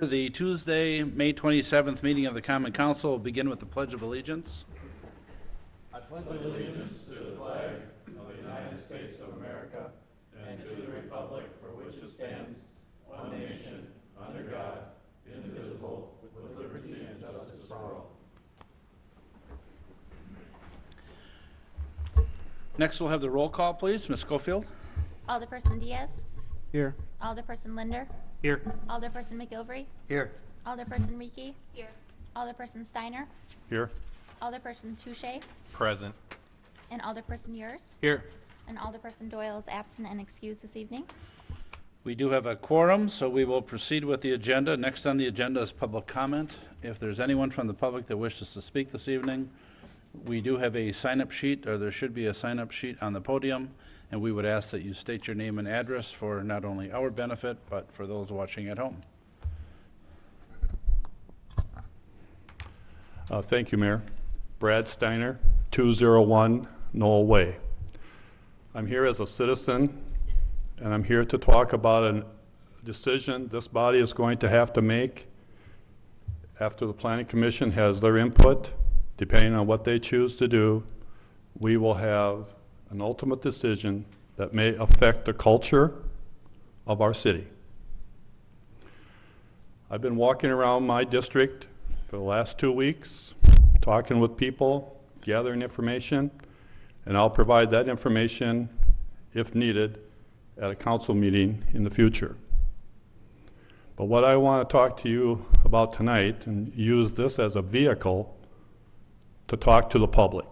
The Tuesday, May 27th meeting of the Common Council will begin with the Pledge of Allegiance. Next, we'll have the roll call, please. Ms. Schofield? Alderperson Diaz. Here. Alderperson Linder. Here. Alderperson McGilvery. Here. Alderperson Reekie. Here. Alderperson Steiner. Here. Alderperson Touche. Present. And Alderperson Yours. Here. And Alderperson Doyle is absent and excused this evening. We do have a quorum, so we will proceed with the agenda. Next on the agenda is public comment. If there's anyone from the public that wishes to speak this evening, we do have a sign-up sheet, or there should be a sign-up sheet on the podium, and we would ask that you state your name and address for not only our benefit, but for those watching at home. Thank you, Mayor. Brad Steiner, 201 Knoll Way. I'm here as a citizen, and I'm here to talk about a decision this body is going to have to make after the Planning Commission has their input. Depending on what they choose to do, we will have an ultimate decision that may affect the culture of our city. I've been walking around my district for the last 2 weeks, talking with people, gathering information, and I'll provide that information, if needed, at a council meeting in the future. But what I want to talk to you about tonight, and use this as a vehicle to talk to the public,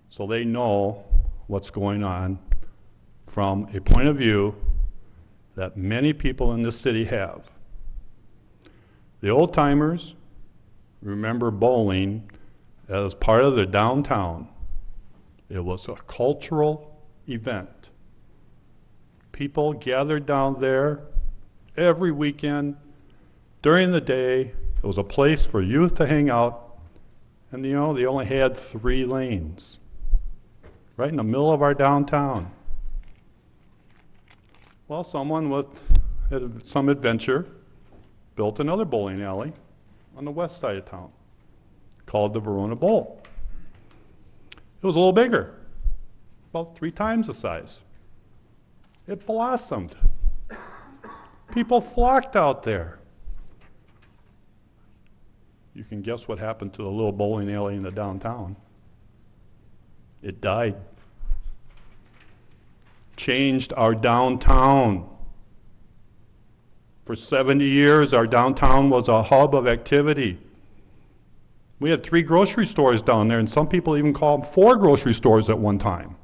so they know what's going on from a point of view that many people in this city have. The old timers remember bowling as part of their downtown. It was a cultural event. People gathered down there every weekend. During the day, it was a place for youth to hang out, and you know, they only had 3 lanes, right in the middle of our downtown. Well, someone with some adventure built another bowling alley on the west side of town called the Verona Bowl. It was a little bigger, about 3 times the size. It blossomed. People flocked out there. You can guess what happened to the little bowling alley in the downtown. It died. Changed our downtown. For 70 years, our downtown was a hub of activity. We had 3 grocery stores down there, and some people even called them 4 grocery stores at one time.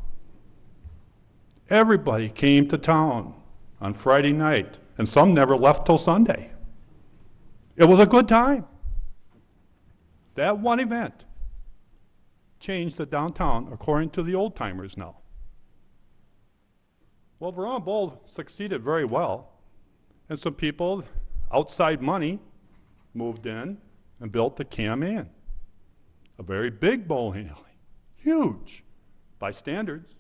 Everybody came to town on Friday night, and some never left till Sunday. It was a good time. That one event changed the downtown, according to the old timers now. Well, Verona Bowl succeeded very well, and some people, outside money, moved in and built the Cam Inn, a very big bowling alley, huge by standards,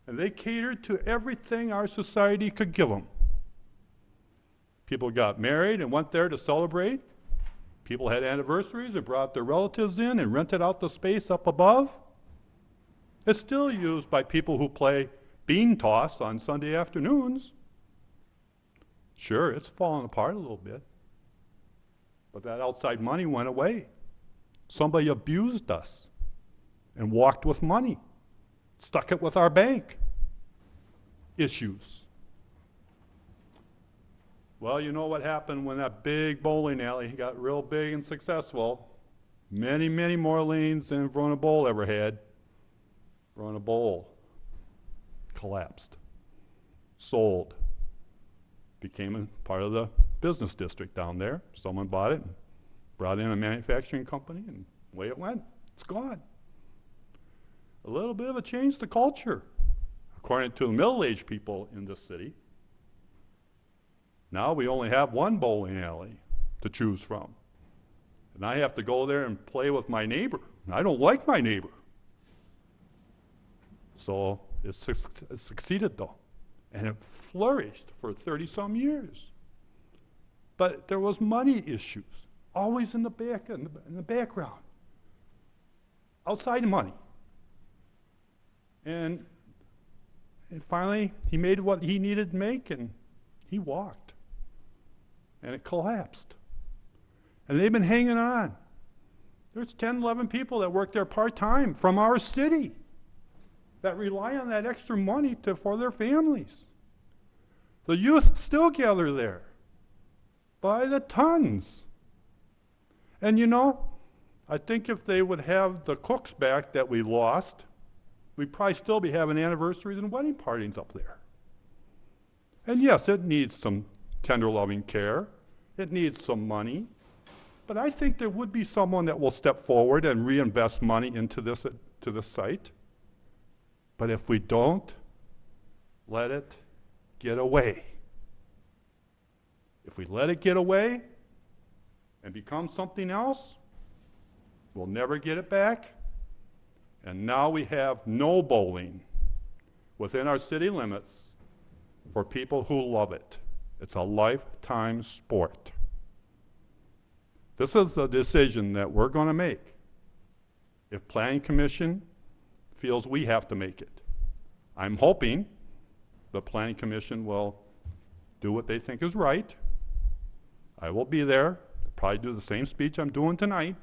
and they catered to everything our society could give them. People got married and went there to celebrate. People had anniversaries and brought their relatives in and rented out the space up above. It's still used by people who play bean toss on Sunday afternoons. Sure, it's fallen apart a little bit, but that outside money went away. Somebody abused us and walked with money, stuck it with our bank issues. Well, you know what happened when that big bowling alley got real big and successful. Many, many more lanes than Verona Bowl ever had. Verona Bowl collapsed, sold, became a part of the business district down there. Someone bought it and brought in a manufacturing company, and away it went. It's gone. A little bit of a change to culture, according to the middle-aged people in this city. Now we only have one bowling alley to choose from. And I have to go there and play with my neighbor. And I don't like my neighbor. So it succeeded though. And it flourished for 30-some years. But there was money issues, always in the background, outside of money. And finally, he made what he needed to make, and he walked. And it collapsed. And they've been hanging on. There's 10, 11 people that work there part-time from our city that rely on that extra money for their families. The youth still gather there by the tons. And you know, I think if they would have the cooks back that we lost, we'd probably still be having anniversaries and wedding parties up there. And yes, it needs some tender loving care. It needs some money. But I think there would be someone that will step forward and reinvest money into this site. But if we don't, let it get away. If we let it get away and become something else, we'll never get it back. And now we have no bowling within our city limits for people who love it. It's a lifetime sport. This is a decision that we're going to make if Planning Commission feels we have to make it. I'm hoping the Planning Commission will do what they think is right. I will be there, probably do the same speech I'm doing tonight,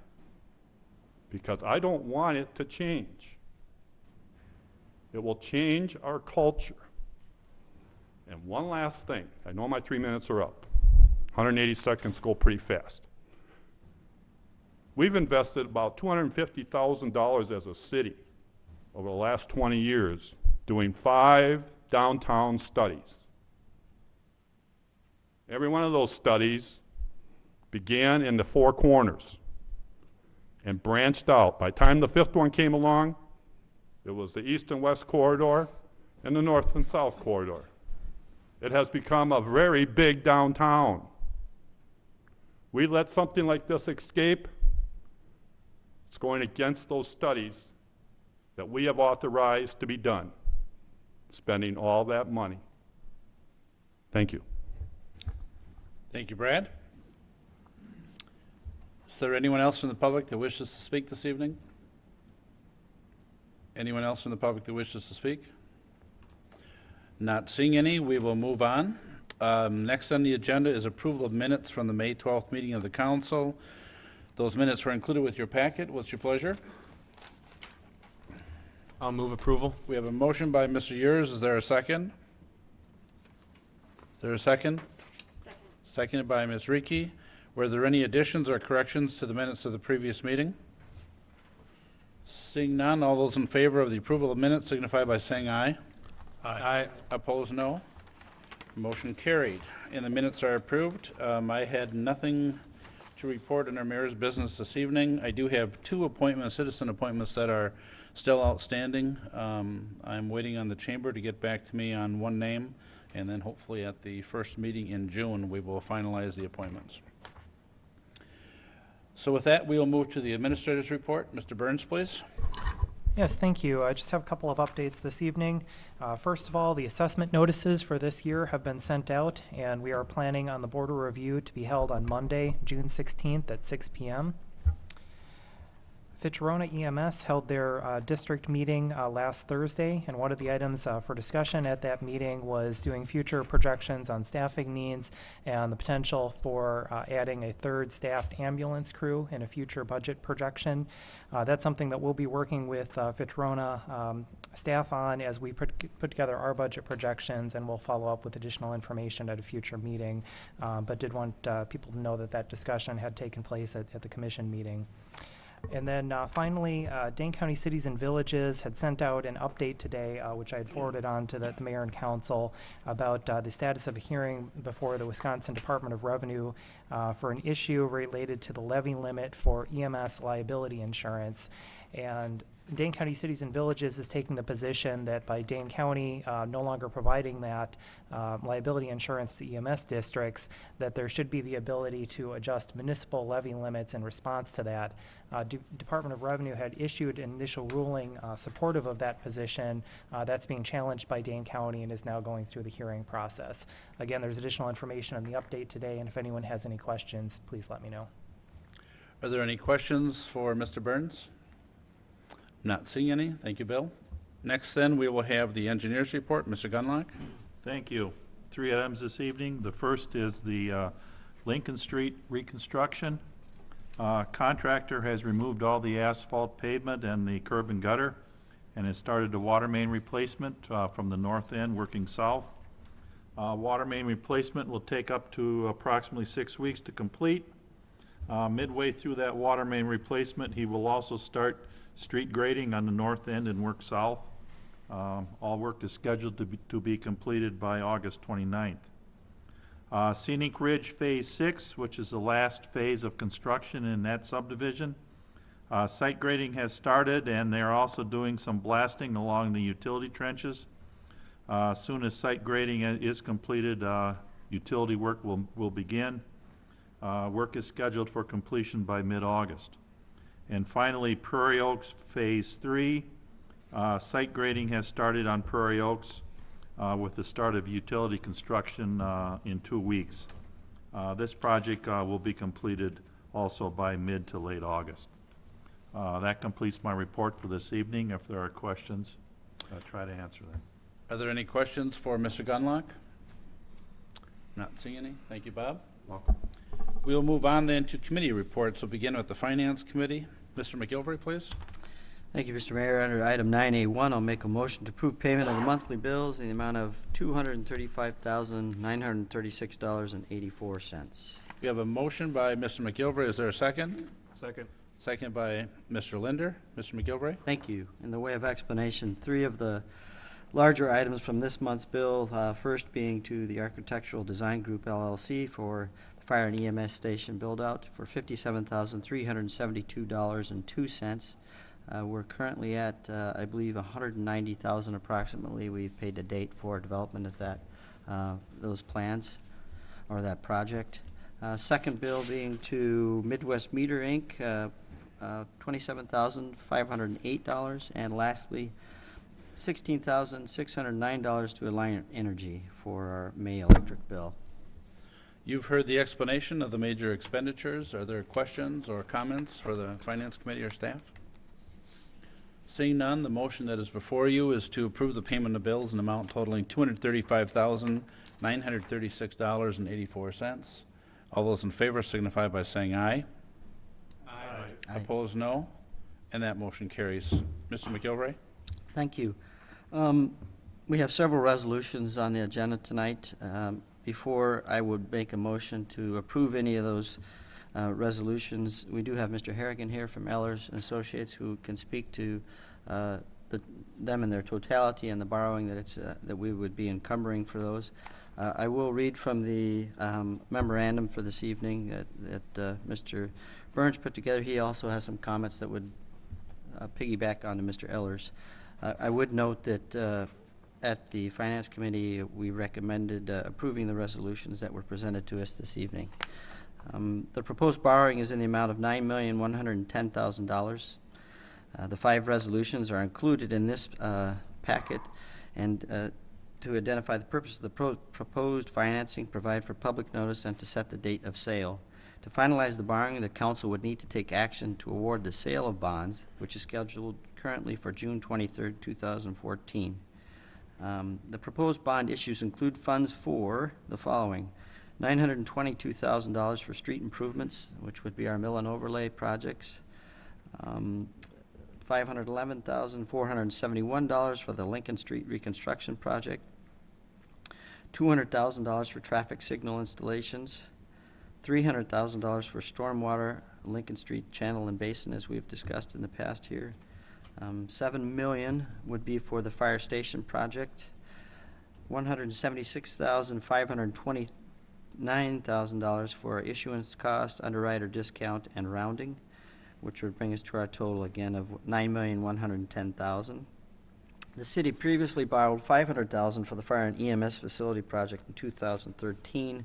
because I don't want it to change. It will change our culture. And one last thing. I know my 3 minutes are up. 180 seconds go pretty fast. We've invested about $250,000 as a city over the last 20 years doing 5 downtown studies. Every one of those studies began in the 4 corners and branched out. By the time the 5th one came along, it was the east and west corridor and the north and south corridor. It has become a very big downtown. We let something like this escape, it's going against those studies that we have authorized to be done, spending all that money. Thank you. Thank you, Brad. Is there anyone else from the public that wishes to speak this evening? Anyone else from the public that wishes to speak? Not seeing any, we will move on. Next on the agenda is approval of minutes from the May 12th meeting of the council. Those minutes were included with your packet. What's your pleasure? I'll move approval. We have a motion by Mr. Yurs. Is there a second? Is there a second? Second. Seconded by Ms. Reekie. Were there any additions or corrections to the minutes of the previous meeting? Seeing none, all those in favor of the approval of minutes signify by saying aye. Aye. Opposed, no. Motion carried. And the minutes are approved. I had nothing to report in our mayor's business this evening. I do have 2 appointments, citizen appointments, that are still outstanding. I'm waiting on the chamber to get back to me on one name, and then hopefully at the first meeting in June, we will finalize the appointments. So with that, we will move to the administrator's report. Mr. Burns, please. Yes, thank you. I just have a couple of updates this evening. First of all, the assessment notices for this year have been sent out, and we are planning on the border review to be held on Monday, June 16th at 6 p.m. Fitch-Verona EMS held their district meeting last Thursday, and one of the items for discussion at that meeting was doing future projections on staffing needs and the potential for adding a 3rd staffed ambulance crew in a future budget projection. That's something that we'll be working with Fitch-Verona staff on as we put together our budget projections, and we'll follow up with additional information at a future meeting, but did want people to know that that discussion had taken place at the commission meeting. And then finally, Dane County Cities and Villages had sent out an update today, which I had forwarded on to the mayor and council, about the status of a hearing before the Wisconsin Department of Revenue for an issue related to the levy limit for EMS liability insurance. And Dane County Cities and Villages is taking the position that by Dane County no longer providing that liability insurance to EMS districts, that there should be the ability to adjust municipal levy limits in response to that. Department of Revenue had issued an initial ruling supportive of that position. That's being challenged by Dane County and is now going through the hearing process. Again, there's additional information on the update today, and if anyone has any questions, please let me know. Are there any questions for Mr. Burns? Not seeing any. Thank you, Bill. Next, then, we will have the engineer's report. Mr. Gunlock? Thank you. 3 items this evening. The first is the Lincoln Street reconstruction. Contractor has removed all the asphalt pavement and the curb and gutter and has started the water main replacement from the north end working south. Water main replacement will take up to approximately 6 weeks to complete. Midway through that water main replacement, he will also start street grading on the north end and work south. All work is scheduled to be completed by August 29th. Scenic Ridge Phase 6, which is the last phase of construction in that subdivision. Site grading has started, and they're also doing some blasting along the utility trenches. As soon as site grading is completed, utility work will begin. Work is scheduled for completion by mid-August. And finally, Prairie Oaks Phase 3. Site grading has started on Prairie Oaks with the start of utility construction in 2 weeks. This project will be completed also by mid to late August. That completes my report for this evening. If there are questions, I'll try to answer them. Are there any questions for Mr. Gunlock? Not seeing any. Thank you, Bob. Welcome. We'll move on then to committee reports. We'll begin with the Finance Committee. Mr. McGilvery, please. Thank you, Mr. Mayor. Under item 9A1, I'll make a motion to approve payment of the monthly bills in the amount of $235,936.84. We have a motion by Mr. McGilvery. Is there a second? Second. Second by Mr. Linder. Mr. McGilvery? Thank you. In the way of explanation, 3 of the larger items from this month's bill, first being to the Architectural Design Group LLC for the fire and EMS station build-out for $57,372.02. We're currently at, I believe, $190,000 approximately we've paid to date for development of that, those plans or that project. Second bill being to Midwest Meter Inc., $27,508, and lastly, $16,609 to Alliant Energy for our May electric bill. You've heard the explanation of the major expenditures. Are there questions or comments for the Finance Committee or staff? Seeing none, the motion that is before you is to approve the payment of bills in amount totaling $235,936.84. All those in favor signify by saying aye. Aye. Opposed, no. And that motion carries. Mr. McGilvery? Thank you. We have several resolutions on the agenda tonight. Before I would make a motion to approve any of those resolutions, we do have Mr. Harrigan here from Ellers and Associates who can speak to them in their totality and the borrowing that we would be encumbering for those. I will read from the memorandum for this evening that Mr. Burns put together. He also has some comments that would piggyback onto Mr. Ellers. I would note that at the Finance Committee, we recommended approving the resolutions that were presented to us this evening. The proposed borrowing is in the amount of $9,110,000. The 5 resolutions are included in this packet, and to identify the purpose of the proposed financing, provide for public notice, and to set the date of sale. To finalize the borrowing, the council would need to take action to award the sale of bonds, which is scheduled currently for June 23rd, 2014. The proposed bond issues include funds for the following: $922,000 for street improvements, which would be our mill and overlay projects, $511,471 for the Lincoln Street reconstruction project, $200,000 for traffic signal installations, $300,000 for stormwater, Lincoln Street channel and basin, as we've discussed in the past here. $7 million would be for the fire station project, $176,529,000 for issuance cost, underwriter discount, and rounding, which would bring us to our total again of $9,110,000. The city previously borrowed $500,000 for the fire and EMS facility project in 2013.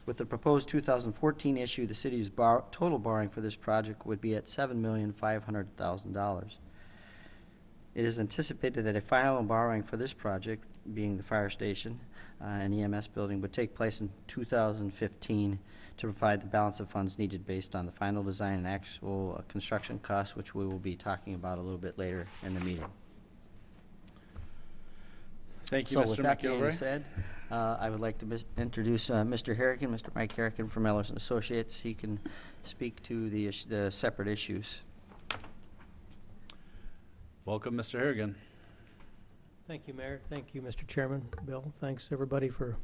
With the proposed 2014 issue, the city's total borrowing for this project would be at $7,500,000. It is anticipated that a final borrowing for this project, being the fire station and EMS building, would take place in 2015 to provide the balance of funds needed based on the final design and actual construction costs, which we will be talking about a little bit later in the meeting. Thank you, So Mr. with that being McGilvray. said, I would like to introduce Mr. Harrigan, Mr. Mike Harrigan from Mellors and Associates. He can speak to the separate issues. Welcome, Mr. Harrigan. Thank you, Mayor. Thank you, Mr. Chairman. Bill, thanks everybody for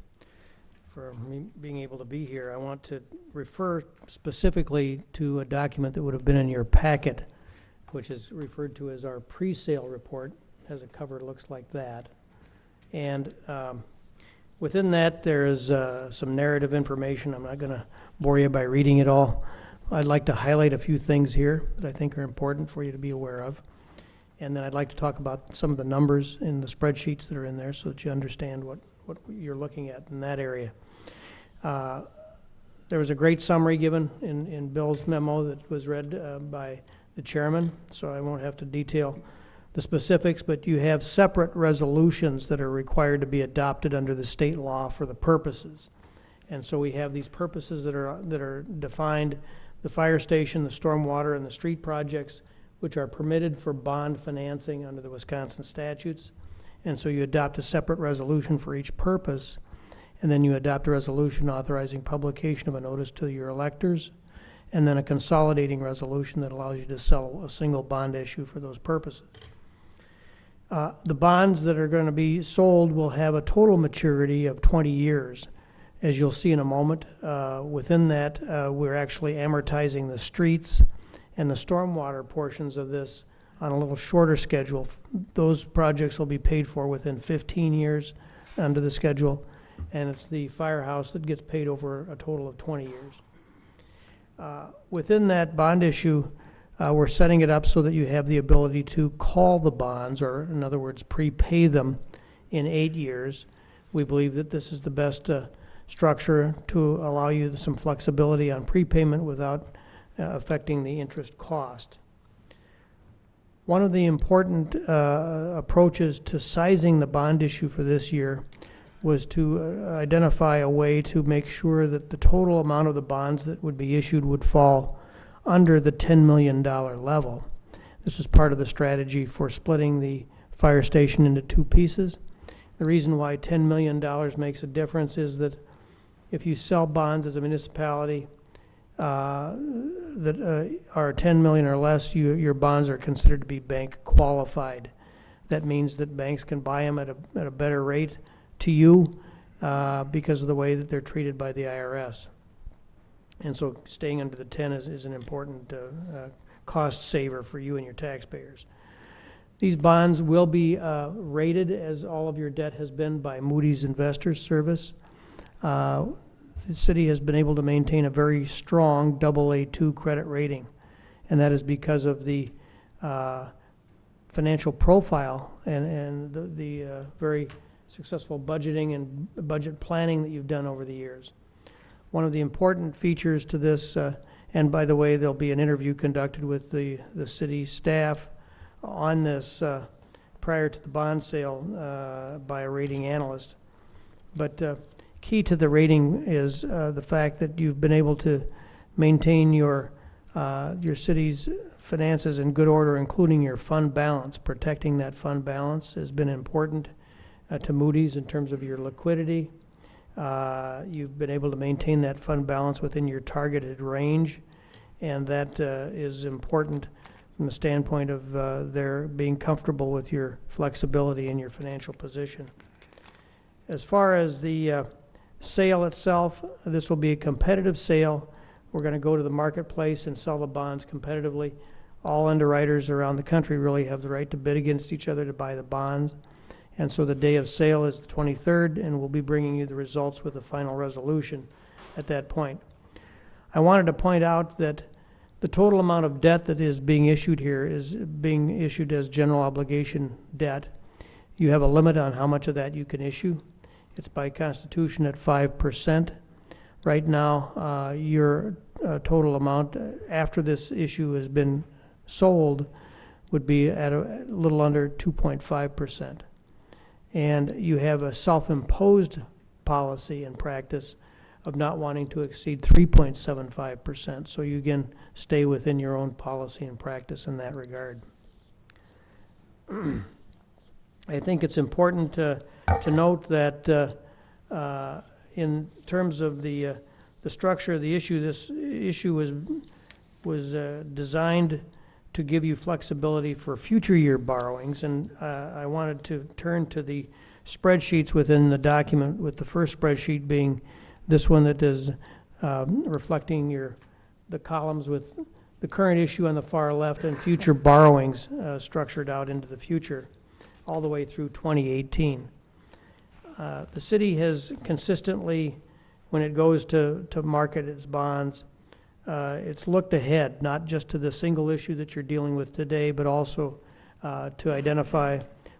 me being able to be here. I want to refer specifically to a document that would have been in your packet, which is referred to as our pre-sale report. Has a cover that looks like that. And within that, there is some narrative information. I'm not going to bore you by reading it all. I'd like to highlight a few things here that I think are important for you to be aware of. And then I'd like to talk about some of the numbers in the spreadsheets that are in there so that you understand what you're looking at in that area. There was a great summary given in Bill's memo that was read by the chairman, so I won't have to detail the specifics, but you have separate resolutions that are required to be adopted under the state law for the purposes. And so we have these purposes that are defined, the fire station, the stormwater, and the street projects, which are permitted for bond financing under the Wisconsin statutes. And so you adopt a separate resolution for each purpose, and then you adopt a resolution authorizing publication of a notice to your electors, and then a consolidating resolution that allows you to sell a single bond issue for those purposes. The bonds that are going to be sold will have a total maturity of 20 years. As you'll see in a moment, within that, we're actually amortizing the streets and the stormwater portions of this on a little shorter schedule. Those projects will be paid for within 15 years under the schedule, and it's the firehouse that gets paid over a total of 20 years. Within that bond issue, we're setting it up so that you have the ability to call the bonds, or in other words, prepay them in 8 years. We believe that this is the best structure to allow you some flexibility on prepayment without affecting the interest cost. One of the important approaches to sizing the bond issue for this year was to identify a way to make sure that the total amount of the bonds that would be issued would fall under the $10 million level. This is part of the strategy for splitting the fire station into two pieces. The reason why $10 million makes a difference is that if you sell bonds as a municipality that are 10 million or less, your bonds are considered to be bank qualified. That means that banks can buy them at a better rate to you because of the way that they're treated by the IRS. And so staying under the 10 is an important cost saver for you and your taxpayers. These bonds will be rated, as all of your debt has been, by Moody's Investors Service. The city has been able to maintain a very strong AA2 credit rating, and that is because of the financial profile and the very successful budgeting and budget planning that you've done over the years. One of the important features to this, and by the way, there'll be an interview conducted with the city staff on this prior to the bond sale by a rating analyst. But key to the rating is the fact that you've been able to maintain your city's finances in good order, including your fund balance. Protecting that fund balance has been important to Moody's in terms of your liquidity. You've been able to maintain that fund balance within your targeted range, and that is important from the standpoint of their being comfortable with your flexibility in your financial position. As far as the sale itself, this will be a competitive sale. We're going to go to the marketplace and sell the bonds competitively. All underwriters around the country really have the right to bid against each other to buy the bonds. And so the day of sale is the 23rd, and we'll be bringing you the results with the final resolution at that point. I wanted to point out that The total amount of debt that is being issued here is being issued as general obligation debt. You have a limit on how much of that you can issue. It's by Constitution at 5%. Right now, your total amount after this issue has been sold would be at a little under 2.5%. And you have a self-imposed policy and practice of not wanting to exceed 3.75%. So you again stay within your own policy and practice in that regard. I think it's important to note that in terms of the structure of the issue, this issue was designed to give you flexibility for future year borrowings, and I wanted to turn to the spreadsheets within the document, with the first spreadsheet being this one that is reflecting the columns with the current issue on the far left and future borrowings structured out into the future all the way through 2018. The city has consistently, when it goes to market its bonds, it's looked ahead, not just to the single issue that you're dealing with today, but also to identify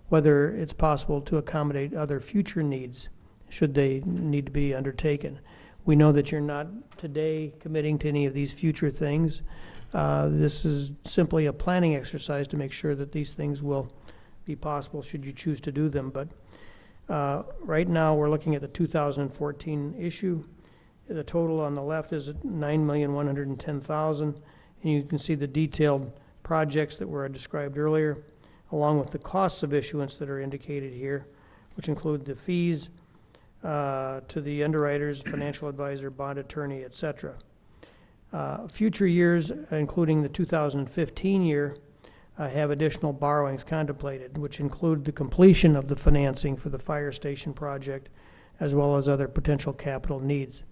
whether it's possible to accommodate other future needs should they need to be undertaken. We know that you're not today committing to any of these future things. This is simply a planning exercise to make sure that these things will be possible should you choose to do them. But right now we're looking at the 2014 issue. The total on the left is at $9,110,000, and you can see the detailed projects that were described earlier, along with the costs of issuance that are indicated here, which include the fees to the underwriters, financial advisor, bond attorney, etc. Future years, including the 2015 year, have additional borrowings contemplated, which include the completion of the financing for the fire station project, as well as other potential capital needs.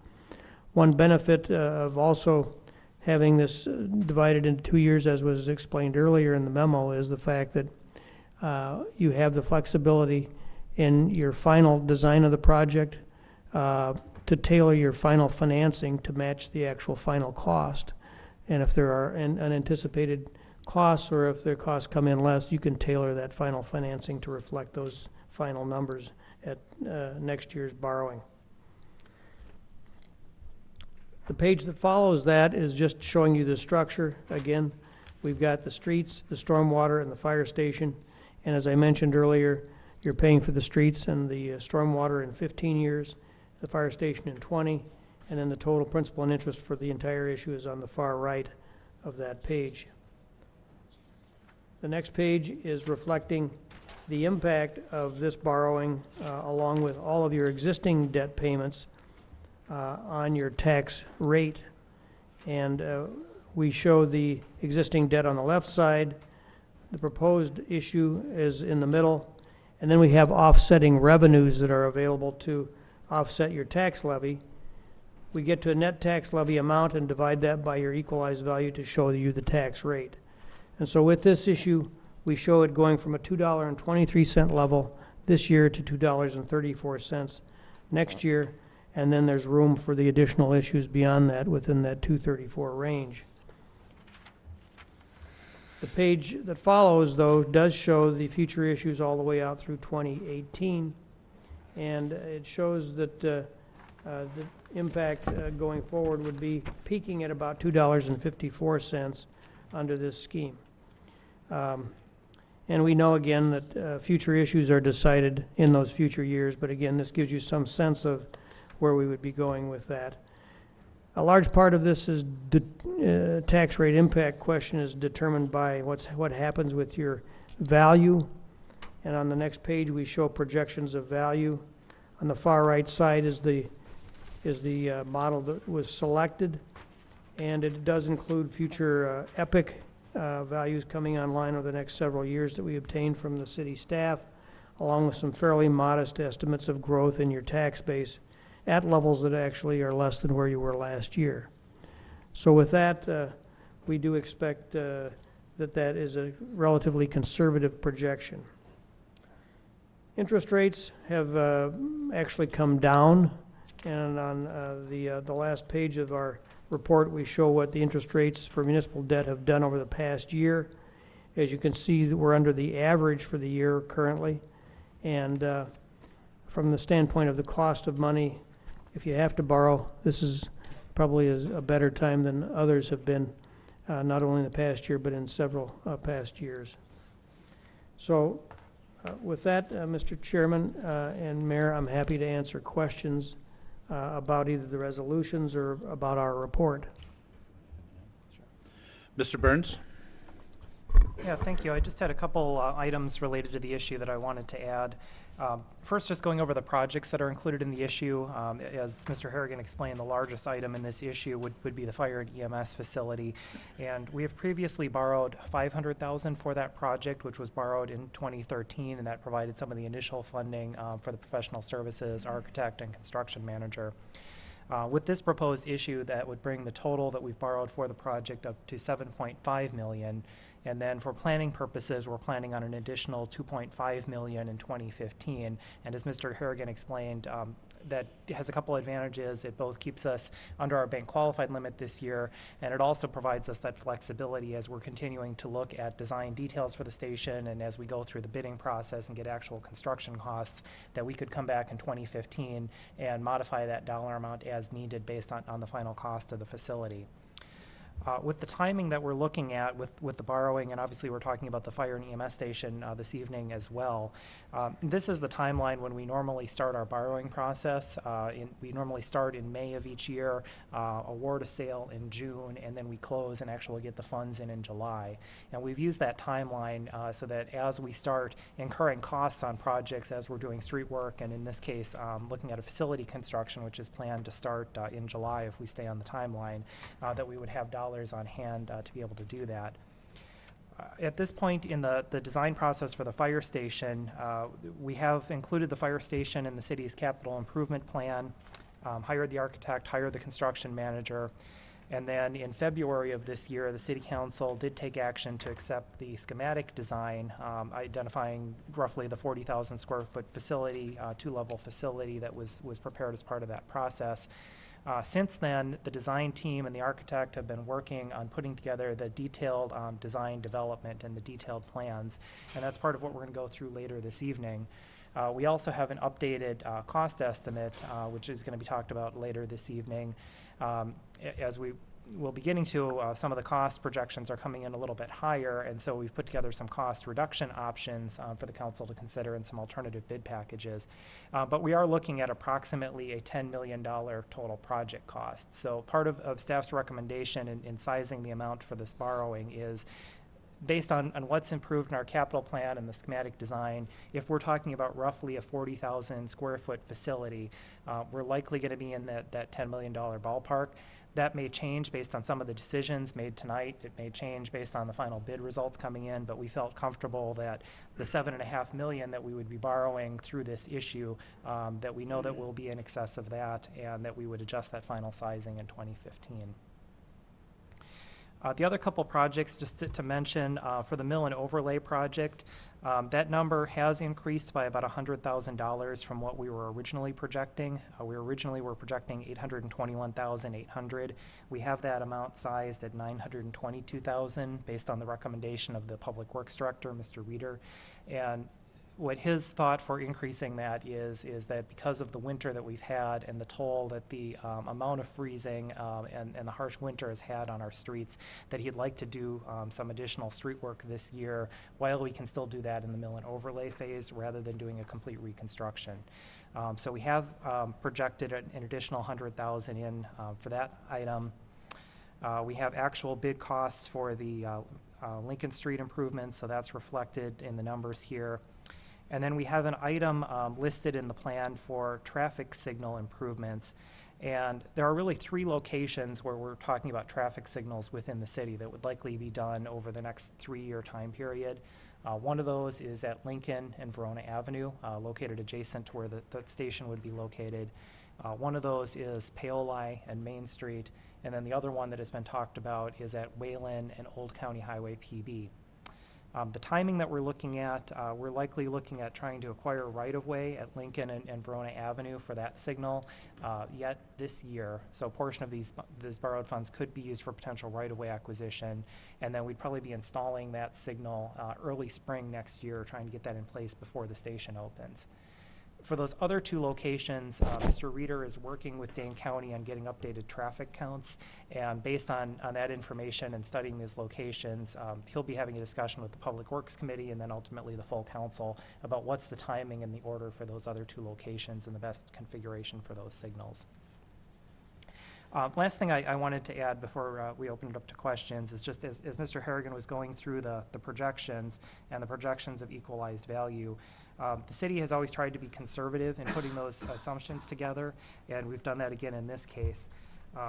One benefit of also having this divided into 2 years, as was explained earlier in the memo, is the fact that you have the flexibility in your final design of the project to tailor your final financing to match the actual final cost. And if there are unanticipated costs, or if their costs come in less, you can tailor that final financing to reflect those final numbers at next year's borrowing. The page that follows that is just showing you the structure. Again, we've got the streets, the stormwater, and the fire station. And as I mentioned earlier, you're paying for the streets and the stormwater in 15 years, the fire station in 20, and then the total principal and interest for the entire issue is on the far right of that page. The next page is reflecting the impact of this borrowing along with all of your existing debt payments on your tax rate. And we show the existing debt on the left side. The proposed issue is in the middle. And then we have offsetting revenues that are available to offset your tax levy. We get to a net tax levy amount and divide that by your equalized value to show you the tax rate. And so with this issue, we show it going from a $2.23 level this year to $2.34 next year, and then there's room for the additional issues beyond that within that $2.34 range. The page that follows, though, does show the future issues all the way out through 2018, and it shows that the impact going forward would be peaking at about $2.54 under this scheme. And we know again that future issues are decided in those future years, but again, this gives you some sense of where we would be going with that. A large part of this is tax rate impact question is determined by what happens with your value. And on the next page, we show projections of value. On the far right side is the model that was selected, and it does include future EPIC values coming online over the next several years that we obtained from the city staff, along with some fairly modest estimates of growth in your tax base at levels that actually are less than where you were last year. So with that, we do expect that is a relatively conservative projection. Interest rates have actually come down, and on the last page of our report, we show what the interest rates for municipal debt have done over the past year. As you can see, that we're under the average for the year currently. And from the standpoint of the cost of money, if you have to borrow, this is probably a better time than others have been, not only in the past year, but in several past years. So with that, Mr. Chairman and Mayor, I'm happy to answer questions about either the resolutions or about our report. Mr. Burns? Yeah, thank you. I just had a couple items related to the issue that I wanted to add. First, just going over the projects that are included in the issue. As Mr. Harrigan explained, the largest item in this issue would be the fire and EMS facility. And we have previously borrowed $500,000 for that project, which was borrowed in 2013, and that provided some of the initial funding for the professional services, architect, and construction manager. With this proposed issue, that would bring the total that we've borrowed for the project up to $7.5 million. And then for planning purposes, we're planning on an additional $2.5 million in 2015. And as Mr. Harrigan explained, that has a couple advantages. It both keeps us under our bank qualified limit this year, and it also provides us that flexibility as we're continuing to look at design details for the station, and as we go through the bidding process and get actual construction costs, that we could come back in 2015 and modify that dollar amount as needed based on the final cost of the facility. With the timing that we're looking at with the borrowing, and obviously we're talking about the fire and EMS station this evening as well, this is the timeline when we normally start our borrowing process. We normally start in May of each year, award a sale in June, and then we close and actually get the funds in July. And we've used that timeline so that as we start incurring costs on projects, as we're doing street work, and in this case looking at a facility construction, which is planned to start in July if we stay on the timeline, that we would have dollars on hand to be able to do that. At this point in the design process for the fire station, we have included the fire station in the city's capital improvement plan, hired the architect, hired the construction manager, and then in February of this year, the City Council did take action to accept the schematic design, identifying roughly the 40,000 square foot facility, two-level facility that was prepared as part of that process. Since then, the design team and the architect have been working on putting together the detailed design development and the detailed plans, and that's part of what we're going to go through later this evening. We also have an updated cost estimate, which is going to be talked about later this evening. As we will be getting to, some of the cost projections are coming in a little bit higher, and so we've put together some cost reduction options for the council to consider and some alternative bid packages. But we are looking at approximately a $10 million total project cost. So part of staff's recommendation in sizing the amount for this borrowing is based on what's improved in our capital plan and the schematic design. If we're talking about roughly a 40,000 square foot facility, we're likely going to be in that $10 million ballpark. That may change based on some of the decisions made tonight. It may change based on the final bid results coming in, but we felt comfortable that the $7.5 million that we would be borrowing through this issue, that we know that we'll be in excess of that, and that we would adjust that final sizing in 2015. The other couple projects, just to mention, for the mill and overlay project, that number has increased by about $100,000 from what we were originally projecting. We originally were projecting $821,800. We have that amount sized at $922,000 based on the recommendation of the Public Works Director, Mr. Reeder. And what his thought for increasing that is that because of the winter that we've had and the toll that the amount of freezing and the harsh winter has had on our streets, that he'd like to do some additional street work this year while we can still do that in the mill and overlay phase rather than doing a complete reconstruction. So we have projected an additional $100,000 in for that item. We have actual bid costs for the Lincoln Street improvements, so that's reflected in the numbers here. And then we have an item listed in the plan for traffic signal improvements. And there are really three locations where we're talking about traffic signals within the city that would likely be done over the next 3-year time period. One of those is at Lincoln and Verona Avenue, located adjacent to where the station would be located. One of those is Paoli and Main Street. And then the other one that has been talked about is at Wayland and Old County Highway PB. The timing that we're looking at, we're likely looking at trying to acquire right-of-way at Lincoln and Verona Avenue for that signal yet this year. So a portion of these borrowed funds could be used for potential right-of-way acquisition, and then we'd probably be installing that signal early spring next year, trying to get that in place before the station opens. For those other two locations, Mr. Reeder is working with Dane County on getting updated traffic counts, and based on that information and studying these locations, he'll be having a discussion with the Public Works Committee and then ultimately the full council about what's the timing and the order for those other two locations and the best configuration for those signals. Last thing I wanted to add before we open it up to questions is just as Mr. Harrigan was going through the projections and the projections of equalized value, the city has always tried to be conservative in putting those assumptions together, and we've done that again in this case.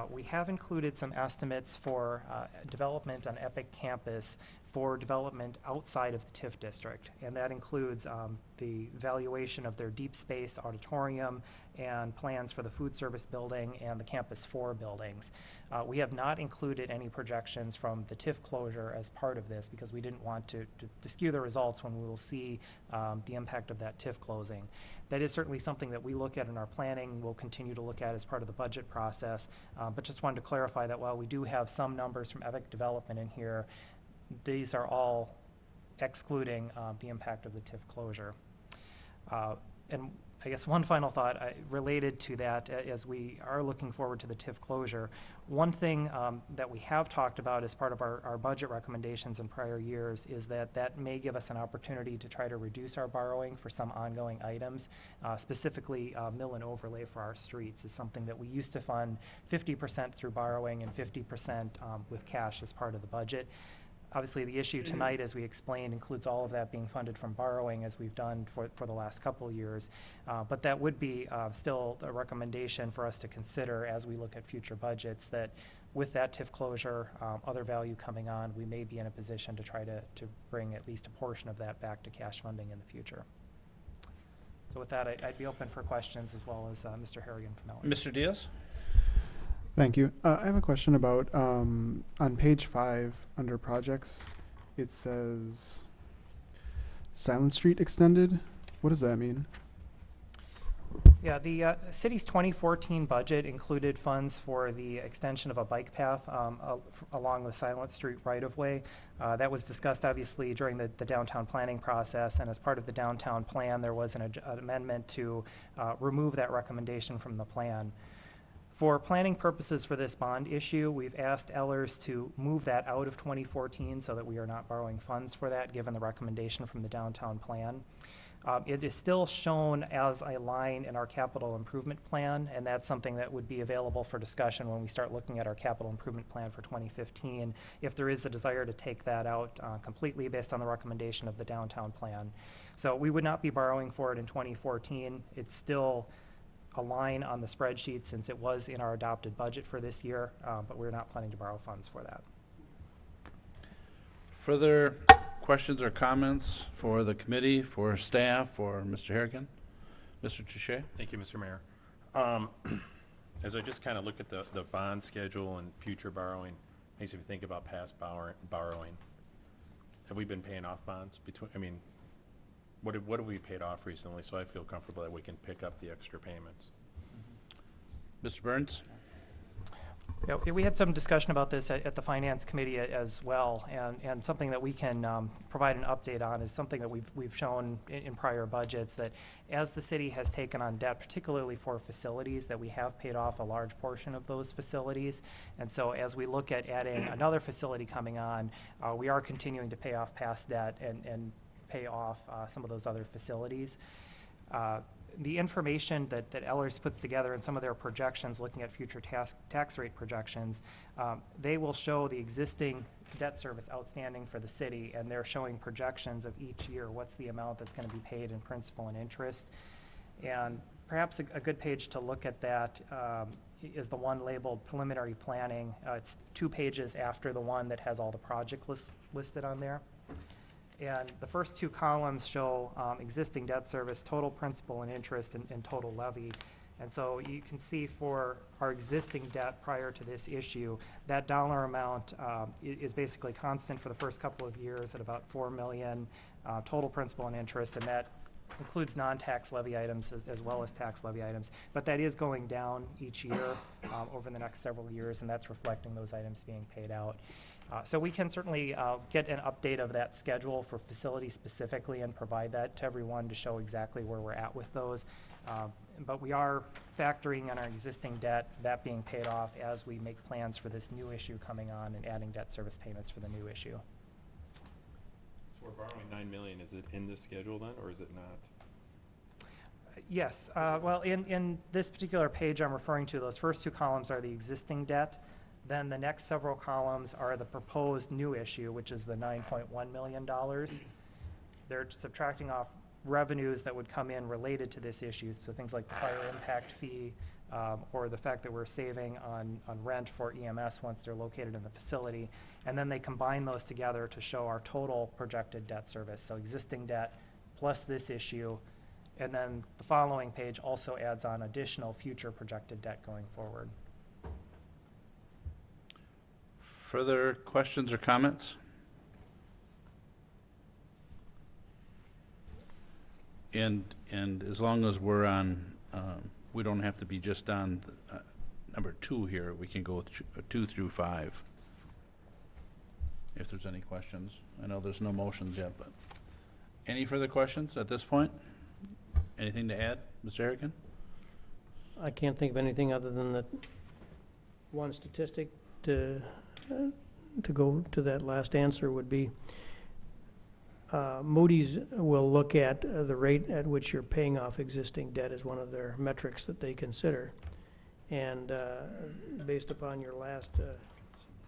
We have included some estimates for development on Epic Campus for development outside of the TIF district, and that includes the valuation of their deep space auditorium and plans for the food service building and the Campus 4 buildings. We have not included any projections from the TIF closure as part of this because we didn't want to skew the results when we will see the impact of that TIF closing. That is certainly something that we look at in our planning, we'll continue to look at as part of the budget process, but just wanted to clarify that while we do have some numbers from Epic Development in here, these are all excluding the impact of the TIF closure. And I guess one final thought related to that, as we are looking forward to the TIF closure, one thing that we have talked about as part of our budget recommendations in prior years is that may give us an opportunity to try to reduce our borrowing for some ongoing items, specifically mill and overlay for our streets is something that we used to fund 50% through borrowing and 50% with cash as part of the budget. Obviously, the issue tonight, as we explained, includes all of that being funded from borrowing, as we've done for the last couple of years. But that would be still a recommendation for us to consider as we look at future budgets, that with that TIF closure, other value coming on, we may be in a position to try to bring at least a portion of that back to cash funding in the future. So with that, I'd be open for questions as well as Mr. Harrigan from Ellers. Mr. Diaz? Thank you. I have a question about on page 5 under projects, it says Silent Street extended. What does that mean? Yeah, the city's 2014 budget included funds for the extension of a bike path along the Silent Street right-of-way. That was discussed obviously during the downtown planning process, and as part of the downtown plan there was an amendment to remove that recommendation from the plan. For planning purposes for this bond issue, we've asked Ellers to move that out of 2014 so that we are not borrowing funds for that, given the recommendation from the downtown plan. It is still shown as a line in our capital improvement plan, and that's something that would be available for discussion when we start looking at our capital improvement plan for 2015, if there is a desire to take that out completely based on the recommendation of the downtown plan. So we would not be borrowing for it in 2014. It's still a line on the spreadsheet since it was in our adopted budget for this year, but we're not planning to borrow funds for that. Further questions or comments for the committee, for staff, or Mr. Harrigan? Mr. Touche? Thank you, Mr. Mayor. As I just kind of look at the bond schedule and future borrowing, makes me think about past borrowing. Have we been paying off bonds what have we paid off recently, so I feel comfortable that we can pick up the extra payments? Mr. Burns? Yeah, we had some discussion about this at the Finance Committee as well, and something that we can provide an update on is something that we've shown in prior budgets, that as the city has taken on debt, particularly for facilities, that we have paid off a large portion of those facilities. And so as we look at adding another facility coming on, we are continuing to pay off past debt and pay off some of those other facilities. The information that Ellers puts together in some of their projections, looking at future tax rate projections, they will show the existing debt service outstanding for the city, and they're showing projections of each year, what's the amount that's going to be paid in principal and interest. And perhaps a good page to look at that is the one labeled preliminary planning. It's 2 pages after the one that has all the project listed on there. And the first 2 columns show existing debt service, total principal and interest, and total levy. And so you can see for our existing debt prior to this issue, that dollar amount is basically constant for the first couple of years at about $4 million total principal and interest, and that includes non-tax levy items as well as tax levy items. But that is going down each year over the next several years, and that's reflecting those items being paid out. So we can certainly get an update of that schedule for facilities specifically and provide that to everyone to show exactly where we're at with those. But we are factoring in our existing debt, that being paid off as we make plans for this new issue coming on and adding debt service payments for the new issue. So we're borrowing 9 million, is it in this schedule then, or is it not? Yes, well, in this particular page I'm referring to, those first two columns are the existing debt. Then the next several columns are the proposed new issue, which is the $9.1 million. They're subtracting off revenues that would come in related to this issue, so things like the fire impact fee, or the fact that we're saving on rent for EMS once they're located in the facility. And then they combine those together to show our total projected debt service, so existing debt plus this issue. And then the following page also adds on additional future projected debt going forward. Further questions or comments? And as long as we're on, we don't have to be just on number 2 here. We can go 2 through 5. If there's any questions. I know there's no motions yet, but any further questions at this point? Anything to add, Mr. Harrigan? I can't think of anything other than that one statistic to go to that last answer would be Moody's will look at the rate at which you're paying off existing debt as one of their metrics that they consider. And based upon your last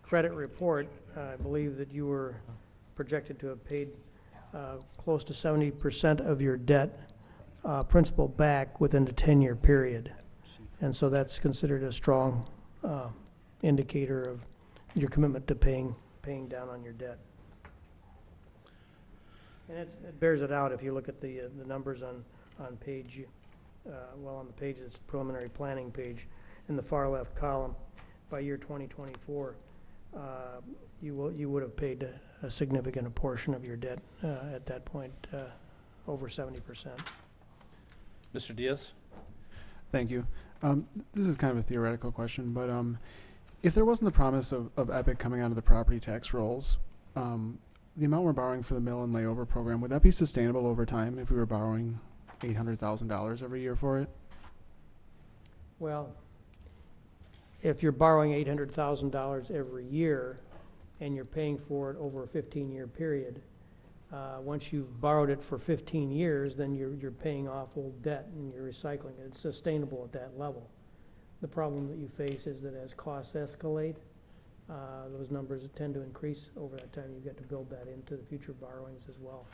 credit report, I believe that you were projected to have paid close to 70% of your debt principal back within a 10-year period. And so that's considered a strong indicator of your commitment to paying down on your debt. And it bears it out if you look at the numbers on page, on the page that's preliminary planning page, in the far left column. By year 2024, you would have paid a significant portion of your debt at that point, over 70%. Mr. Diaz? Thank you. This is kind of a theoretical question, but if there wasn't the promise of EPIC coming out of the property tax rolls, the amount we're borrowing for the mill and layover program, would that be sustainable over time if we were borrowing $800,000 every year for it? Well, if you're borrowing $800,000 every year and you're paying for it over a 15-year period, once you've borrowed it for 15 years, then you're paying off old debt and you're recycling it. It's sustainable at that level. The problem that you face is that as costs escalate, those numbers tend to increase over that time. You've got to build that into the future borrowings as well.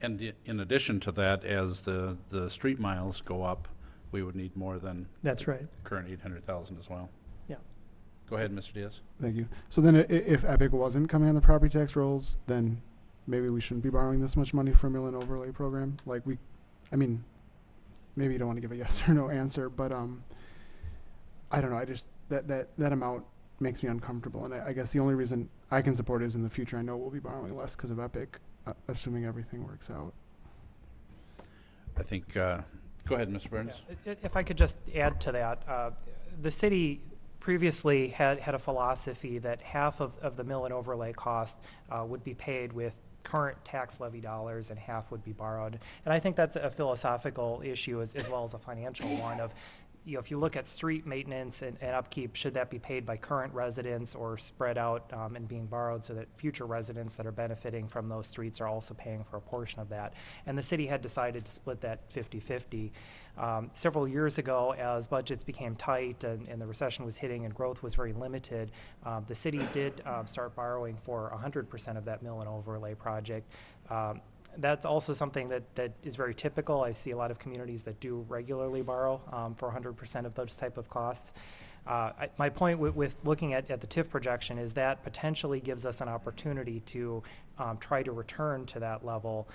And in addition to that, as the street miles go up, we would need more than That's right. current 800,000 as well. Yeah. Go ahead, Mr. Diaz. Thank you. So then if EPIC wasn't coming on the property tax rolls, then maybe we shouldn't be borrowing this much money for a mill and overlay program? Like I mean, maybe you don't want to give a yes or no answer, but I don't know. I just, that amount makes me uncomfortable. And I guess the only reason I can support it is in the future I know we'll be borrowing less because of EPIC, assuming everything works out. I think, go ahead, Mr. Burns. Yeah, if I could just add to that, the city previously had a philosophy that half of the mill and overlay cost would be paid with current tax levy dollars and half would be borrowed. And I think that's a philosophical issue as well as a financial one of, if you look at street maintenance and upkeep, should that be paid by current residents or spread out and being borrowed so that future residents that are benefiting from those streets are also paying for a portion of that? And the city had decided to split that 50-50. Several years ago, as budgets became tight and the recession was hitting and growth was very limited, the city did start borrowing for 100% of that mill and overlay project. That's also something that is very typical. I see a lot of communities that do regularly borrow for 100% of those type of costs. My point with looking at the TIF projection is that potentially gives us an opportunity to try to return to that level.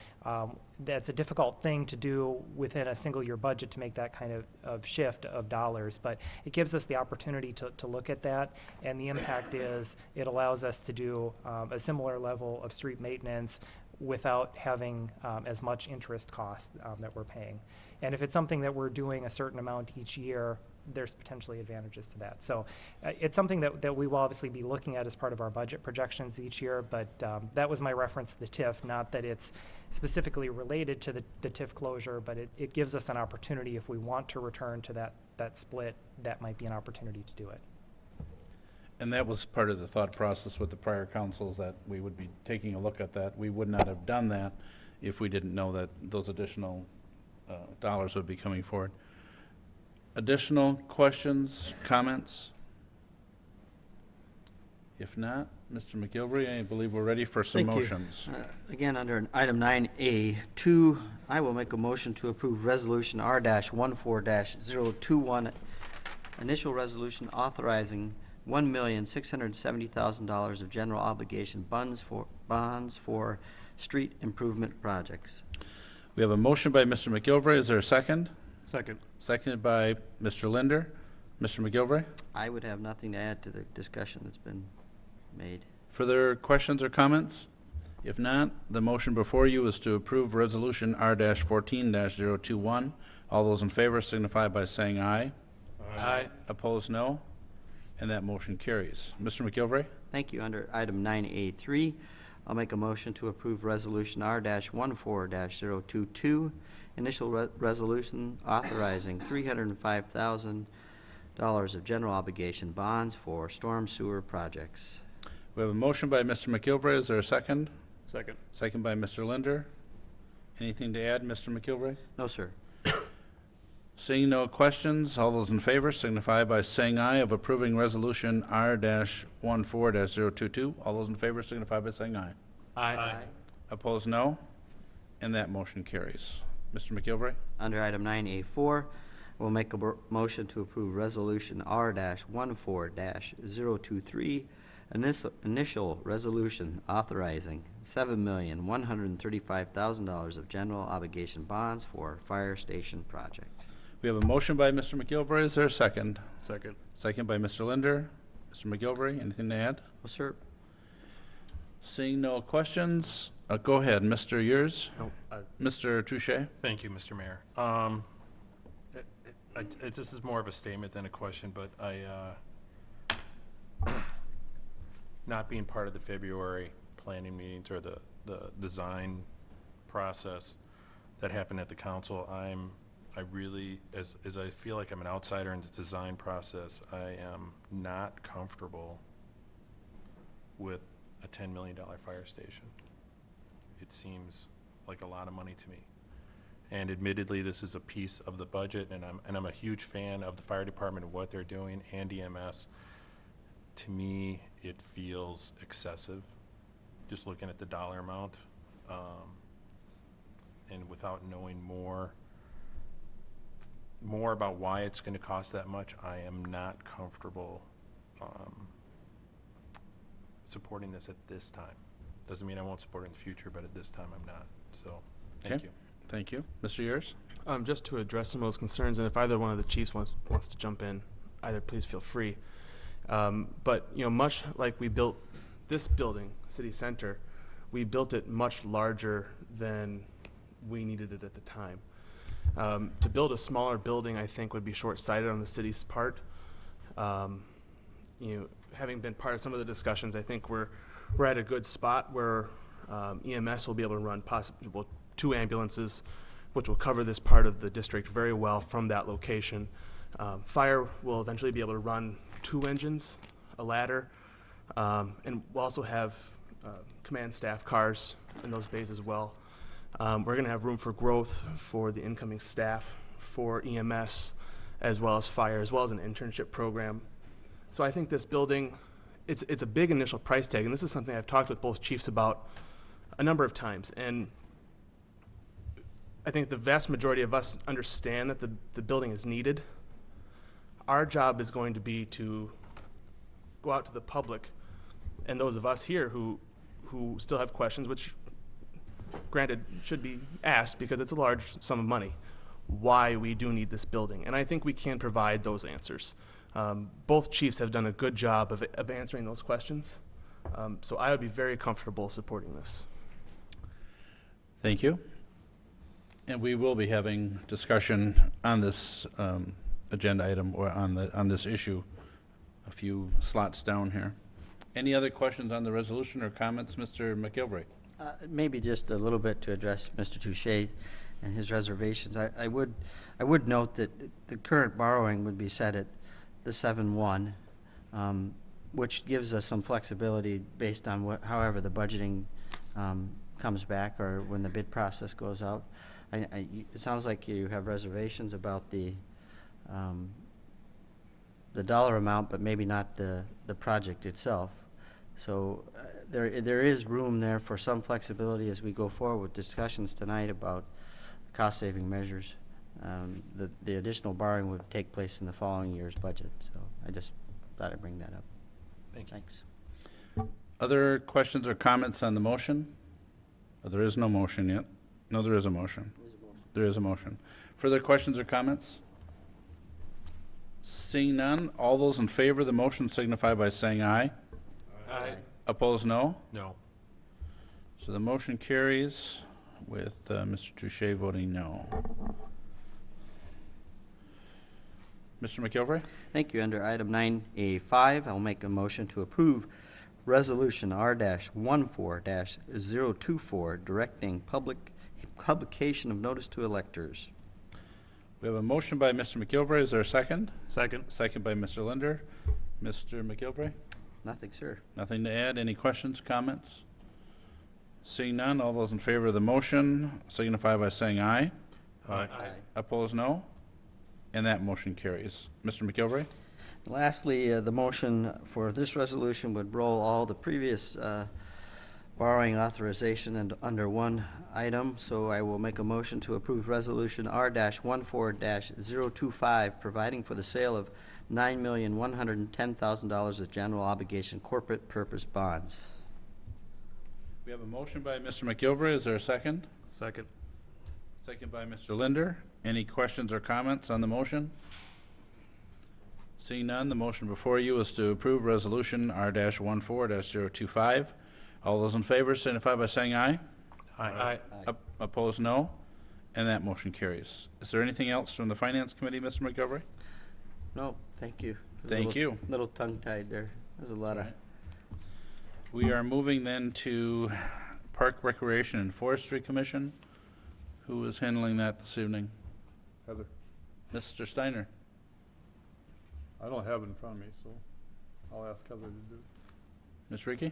That's a difficult thing to do within a single year budget to make that kind of shift of dollars, but it gives us the opportunity to look at that, and the impact is it allows us to do a similar level of street maintenance without having as much interest cost that we're paying. And if it's something that we're doing a certain amount each year, there's potentially advantages to that. So it's something that we will obviously be looking at as part of our budget projections each year, but that was my reference to the TIF, not that it's specifically related to the TIF closure, but it gives us an opportunity if we want to return to that split, that might be an opportunity to do it. And that was part of the thought process with the prior councils, that we would be taking a look at that. We would not have done that if we didn't know that those additional dollars would be coming forward. Additional questions, comments? If not, Mr. McGilvery, I believe we're ready for some Thank you. motions. Again, under item 9A2, I will make a motion to approve Resolution R-14-021, initial resolution authorizing $1,670,000 of general obligation bonds for street improvement projects. We have a motion by Mr. McGilvery. Is there a second? Second. Seconded by Mr. Linder. Mr. McGilvery? I would have nothing to add to the discussion that's been made. Further questions or comments? If not, the motion before you is to approve Resolution R-14-021. All those in favor signify by saying aye. Aye. Opposed, no. And that motion carries. Mr. McGilvery? Thank you. Under item 9A3, I'll make a motion to approve Resolution R-14-022, initial resolution authorizing $305,000 of general obligation bonds for storm sewer projects. We have a motion by Mr. McGilvery. Is there a second? Second. Second by Mr. Linder. Anything to add, Mr. McGilvery? No, sir. Seeing no questions, all those in favor signify by saying aye of approving Resolution R-14-022. All those in favor signify by saying aye. Aye. Opposed, no. And that motion carries. Mr. McGilvery? Under item 9A4, we'll make a motion to approve Resolution R-14-023, initial resolution authorizing $7,135,000 of general obligation bonds for fire station project. We have a motion by Mr. McGilvery. Is there a second? Second. Second by Mr. Linder. Mr. McGilvery, anything to add? No, sir. Seeing no questions, go ahead. Mr. Yurs? No, Mr. Touche? Thank you, Mr. Mayor. This is more of a statement than a question, but not being part of the February planning meetings or the design process that happened at the council, I really, as I feel like I'm an outsider in the design process, I am not comfortable with a $10 million fire station. It seems like a lot of money to me. And admittedly, this is a piece of the budget, and I'm a huge fan of the fire department and what they're doing, and EMS. To me, it feels excessive, just looking at the dollar amount, and without knowing more about why it's going to cost that much, I am not comfortable supporting this at this time. Doesn't mean I won't support it in the future, but at this time I'm not. So, thank you. Thank you. Mr. Yurs? Just to address some of those concerns, and if either one of the chiefs wants to jump in, either please feel free. But much like we built this building, City Center, we built it much larger than we needed it at the time. To build a smaller building, I think, would be short-sighted on the city's part. Having been part of some of the discussions, I think we're at a good spot where EMS will be able to run possibly 2 ambulances, which will cover this part of the district very well from that location. Fire will eventually be able to run 2 engines, a ladder, and we'll also have command staff cars in those bays as well. We're going to have room for growth for the incoming staff, for EMS, as well as fire, as well as an internship program. So I think this building, it's a big initial price tag, and this is something I've talked with both chiefs about a number of times. And I think the vast majority of us understand that the building is needed. Our job is going to be to go out to the public and those of us here who still have questions, which granted should be asked because it's a large sum of money, why we do need this building. And I think we can provide those answers. Both chiefs have done a good job of answering those questions. So I would be very comfortable supporting this. Thank you. And we will be having discussion on this agenda item or on this issue a few slots down here. Any other questions on the resolution or comments, Mr. McGilvray? Maybe just a little bit to address Mr. Touche and his reservations. I would note that the current borrowing would be set at the 7.1, which gives us some flexibility based on however the budgeting comes back or when the bid process goes out. It sounds like you have reservations about the dollar amount, but maybe not the project itself. So there is room there for some flexibility as we go forward with discussions tonight about cost-saving measures. The additional borrowing would take place in the following year's budget. So I just thought I'd bring that up. Thank you. Thanks. Other questions or comments on the motion? Oh, there is no motion yet. No, there is a motion. There is a motion. Further questions or comments? Seeing none, all those in favor of the motion signify by saying aye. Aye. Opposed, no. No. So the motion carries with Mr. Touche voting no. Mr. McGilvray? Thank you. Under item 9A5, I'll make a motion to approve Resolution R-14-024, directing publication of notice to electors. We have a motion by Mr. McGilvray. Is there a second? Second. Second by Mr. Linder. Mr. McGilvray? Nothing, sir. Nothing to add. Any questions, comments? Seeing none, all those in favor of the motion signify by saying aye. Aye. Opposed, no. And that motion carries. Mr. McGilvray? Lastly, the motion for this resolution would roll all the previous borrowing authorization and under one item, so I will make a motion to approve Resolution R-14-025, providing for the sale of $9,110,000 of general obligation corporate purpose bonds. We have a motion by Mr. McGilvray. Is there a second? Second. Second by Mr. Linder. Any questions or comments on the motion? Seeing none, the motion before you is to approve Resolution R-14-025. All those in favor signify by saying aye. Aye. Opposed, no. And that motion carries. Is there anything else from the Finance Committee, Mr. McGilvray? No, thank you. It was a Thank little- you. Little tongue-tied there. There's a lot of... We are moving then to Park Recreation and Forestry Commission. Who is handling that this evening? Heather, Mr. Steiner? I don't have it in front of me, so I'll ask Heather to do it. Ms. Reiki?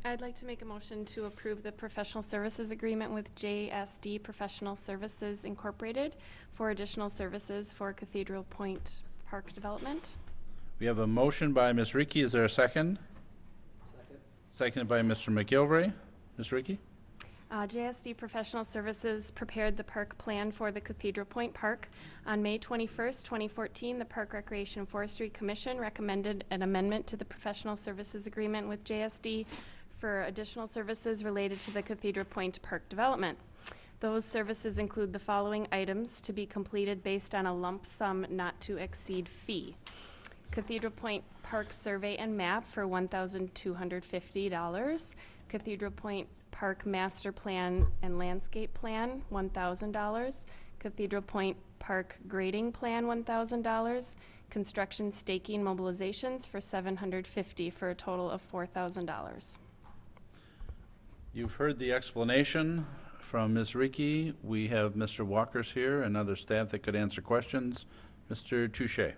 I'd like to make a motion to approve the professional services agreement with JSD Professional Services Incorporated for additional services for Cathedral Point Park development. We have a motion by Ms. Reiki. Is there a second? Second. Seconded by Mr. McGilvray. Ms. Reiki? JSD Professional Services prepared the park plan for the Cathedral Point Park. On May 21st, 2014, the Park Recreation and Forestry Commission recommended an amendment to the professional services agreement with JSD for additional services related to the Cathedral Point Park development. Those services include the following items to be completed based on a lump sum not to exceed fee. Cathedral Point Park survey and map for $1,250. Cathedral Point Park master plan and landscape plan, $1,000. Cathedral Point Park grading plan, $1,000. Construction staking mobilizations for $750 for a total of $4,000. You've heard the explanation from Ms. Reiki. We have Mr. Walkers here and other staff that could answer questions. Mr. Touche.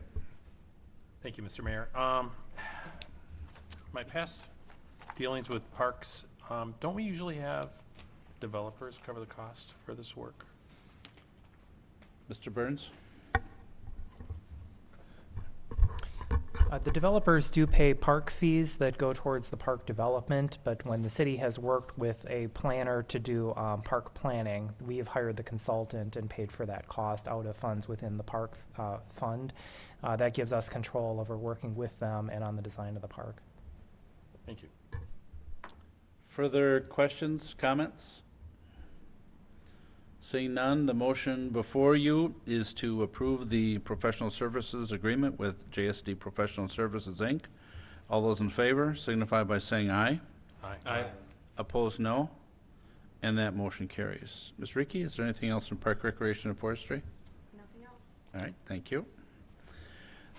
Thank you, Mr. Mayor. My past dealings with parks, don't we usually have developers cover the cost for this work? Mr. Burns? The developers do pay park fees that go towards the park development, but when the city has worked with a planner to do park planning, we have hired the consultant and paid for that cost out of funds within the park fund. That gives us control over working with them and on the design of the park. Thank you. Further questions, comments? Seeing none, the motion before you is to approve the professional services agreement with JSD Professional Services, Inc. All those in favor signify by saying aye. Aye. Opposed, no. And that motion carries. Ms. Reekie, is there anything else from Park Recreation and Forestry? Nothing else. All right, thank you.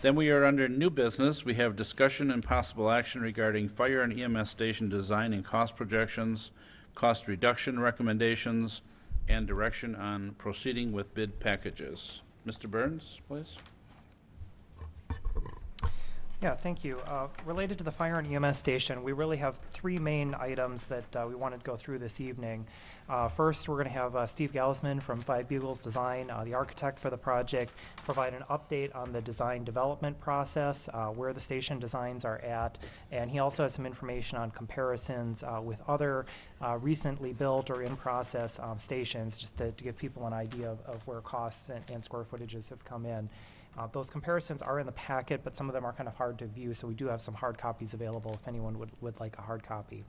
Then we are under new business. We have discussion and possible action regarding fire and EMS station design and cost projections, cost reduction recommendations, and direction on proceeding with bid packages. Mr. Burns, please. Yeah, thank you. Related to the fire and EMS station, we really have three main items that we wanted to go through this evening. First, we're going to have Steve Galisman from Five Bugles Design, the architect for the project, provide an update on the design development process, where the station designs are at, and he also has some information on comparisons with other recently built or in-process stations, just to give people an idea of where costs and square footages have come in. Those comparisons are in the packet, but some of them are kind of hard to view, so we do have some hard copies available if anyone would like a hard copy.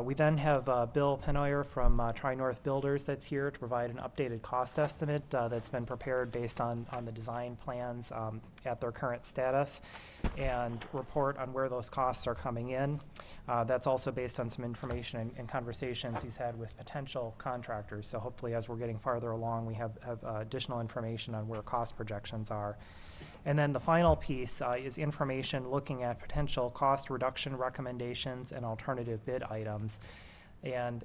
We then have Bill Penoyer from Tri-North Builders that's here to provide an updated cost estimate that's been prepared based on the design plans at their current status, and report on where those costs are coming in. That's also based on some information and conversations he's had with potential contractors. So hopefully as we're getting farther along, we have additional information on where cost projections are. And then the final piece is information looking at potential cost reduction recommendations and alternative bid items. And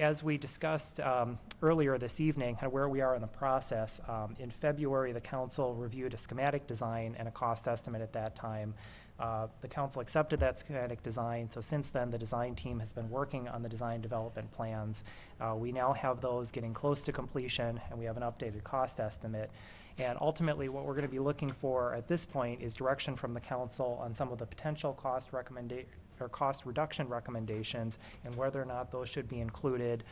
as we discussed earlier this evening, kind of where we are in the process, in February, the council reviewed a schematic design and a cost estimate at that time. The council accepted that schematic design, so since then the design team has been working on the design development plans. We now have those getting close to completion, and we have an updated cost estimate. And ultimately, what we're going to be looking for at this point is direction from the council on some of the potential cost reduction recommendations and whether or not those should be included,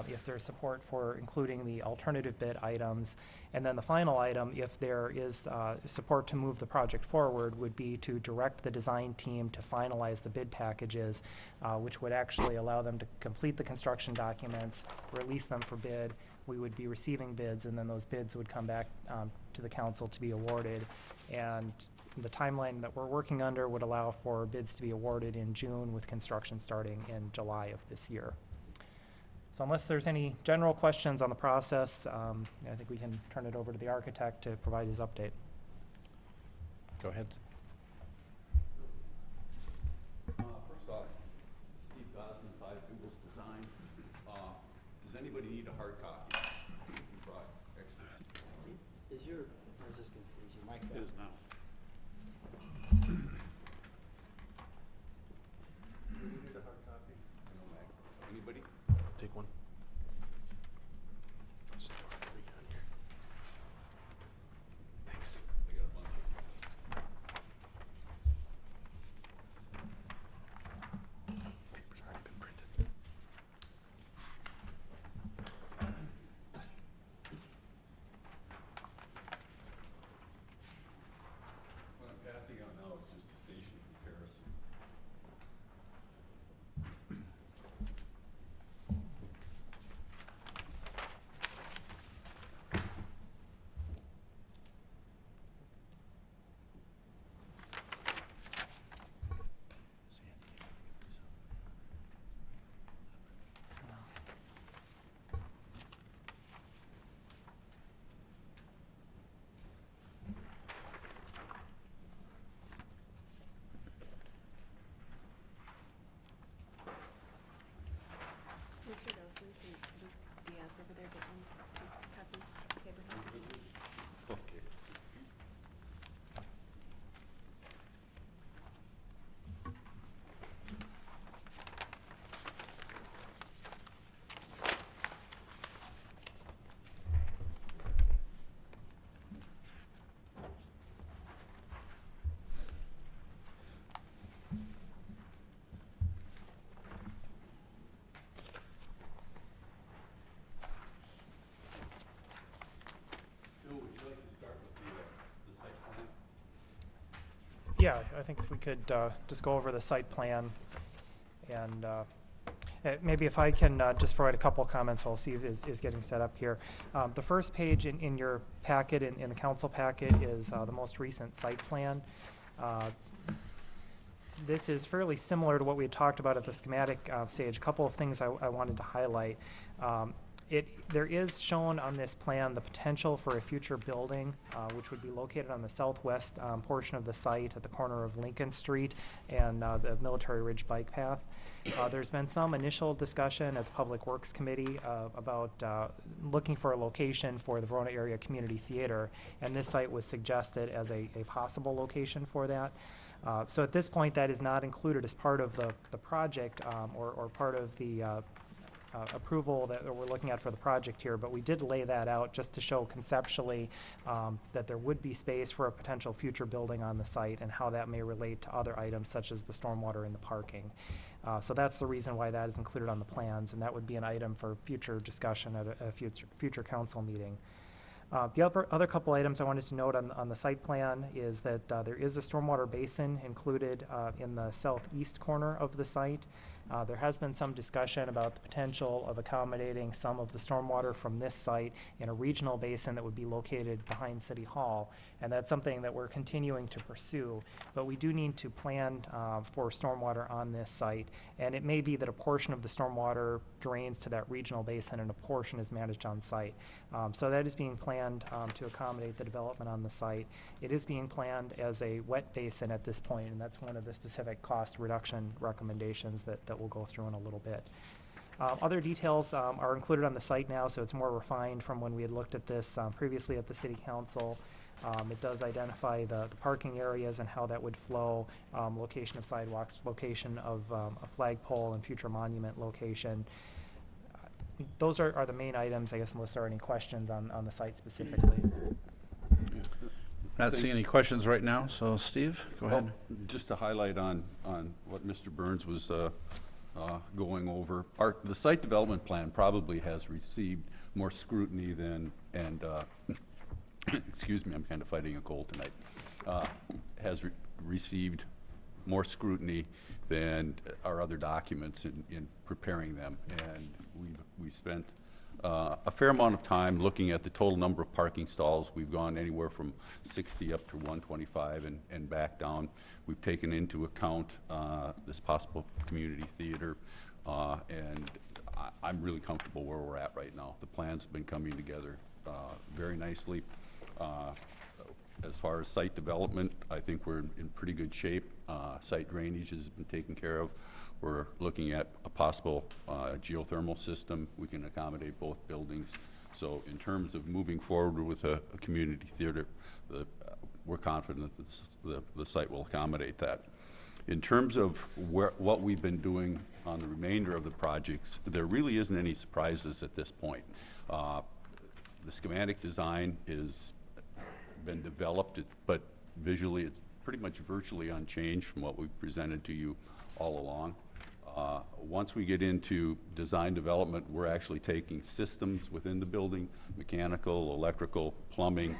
if there's support for including the alternative bid items. And then the final item, if there is support to move the project forward, would be to direct the design team to finalize the bid packages, which would actually allow them to complete the construction documents, release them for bid. We would be receiving bids, and then those bids would come back to the council to be awarded. And the timeline that we're working under would allow for bids to be awarded in June, with construction starting in July of this year. So unless there's any general questions on the process, I think we can turn it over to the architect to provide his update. Go ahead. First off, Steve Gosman, Five Bugles Design. Does anybody need a hard copy? You brought extras. Is your, I was just gonna say, is your mic It on? is now. Anybody? Take one. Let's just have 3 on here. Thanks. I got a bunch. Paper's already been printed. What I'm passing out now is just a station comparison. Yeah, I think if we could just go over the site plan, and maybe if I can just provide a couple comments while Steve is getting set up here. The first page in your packet, in the council packet, is the most recent site plan. This is fairly similar to what we had talked about at the schematic stage. A couple of things I wanted to highlight. There is shown on this plan the potential for a future building, which would be located on the southwest portion of the site at the corner of Lincoln Street and the Military Ridge Bike Path. There's been some initial discussion at the Public Works Committee about looking for a location for the Verona Area Community Theater, and this site was suggested as a possible location for that. So at this point, that is not included as part of the project or part of the approval that we're looking at for the project here, but we did lay that out just to show conceptually that there would be space for a potential future building on the site and how that may relate to other items such as the stormwater and the parking. So that's the reason why that is included on the plans, and that would be an item for future discussion at a future council meeting. The other couple items I wanted to note on the site plan is that there is a stormwater basin included in the southeast corner of the site. There has been some discussion about the potential of accommodating some of the stormwater from this site in a regional basin that would be located behind City Hall, and that's something that we're continuing to pursue. But we do need to plan for stormwater on this site, and it may be that a portion of the stormwater drains to that regional basin and a portion is managed on site. So that is being planned to accommodate the development on the site. It is being planned as a wet basin at this point, and that's one of the specific cost reduction recommendations that we'll go through in a little bit. Other details are included on the site now, so it's more refined from when we had looked at this previously at the City Council. It does identify the parking areas and how that would flow, location of sidewalks, location of a flagpole and future monument location. Those are the main items, I guess, unless there are any questions on the site specifically. Not seeing any questions right now, so Steve, go ahead. Just to highlight on what Mr. Burns was going over, the site development plan probably has received more scrutiny than, excuse me, I'm kind of fighting a cold tonight, has received more scrutiny than our other documents in preparing them. And we spent a fair amount of time looking at the total number of parking stalls. We've gone anywhere from 60 up to 125 and back down. We've taken into account this possible community theater, and I'm really comfortable where we're at right now. The plans have been coming together very nicely. As far as site development, I think we're in pretty good shape. Site drainage has been taken care of. We're looking at a possible geothermal system. We can accommodate both buildings. So in terms of moving forward with a community theater, we're confident that the site will accommodate that. In terms of what we've been doing on the remainder of the projects, there really isn't any surprises at this point. The schematic design is been developed, but visually it's pretty much virtually unchanged from what we've presented to you all along. Once we get into design development, we're actually taking systems within the building, mechanical, electrical, plumbing,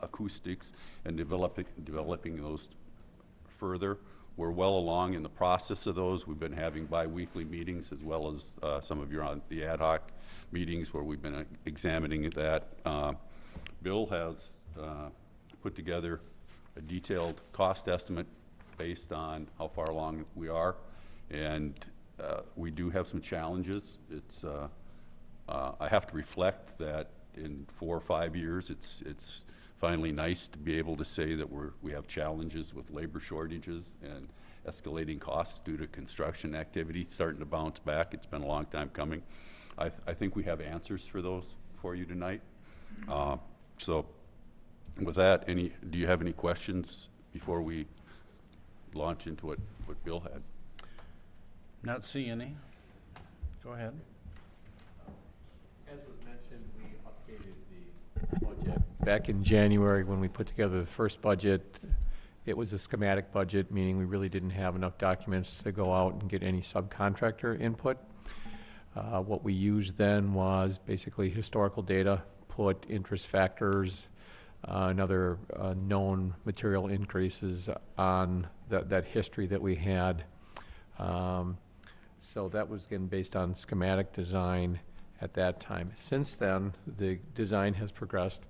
acoustics, and developing those further. We're well along in the process of those. We've been having bi-weekly meetings as well as some of you on the ad hoc meetings where we've been examining that. Bill has put together a detailed cost estimate based on how far along we are, and we do have some challenges. It's I have to reflect that in 4 or 5 years, it's finally nice to be able to say that we have challenges with labor shortages and escalating costs due to construction activity starting to bounce back. It's been a long time coming. I think we have answers for those for you tonight. So with that, do you have any questions before we launch into what Bill had? Not seeing any. Go ahead. As was mentioned, we updated the budget back in January when we put together the first budget. It was a schematic budget, meaning we really didn't have enough documents to go out and get any subcontractor input. What we used then was basically historical data, put interest factors, another known material increases on that history that we had. So that was again based on schematic design at that time. Since then, the design has progressed,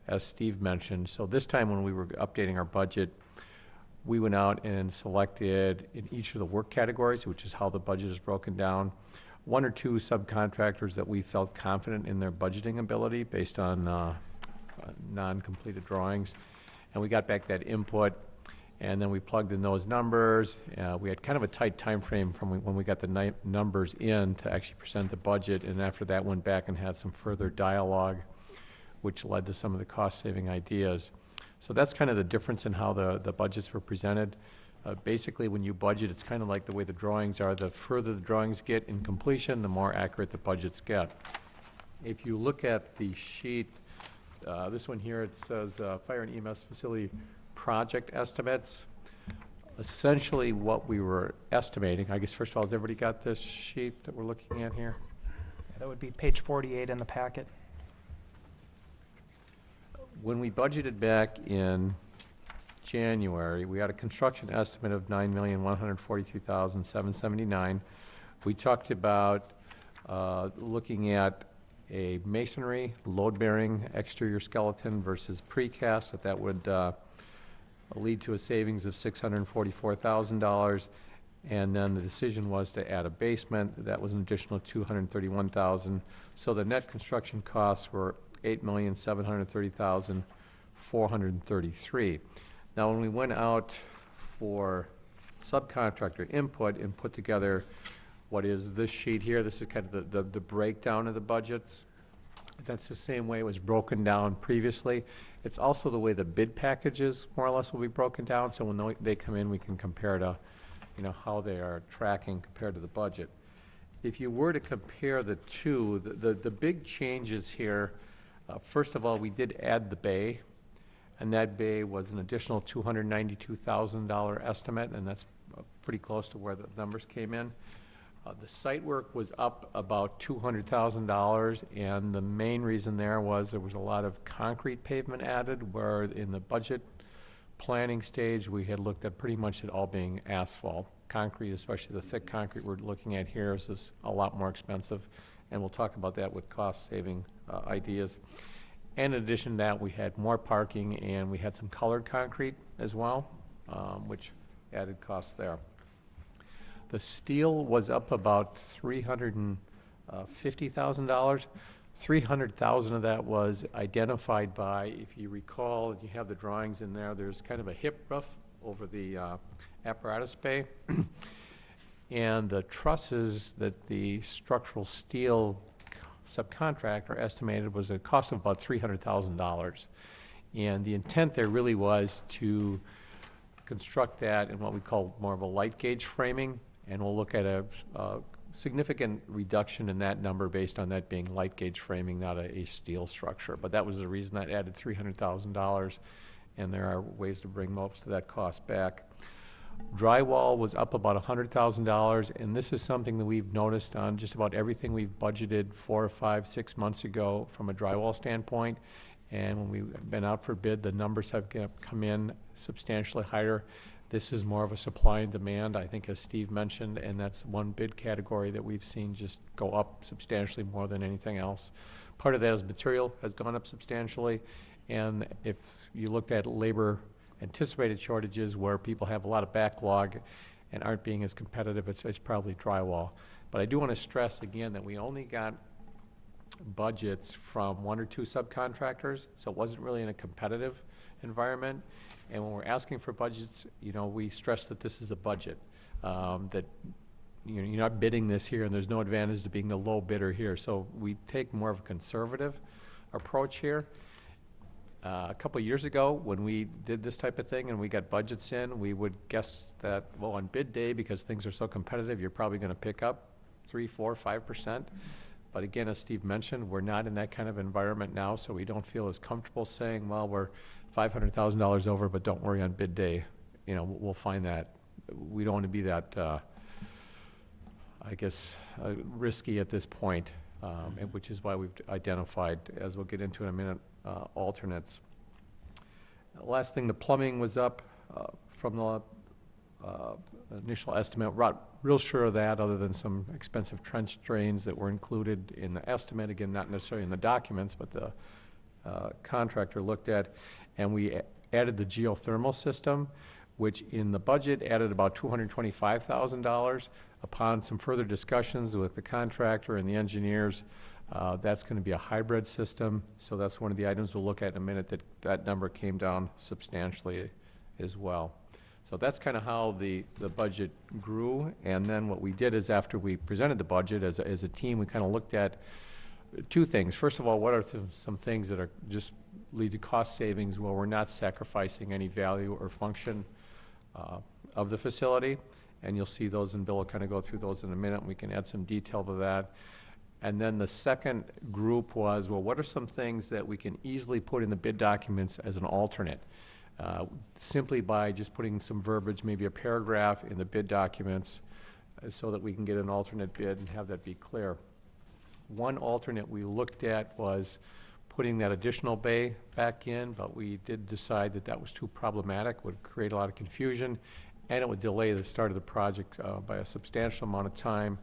as Steve mentioned. So this time when we were updating our budget, we went out and selected in each of the work categories, which is how the budget is broken down, 1 or 2 subcontractors that we felt confident in their budgeting ability based on non-completed drawings. And we got back that input, and then we plugged in those numbers. We had kind of a tight time frame from when we got the numbers in to actually present the budget, and after that went back and had some further dialogue, which led to some of the cost-saving ideas. So that's kind of the difference in how the budgets were presented. Basically, when you budget, it's kind of like the way the drawings are. The further the drawings get in completion, the more accurate the budgets get. If you look at the sheet, this one here, it says Fire and EMS Facility Project Estimates. Essentially what we were estimating, I guess first of all, has everybody got this sheet that we're looking at here? That would be page 48 in the packet. When we budgeted back in January, we had a construction estimate of $9,143,779. We talked about looking at a masonry, load-bearing exterior skeleton versus precast, that would lead to a savings of $644,000. And then the decision was to add a basement. That was an additional $231,000. So the net construction costs were $8,730,433. Now, when we went out for subcontractor input and put together what is this sheet here, this is kind of the breakdown of the budgets. That's the same way it was broken down previously. It's also the way the bid packages more or less will be broken down, so when they come in, we can compare to, how they are tracking compared to the budget. If you were to compare the two, the big changes here, first of all, we did add the bay, and that bay was an additional $292,000 estimate, and that's pretty close to where the numbers came in. The site work was up about $200,000, and the main reason there was a lot of concrete pavement added, where in the budget planning stage, we had looked at pretty much it all being asphalt. Concrete, especially the thick concrete we're looking at here, is a lot more expensive, and we'll talk about that with cost-saving ideas. And in addition to that, we had more parking, and we had some colored concrete as well, which added costs there. The steel was up about $350,000. $300,000 of that was identified by, if you recall, and you have the drawings in there, there's kind of a hip roof over the apparatus bay. And the trusses that the structural steel subcontractor estimated was a cost of about $300,000. And the intent there really was to construct that in what we call more of a light gauge framing, and we'll look at a significant reduction in that number based on that being light gauge framing, not a steel structure. But that was the reason that added $300,000, and there are ways to bring most of that cost back. Drywall was up about $100,000, and this is something that we've noticed on just about everything we've budgeted 4 or 5, 6 months ago from a drywall standpoint. And when we've been out for bid, the numbers have come in substantially higher. This is more of a supply and demand, I think, as Steve mentioned, and that's one bid category that we've seen just go up substantially more than anything else. Part of that is material has gone up substantially, and if you looked at labor anticipated shortages where people have a lot of backlog and aren't being as competitive, it's probably drywall. But I do want to stress again that we only got budgets from 1 or 2 subcontractors, so it wasn't really in a competitive environment. And when we're asking for budgets, we stress that this is a budget, that you're not bidding this here, and there's no advantage to being the low bidder here. So we take more of a conservative approach here. A couple of years ago, when we did this type of thing and we got budgets in, we would guess that, well, on bid day, because things are so competitive, you're probably going to pick up 3, 4, 5%. But again, as Steve mentioned, we're not in that kind of environment now, so we don't feel as comfortable saying, well, we're $500,000 over, but don't worry on bid day. We'll find that. We don't want to be that, risky at this point, and which is why we've identified, as we'll get into in a minute, alternates. Last thing, the plumbing was up from the initial estimate. Not real sure of that, other than some expensive trench drains that were included in the estimate. Again, not necessarily in the documents, but the contractor looked at. And we added the geothermal system, which in the budget added about $225,000. Upon some further discussions with the contractor and the engineers, that's going to be a hybrid system. So that's one of the items we'll look at in a minute, that number came down substantially as well. So that's kind of how the budget grew. And then what we did is, after we presented the budget as a team, we kind of looked at two things. First of all, what are some things that are just lead to cost savings where we're not sacrificing any value or function of the facility? And you'll see those, and Bill will kind of go through those in a minute, and we can add some detail to that. And then the second group was, well, what are some things that we can easily put in the bid documents as an alternate? Simply by just putting some verbiage, maybe a paragraph in the bid documents, so that we can get an alternate bid and have that be clear. One alternate we looked at was putting that additional bay back in, but we did decide that that was too problematic, would create a lot of confusion, and it would delay the start of the project by a substantial amount of time.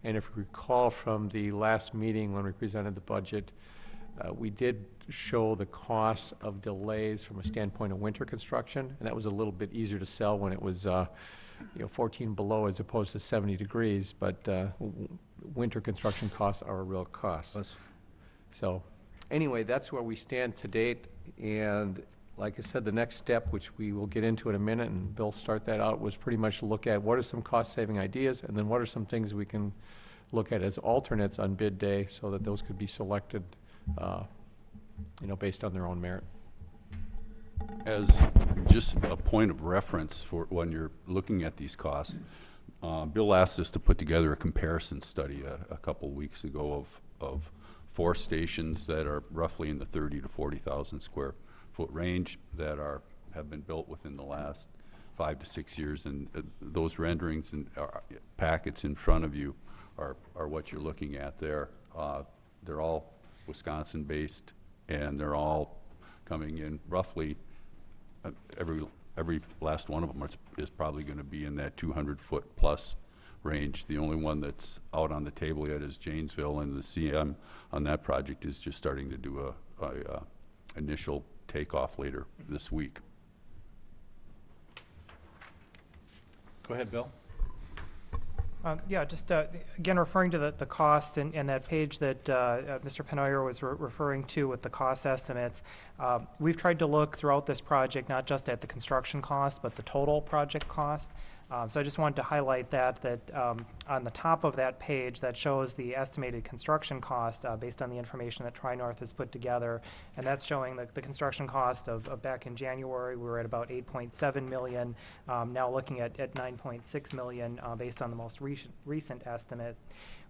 And if you recall from the last meeting when we presented the budget, we did show the cost of delays from a standpoint of winter construction, and that was a little bit easier to sell when it was 14 below as opposed to 70 degrees, but winter construction costs are a real cost. So anyway, that's where we stand to date, and like I said, the next step, which we will get into in a minute, and Bill start that out, was pretty much to look at what are some cost-saving ideas, and then what are some things we can look at as alternates on bid day, so that those could be selected, based on their own merit. As just a point of reference for when you're looking at these costs, Bill asked us to put together a comparison study a couple weeks ago of 4 stations that are roughly in the 30 to 40,000 square foot range that have been built within the last 5 to 6 years, and those renderings and packets in front of you are what you're looking at there. They're all Wisconsin-based, and they're all coming in roughly, every last one of them is probably going to be in that 200-foot plus range. The only one that's out on the table yet is Janesville, and the CM on that project is just starting to do a initial takeoff later this week. Go ahead, Bill. Yeah, just again referring to the cost and that page that Mr. Penoyer was referring to with the cost estimates. We've tried to look throughout this project not just at the construction cost, but the total project cost. So I just wanted to highlight that on the top of that page that shows the estimated construction cost based on the information that Tri-North has put together, and that's showing the construction cost of back in January. We were at about $8.7 million, now looking at $9.6 million based on the most recent estimate.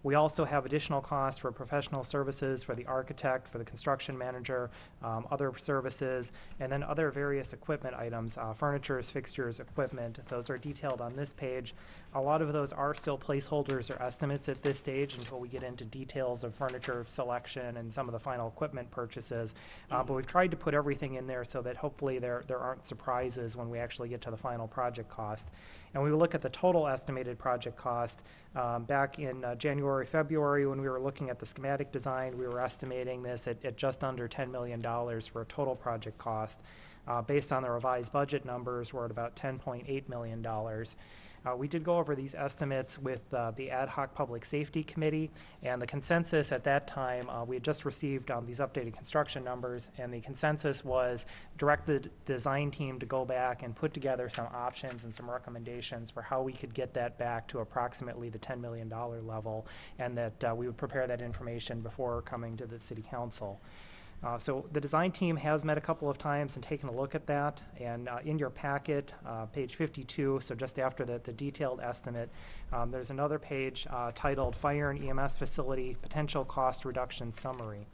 We also have additional costs for professional services, for the architect, for the construction manager, other services, and then other various equipment items, furnitures, fixtures, equipment. Those are detailed on this page. A lot of those are still placeholders or estimates at this stage until we get into details of furniture selection and some of the final equipment purchases. But we've tried to put everything in there so that hopefully there aren't surprises when we actually get to the final project cost. And we look at the total estimated project cost. Back in January, February, when we were looking at the schematic design, we were estimating this at just under $10 million for a total project cost. Based on the revised budget numbers, we're at about $10.8 million. We did go over these estimates with the Ad Hoc Public Safety Committee, and the consensus at that time, we had just received these updated construction numbers, and the consensus was direct the design team to go back and put together some options and some recommendations for how we could get that back to approximately the $10 million level, and that we would prepare that information before coming to the City Council. So the design team has met a couple of times and taken a look at that, and in your packet, page 52, so just after the detailed estimate, there's another page titled Fire and EMS Facility Potential Cost Reduction Summary.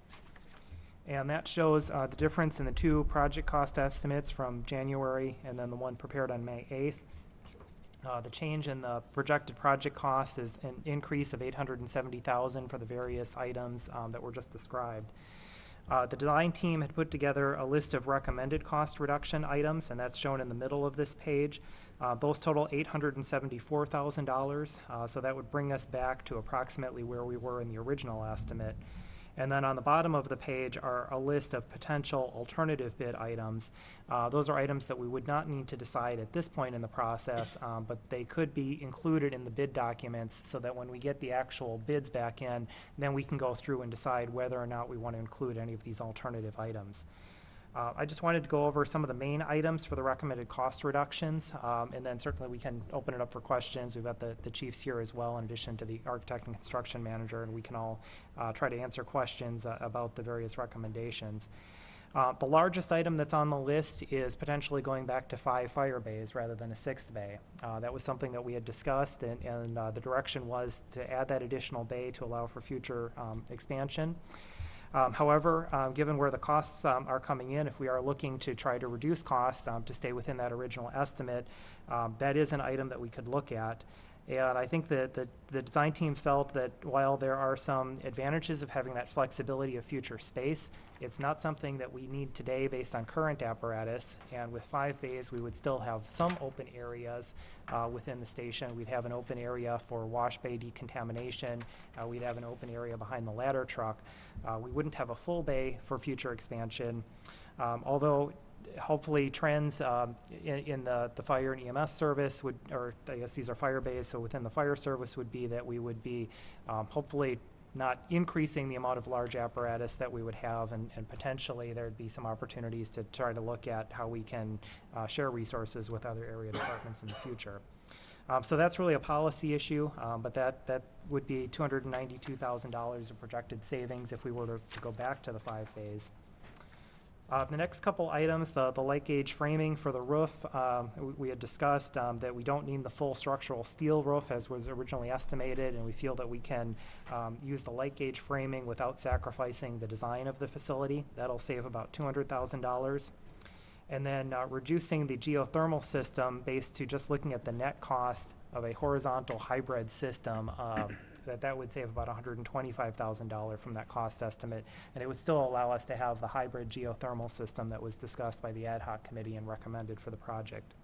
And that shows the difference in the two project cost estimates from January and then the one prepared on May 8th. The change in the projected project cost is an increase of $870,000 for the various items that were just described. The design team had put together a list of recommended cost reduction items, and that's shown in the middle of this page. Those total $874,000, so that would bring us back to approximately where we were in the original estimate. And then on the bottom of the page are a list of potential alternative bid items. Those are items that we would not need to decide at this point in the process, but they could be included in the bid documents so that when we get the actual bids back in, then we can go through and decide whether or not we want to include any of these alternative items. I just wanted to go over some of the main items for the recommended cost reductions, and then certainly we can open it up for questions. We've got the chiefs here as well, in addition to the architect and construction manager, and we can all try to answer questions about the various recommendations. The largest item that's on the list is potentially going back to 5 fire bays rather than a 6th bay. That was something that we had discussed, and the direction was to add that additional bay to allow for future expansion. However, given where the costs are coming in, if we are looking to try to reduce costs to stay within that original estimate, that is an item that we could look at. And I think that the design team felt that while there are some advantages of having that flexibility of future space, it's not something that we need today based on current apparatus. And with 5 bays, we would still have some open areas within the station. We'd have an open area for wash bay decontamination. We'd have an open area behind the ladder truck. We wouldn't have a full bay for future expansion, although hopefully trends in the fire and EMS service would, or I guess these are fire bays, so within the fire service would be that we would be hopefully not increasing the amount of large apparatus that we would have, and potentially there'd be some opportunities to try to look at how we can share resources with other area departments in the future. So that's really a policy issue, but that would be $292,000 of projected savings if we were to go back to the 5 bays. The next couple items, the light gauge framing for the roof, we had discussed that we don't need the full structural steel roof as was originally estimated, and we feel that we can use the light gauge framing without sacrificing the design of the facility. That'll save about $200,000. And then reducing the geothermal system based to just looking at the net cost of a horizontal hybrid system, that would save about $125,000 from that cost estimate, and it would still allow us to have the hybrid geothermal system that was discussed by the ad hoc committee and recommended for the project.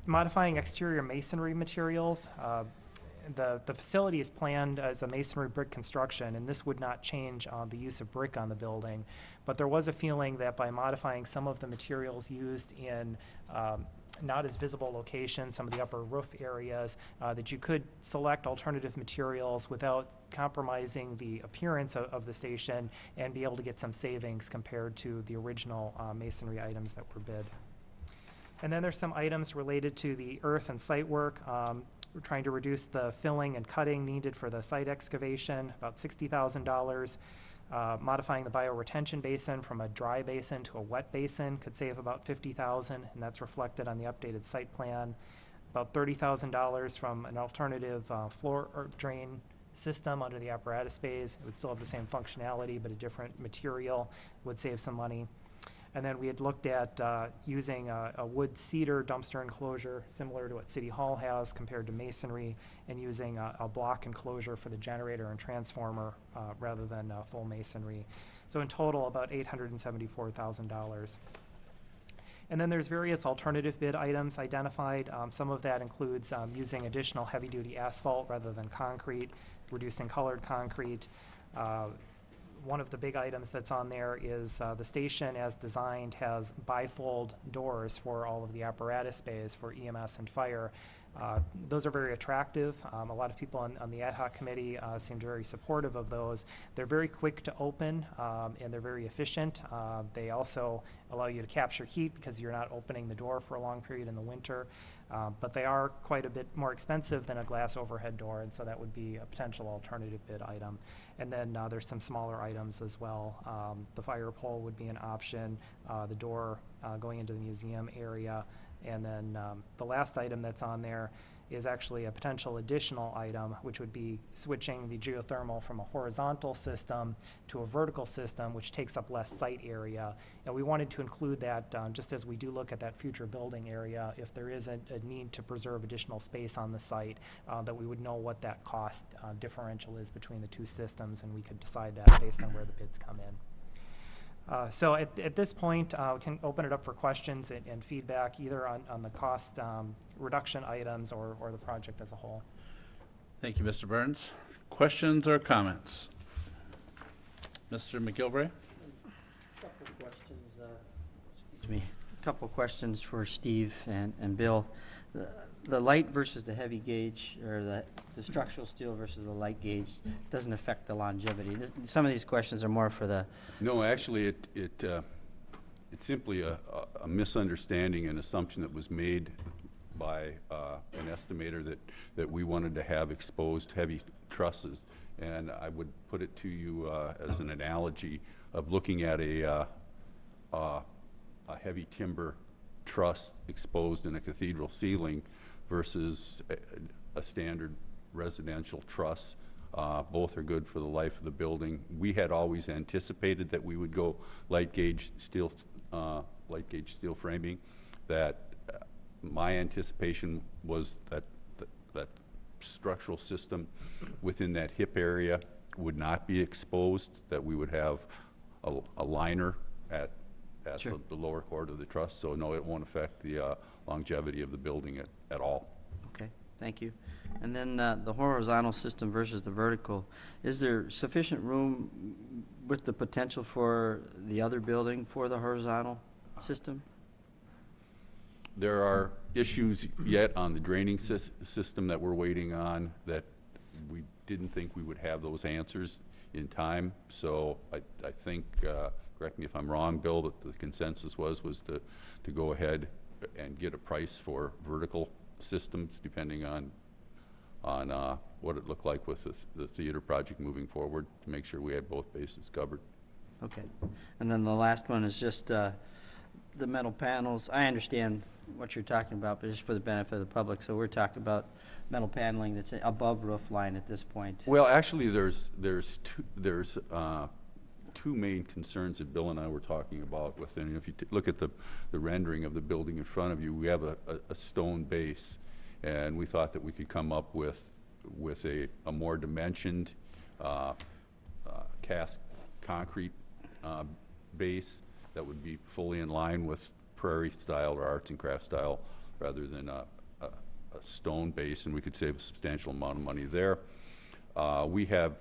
Modifying exterior masonry materials. The facility is planned as a masonry brick construction, and this would not change the use of brick on the building, but there was a feeling that by modifying some of the materials used in not as visible locations, some of the upper roof areas, that you could select alternative materials without compromising the appearance of the station and be able to get some savings compared to the original masonry items that were bid. And then there's some items related to the earth and site work. We're trying to reduce the filling and cutting needed for the site excavation, about $60,000. Modifying the bioretention basin from a dry basin to a wet basin could save about $50,000, and that's reflected on the updated site plan. About $30,000 from an alternative floor or drain system under the apparatus bays. It would still have the same functionality, but a different material would save some money. And then we had looked at using a wood cedar dumpster enclosure similar to what City Hall has compared to masonry, and using a block enclosure for the generator and transformer rather than full masonry. So in total, about $874,000. And then there's various alternative bid items identified. Some of that includes using additional heavy-duty asphalt rather than concrete, reducing colored concrete. One of the big items that's on there is the station as designed has bifold doors for all of the apparatus bays for EMS and fire. Those are very attractive. A lot of people on the ad hoc committee seemed very supportive of those. They're very quick to open and they're very efficient. They also allow you to capture heat because you're not opening the door for a long period in the winter. But they are quite a bit more expensive than a glass overhead door, and so that would be a potential alternative bid item. And then there's some smaller items as well. The fire pole would be an option, the door going into the museum area, and then the last item that's on there is actually a potential additional item, which would be switching the geothermal from a horizontal system to a vertical system, which takes up less site area. And we wanted to include that just as we do look at that future building area, if there is a need to preserve additional space on the site, that we would know what that cost differential is between the two systems, and we could decide that based on where the bids come in. So at this point, we can open it up for questions and feedback, either on the cost reduction items or the project as a whole. Thank you, Mr. Burns. Questions or comments? Mr. McGilvray? Couple questions, excuse me, a couple questions for Steve and Bill. The light versus the heavy gauge, or the structural steel versus the light gauge, doesn't affect the longevity. Some of these questions are more for the... No, actually, it's simply a misunderstanding and assumption that was made by an estimator that we wanted to have exposed heavy trusses. And I would put it to you as an analogy of looking at a heavy timber truss exposed in a cathedral ceiling versus a standard residential truss. Both are good for the life of the building. We had always anticipated that we would go light gauge steel framing. That my anticipation was that that structural system within that hip area would not be exposed, that we would have a liner at Sure. the lower chord of the truss. So no, it won't affect the longevity of the building at all. Okay, thank you. And then the horizontal system versus the vertical, is there sufficient room with the potential for the other building for the horizontal system? There are issues yet on the draining system that we're waiting on, that we didn't think we would have those answers in time. So I think, correct me if I'm wrong, Bill, but the consensus was to go ahead and get a price for vertical systems, depending on what it looked like with the theater project moving forward, to make sure we had both bases covered. Okay. And then the last one is just the metal panels. I understand what you're talking about, but just for the benefit of the public, so we're talking about metal paneling that's above roof line at this point. Well, actually, there's two main concerns that Bill and I were talking about within. If you look at the rendering of the building in front of you, we have a stone base, and we thought that we could come up with a more dimensioned cast concrete base that would be fully in line with prairie style or arts and crafts style, rather than a stone base, and we could save a substantial amount of money there. We have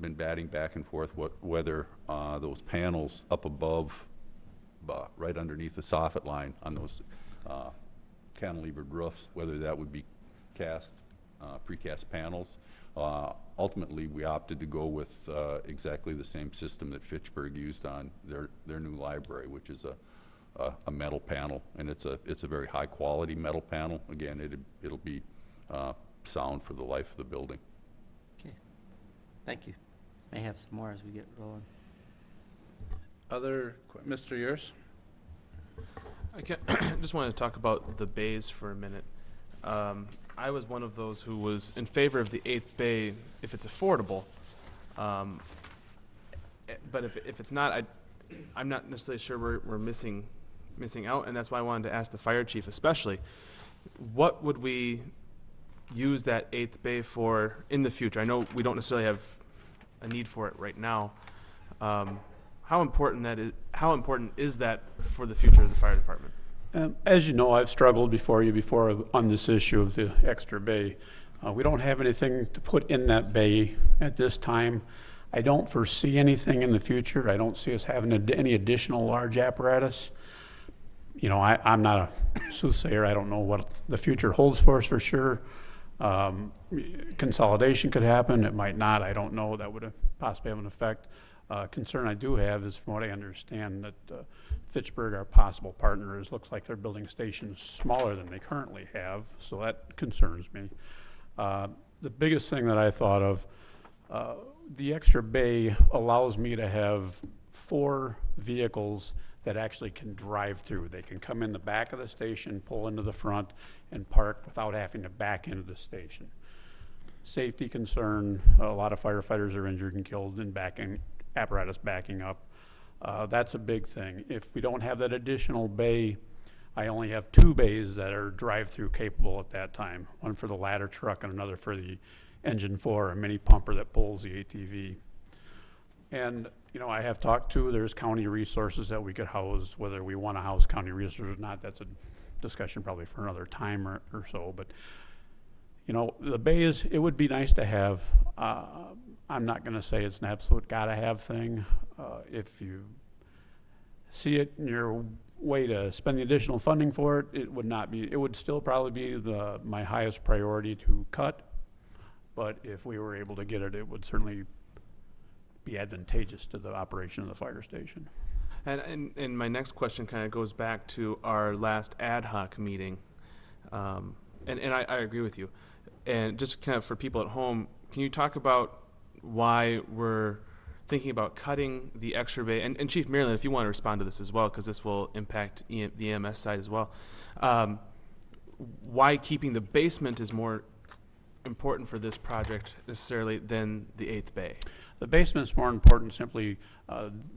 been batting back and forth whether those panels up above, right underneath the soffit line on those cantilevered roofs, whether that would be precast panels. Ultimately, we opted to go with exactly the same system that Fitchburg used on their new library, which is a metal panel, and it's a very high quality metal panel. Again, it'll be sound for the life of the building. Okay. Thank you. May have some more as we get rolling. Mr. Yurs? I just wanted to talk about the bays for a minute. I was one of those who was in favor of the 8th bay if it's affordable. But if it's not, I'm not necessarily sure we're missing out, and that's why I wanted to ask the fire chief especially, what would we use that 8th bay for in the future? I know we don't necessarily have a need for it right now. How important is that for the future of the fire department? As you know, I've struggled before on this issue of the extra bay. We don't have anything to put in that bay at this time. I don't foresee anything in the future. I don't see us having any additional large apparatus. You know, I'm not a soothsayer. I don't know what the future holds for us for sure. Consolidation could happen. It might not. I don't know. That would possibly have an effect. Concern I do have is, from what I understand, that Fitchburg, our possible partner, looks like they're building stations smaller than they currently have, so that concerns me. The biggest thing that I thought of, the extra bay allows me to have 4 vehicles that actually can drive through. They can come in the back of the station, pull into the front, and park without having to back into the station. Safety concern, a lot of firefighters are injured and killed in apparatus backing up. That's a big thing. If we don't have that additional bay, I only have 2 bays that are drive-through capable at that time. One for the ladder truck and another for the engine 4, a mini pumper that pulls the ATV. And, you know, I have talked to, there's county resources that we could house. Whether we want to house county resources or not, that's a discussion probably for another time or so. But, you know, the bay is, it would be nice to have. I'm not going to say it's an absolute gotta have thing. If you see it in your way to spend the additional funding for it, it would not be, it would still probably be my highest priority to cut. But if we were able to get it, it would certainly be advantageous to the operation of the fire station. And my next question kind of goes back to our last ad hoc meeting. And I agree with you. And just kind of for people at home, can you talk about why we're thinking about cutting the extra bay? And Chief Maryland, if you want to respond to this as well, because this will impact the EMS side as well. Why keeping the basement is more important for this project necessarily than the 8th bay? The basement's more important simply,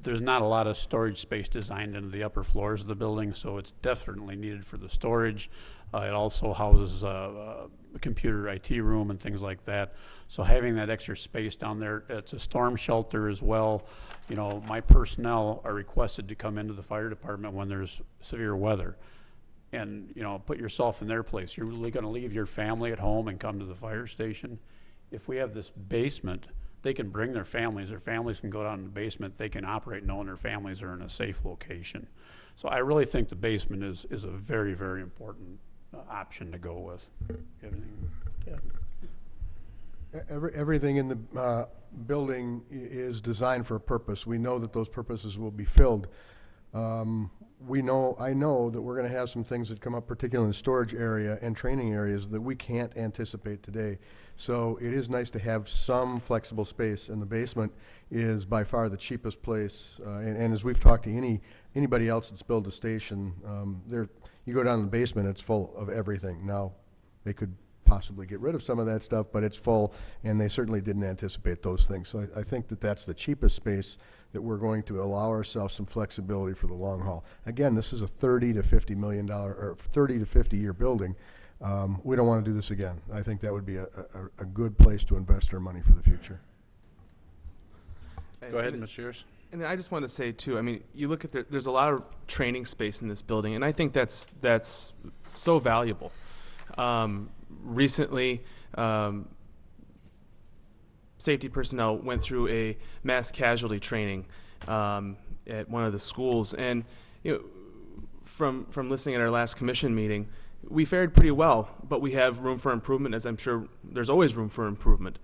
there's not a lot of storage space designed into the upper floors of the building, so it's definitely needed for the storage. It also houses a computer IT room and things like that. So having that extra space down there, it's a storm shelter as well. You know, my personnel are requested to come into the fire department when there's severe weather. And, you know, put yourself in their place. You're really going to leave your family at home and come to the fire station. If we have this basement, they can bring their families can go down in the basement, they can operate knowing their families are in a safe location. So I really think the basement is a very, very important option to go with. Yeah. Everything in the building is designed for a purpose. We know that those purposes will be filled. I know that we're going to have some things that come up, particularly in the storage area and training areas, that we can't anticipate today. So it is nice to have some flexible space, and the basement is by far the cheapest place. And as we've talked to anybody else that's built a station, you go down in the basement, it's full of everything. Now, they could possibly get rid of some of that stuff, but it's full, and they certainly didn't anticipate those things. So I think that that's the cheapest space that we're going to allow ourselves some flexibility for the long haul. Again, this is a $30 to $50 million or 30 to 50 year building. We don't want to do this again. I think that would be a good place to invest our money for the future. Go ahead, Ms. Shears. And I just want to say too, I mean, you look at there's a lot of training space in this building, and I think that's so valuable. Recently, safety personnel went through a mass casualty training at one of the schools, and you know, from listening at our last commission meeting, we fared pretty well, but we have room for improvement, as I'm sure there's always room for improvement.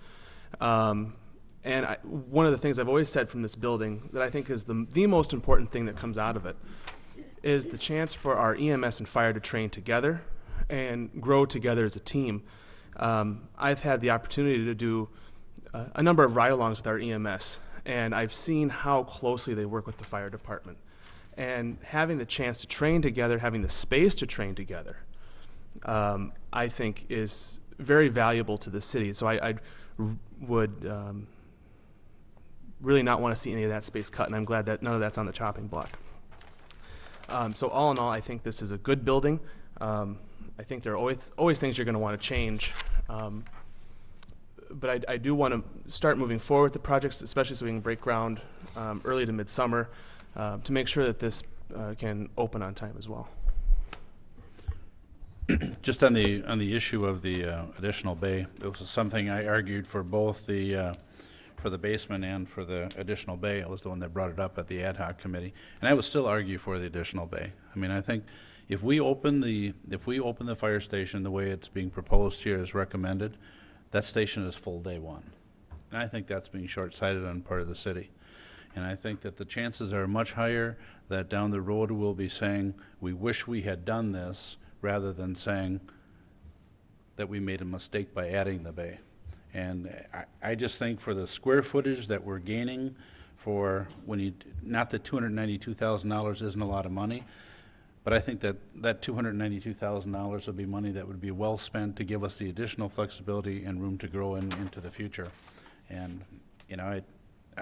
And one of the things I've always said from this building that I think is the most important thing that comes out of it is the chance for our EMS and fire to train together and grow together as a team. I've had the opportunity to do a number of ride-alongs with our EMS, and I've seen how closely they work with the fire department. And having the chance to train together, having the space to train together, I think is very valuable to the city. So I would really not want to see any of that space cut, and I'm glad that none of that's on the chopping block. So all in all, I think this is a good building. I think there are always things you're going to want to change. But I do want to start moving forward with the projects, especially so we can break ground early to midsummer to make sure that this can open on time as well. Just on the issue of the additional bay, it was something I argued for both for the basement and for the additional bay. I was the one that brought it up at the ad hoc committee, and I would still argue for the additional bay. I mean, I think if we open the fire station the way it's being proposed here as recommended, that station is full day one. And I think that's being short-sighted on part of the city. And I think that the chances are much higher that down the road we'll be saying, we wish we had done this, rather than saying that we made a mistake by adding the bay. And I just think for the square footage that we're gaining for when you, not that $292,000 isn't a lot of money, but I think that that $292,000 would be money that would be well spent to give us the additional flexibility and room to grow into the future. And, you know,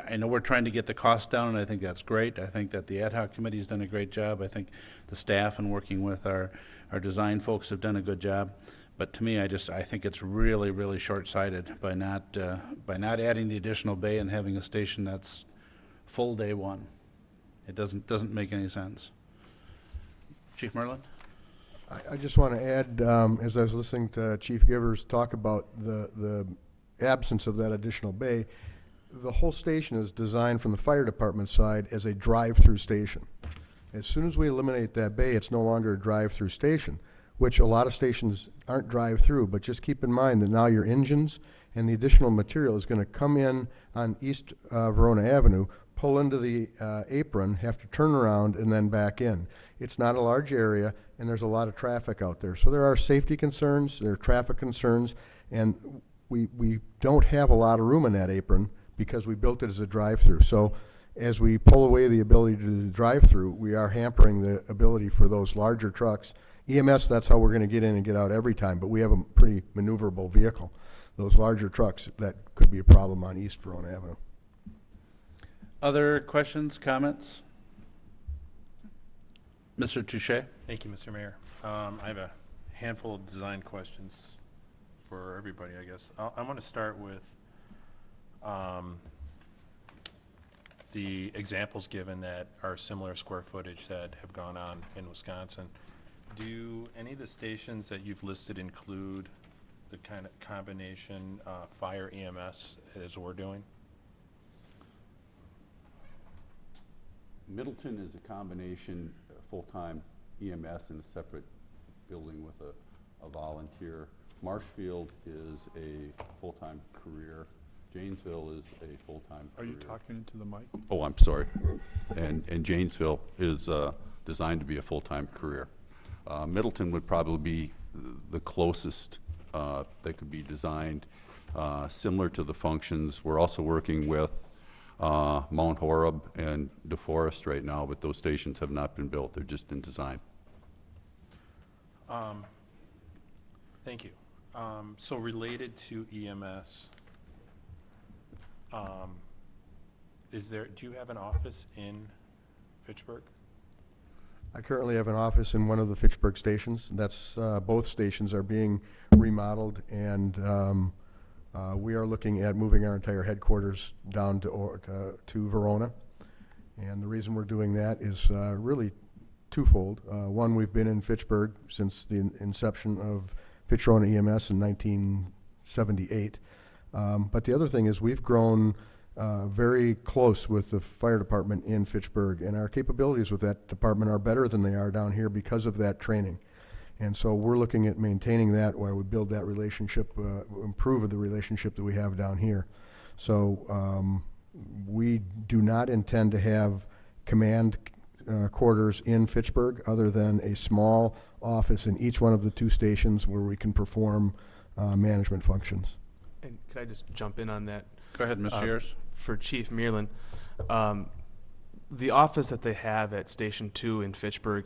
I know we're trying to get the cost down, and I think that's great. I think that the ad hoc committee's done a great job. I think the staff and working with our design folks have done a good job. But to me, I think it's really, really short-sighted by not adding the additional bay and having a station that's full day one. It doesn't make any sense. Chief Merlin? I just want to add, as I was listening to Chief Givers talk about the absence of that additional bay, the whole station is designed from the fire department side as a drive-through station. As soon as we eliminate that bay, it's no longer a drive-through station, which a lot of stations aren't drive-through, but just keep in mind that now your engines and the additional material is going to come in on East Verona Avenue, pull into the apron, have to turn around, and then back in. It's not a large area, and there's a lot of traffic out there. So there are safety concerns, there are traffic concerns, and we don't have a lot of room in that apron because we built it as a drive-through. So as we pull away the ability to do the drive-through, we are hampering the ability for those larger trucks. EMS, that's how we're going to get in and get out every time, but we have a pretty maneuverable vehicle. Those larger trucks, that could be a problem on East Verona Avenue. Other questions, comments? Mr. Touche? Thank you, Mr. Mayor. I have a handful of design questions for everybody, I guess. I want to start with the examples given that are similar square footage that have gone on in Wisconsin. Do any of the stations that you've listed include the kind of combination fire EMS as we're doing? Middleton is a combination full-time EMS in a separate building with a volunteer. Marshfield is a full-time career. Janesville is a full-time Are career. you talking into the mic? Oh, I'm sorry. And Janesville is designed to be a full-time career. Middleton would probably be the closest that could be designed, similar to the functions. We're also working with Mount Horeb and DeForest right now, but those stations have not been built. They're just in design. Thank you. So related to EMS, do you have an office in Fitchburg? I currently have an office in one of the Fitchburg stations. That's both stations are being remodeled, and we are looking at moving our entire headquarters down to Verona. And the reason we're doing that is really twofold. One, we've been in Fitchburg since the inception of Fitch-Verona EMS in 1978. But the other thing is we've grown very close with the fire department in Fitchburg, and our capabilities with that department are better than they are down here because of that training. And so we're looking at maintaining that while we build that relationship, improve the relationship that we have down here. So we do not intend to have command quarters in Fitchburg other than a small office in each one of the two stations where we can perform management functions. And could I just jump in on that? Go ahead, Mr. Ayers. For Chief Meerlin, the office that they have at Station 2 in Fitchburg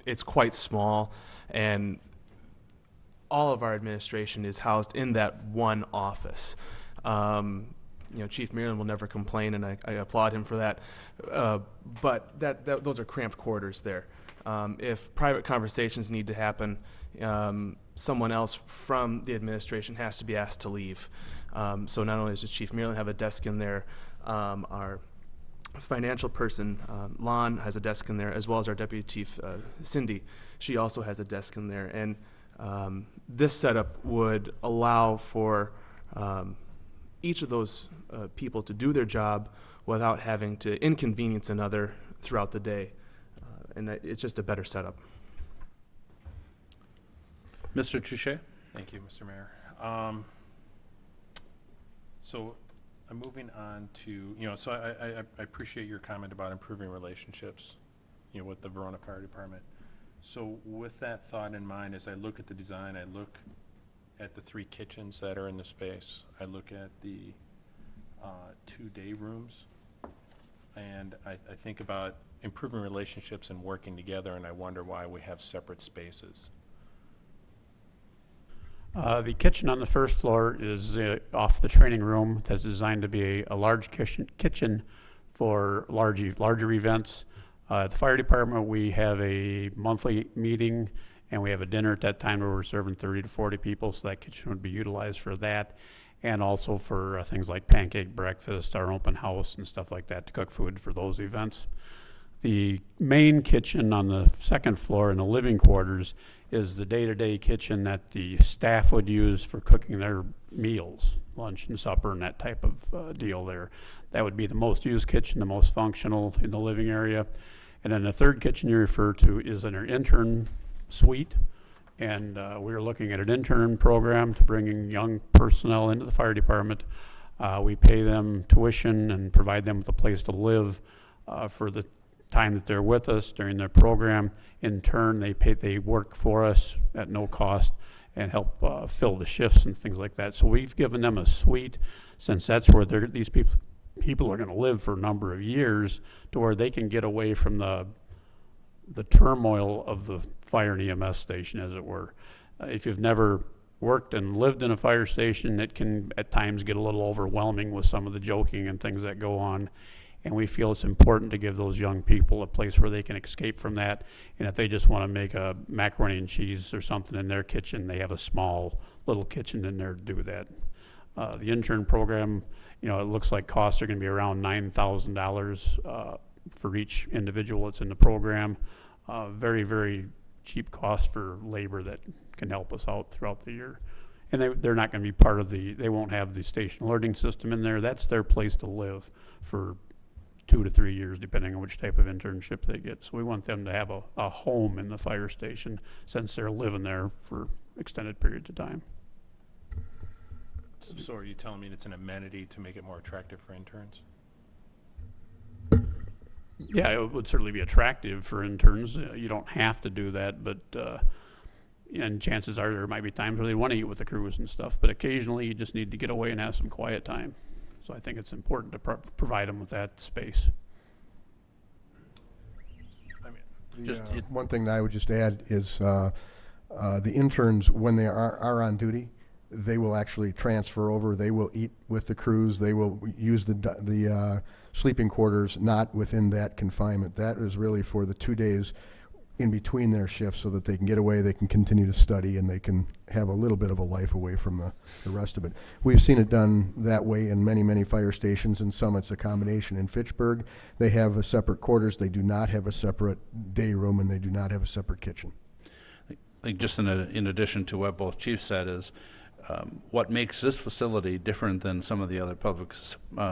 it's quite small, and all of our administration is housed in that one office. You know, Chief Meerlin will never complain, and I applaud him for that. But those are cramped quarters there. If private conversations need to happen, someone else from the administration has to be asked to leave. So not only does Chief Meerlin have a desk in there, our financial person, Lon, has a desk in there, as well as our Deputy Chief, Cindy. She also has a desk in there. And this setup would allow for each of those people to do their job without having to inconvenience another throughout the day. And it's just a better setup. Mr. Touche? Thank you, Mr. Mayor. So I'm moving on to, so I appreciate your comment about improving relationships, with the Verona Fire Department. So with that thought in mind, as I look at the design, I look at the 3 kitchens that are in the space. I look at the 2 day rooms. and I think about improving relationships and working together, and I wonder why we have separate spaces. The kitchen on the first floor is off the training room that's designed to be a large kitchen for larger events. At the fire department, we have a monthly meeting and we have a dinner at that time where we're serving 30 to 40 people, so that kitchen would be utilized for that, and also for things like pancake breakfast, our open house and stuff like that to cook food for those events. The main kitchen on the second floor in the living quarters is the day-to-day kitchen that the staff would use for cooking their meals, lunch and supper and that type of deal there. That would be the most used kitchen, the most functional in the living area. And then the third kitchen you refer to is in our intern suite. And we're looking at an intern program to bring in young personnel into the fire department. We pay them tuition and provide them with a place to live for the time that they're with us during their program. In turn, they work for us at no cost and help fill the shifts and things like that. So we've given them a suite, since that's where these people are going to live for a number of years, to where they can get away from the turmoil of the fire and EMS station, as it were. If you've never worked and lived in a fire station, it can at times get a little overwhelming with some of the joking and things that go on. And we feel it's important to give those young people a place where they can escape from that. And if they just want to make a macaroni and cheese or something in their kitchen, they have a small little kitchen in there to do that. The intern program, it looks like costs are going to be around $9,000 for each individual that's in the program. Very, very cheap cost for labor that can help us out throughout the year. And they're not going to be part of they won't have the station alerting system in there. That's their place to live for 2 to 3 years, depending on which type of internship they get. So we want them to have a home in the fire station, since they're living there for extended periods of time. So are you telling me it's an amenity to make it more attractive for interns? Yeah, it would certainly be attractive for interns. You don't have to do that, but and chances are there might be times where they want to eat with the crews and stuff, but occasionally you just need to get away and have some quiet time. So I think it's important to provide them with that space. One thing that I would just add is the interns, when they are on duty, they will actually transfer over. They will eat with the crews. They will use the sleeping quarters not within that confinement. That is really for the 2 days in between their shifts, so that they can get away, they can continue to study, and they can have a little bit of a life away from the rest of it. We've seen it done that way in many, many fire stations, and some it's a combination. In Fitchburg, they have a separate quarters. They do not have a separate day room, and they do not have a separate kitchen. I think just in addition to what both chiefs said is, what makes this facility different than some of the other public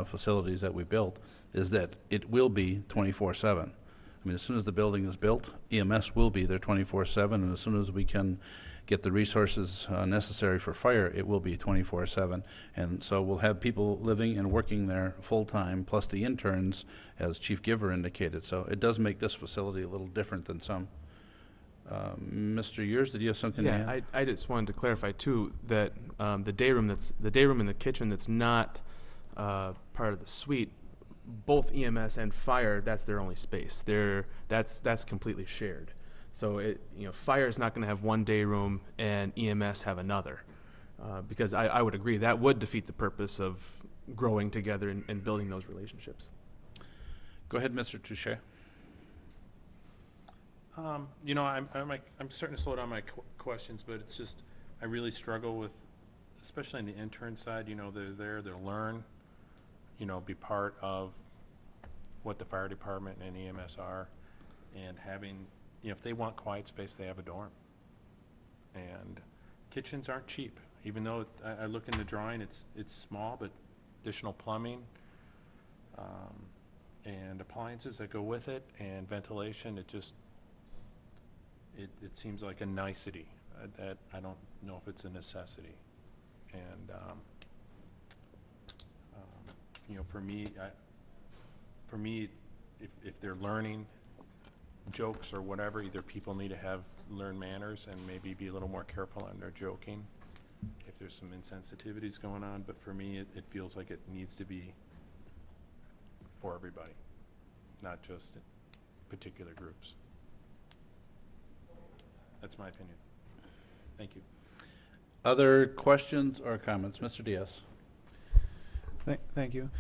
facilities that we built is that it will be 24/7. I mean, as soon as the building is built, EMS will be there 24/7, and as soon as we can get the resources necessary for fire, it will be 24/7. And so we'll have people living and working there full-time, plus the interns, as Chief Giver indicated. So it does make this facility a little different than some. Mr. Yers, did you have something to add? Yeah, I just wanted to clarify too that the day room in the kitchen that's not part of the suite, both EMS and fire, that's their only space. That's completely shared. So fire is not going to have one day room and EMS have another, because I would agree that would defeat the purpose of growing together and building those relationships. Go ahead, Mr. Touche. I'm starting to slow down my questions, but it's just I really struggle with, especially on the intern side. They're there, they'll learn. Be part of what the fire department and EMS are, and having, if they want quiet space, they have a dorm. And kitchens aren't cheap, even though I look in the drawing, it's small, but additional plumbing and appliances that go with it, and ventilation, it seems like a nicety that I don't know if it's a necessity. And for me, if they're learning jokes or whatever, either people need to learn manners and maybe be a little more careful on their joking if there's some insensitivities going on. But for me, it feels like it needs to be for everybody. not just particular groups. That's my opinion. Thank you. Other questions or comments? Mr. Diaz? Thank you.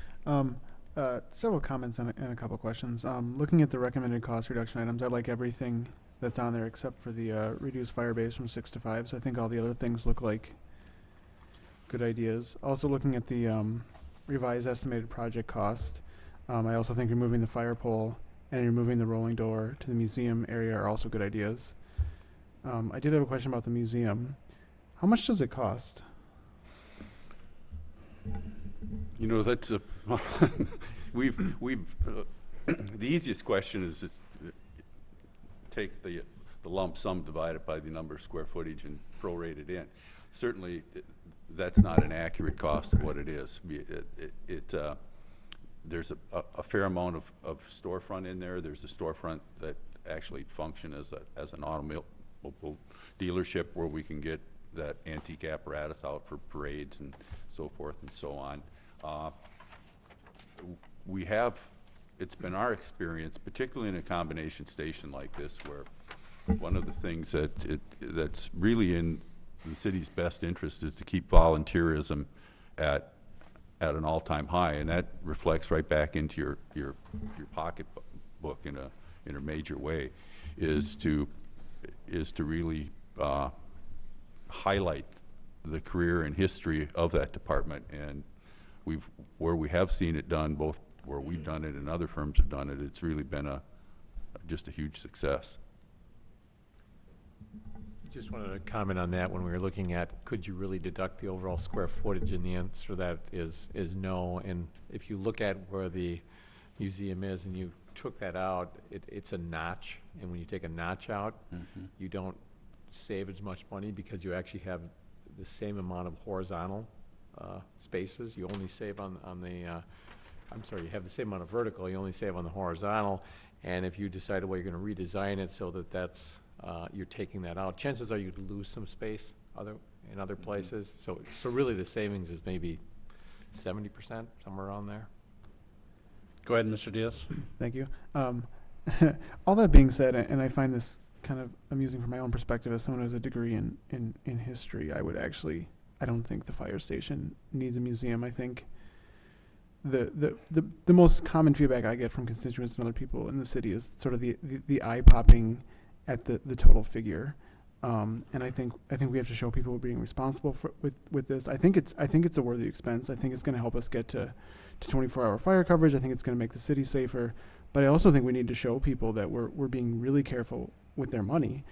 Several comments and a couple questions. Looking at the recommended cost reduction items, I like everything that's on there except for the reduced fire base from 6 to 5. So I think all the other things look like good ideas. Also looking at the revised estimated project cost, I also think removing the fire pole and removing the rolling door to the museum area are also good ideas. I did have a question about the museum. How much does it cost? You know, that's a, the easiest question is just take the lump sum, divide it by the number of square footage and prorate it in. Certainly, that's not an accurate cost of what it is. There's a fair amount of storefront in there. There's a storefront that actually function as an automobile dealership where we can get that antique apparatus out for parades and so forth and so on. It's been our experience, particularly in a combination station like this, where one of the things that's really in the city's best interest is to keep volunteerism at an all-time high, and that reflects right back into your pocketbook in a major way, is to really highlight the career and history of that department. And where we have seen it done, both where we've done it and other firms have done it, it's really been just a huge success. Just wanted to comment on that when we were looking at could you really deduct the overall square footage, and the answer to that is no. And if you look at where the museum is and you took that out, it's a notch, and when you take a notch out, you don't save as much money because you actually have the same amount of horizontal spaces. You only save on the you have the same amount of vertical, you only save on the horizontal. And if you decide, well, you're going to redesign it so that that's you're taking that out, chances are you'd lose some space in other places. So really the savings is maybe 70%, somewhere around there. Go ahead, Mr. Diaz. Thank you. All that being said, and I find this kind of amusing from my own perspective as someone who has a degree in history, I don't think the fire station needs a museum. I think the most common feedback I get from constituents and other people in the city is sort of the eye-popping at the total figure. And I think we have to show people we're being responsible with this. I think it's a worthy expense. I think it's going to help us get to 24-hour fire coverage. I think it's going to make the city safer. But I also think we need to show people that we're being really careful with their money.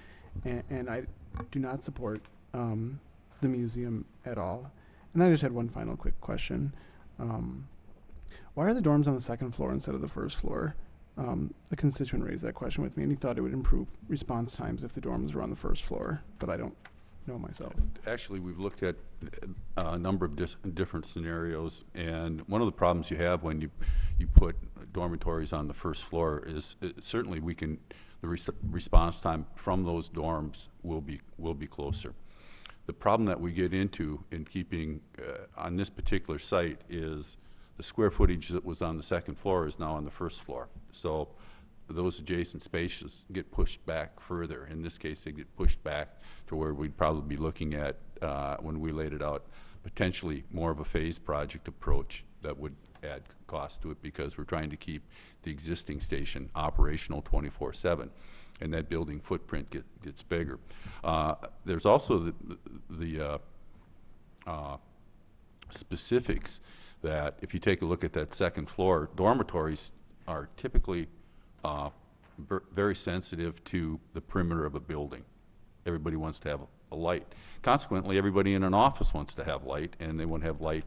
And I do not support the museum at all. And I just had one final quick question. Why are the dorms on the second floor instead of the first floor? A constituent raised that question with me, and he thought it would improve response times if the dorms were on the first floor, but I don't know myself. Actually, we've looked at a number of different scenarios, and one of the problems you have when you put dormitories on the first floor is certainly the response time from those dorms will be closer. The problem that we get into in keeping on this particular site is the square footage that was on the second floor is now on the first floor. So those adjacent spaces get pushed back further. In this case, they get pushed back to where we'd probably be looking at, when we laid it out, potentially more of a phased project approach that would add cost to it, because we're trying to keep the existing station operational 24/7, and that building footprint gets bigger. There's also the specifics that if you take a look at that second floor, dormitories are typically very sensitive to the perimeter of a building. Everybody wants to have a light. Consequently, everybody in an office wants to have light, and they want to have light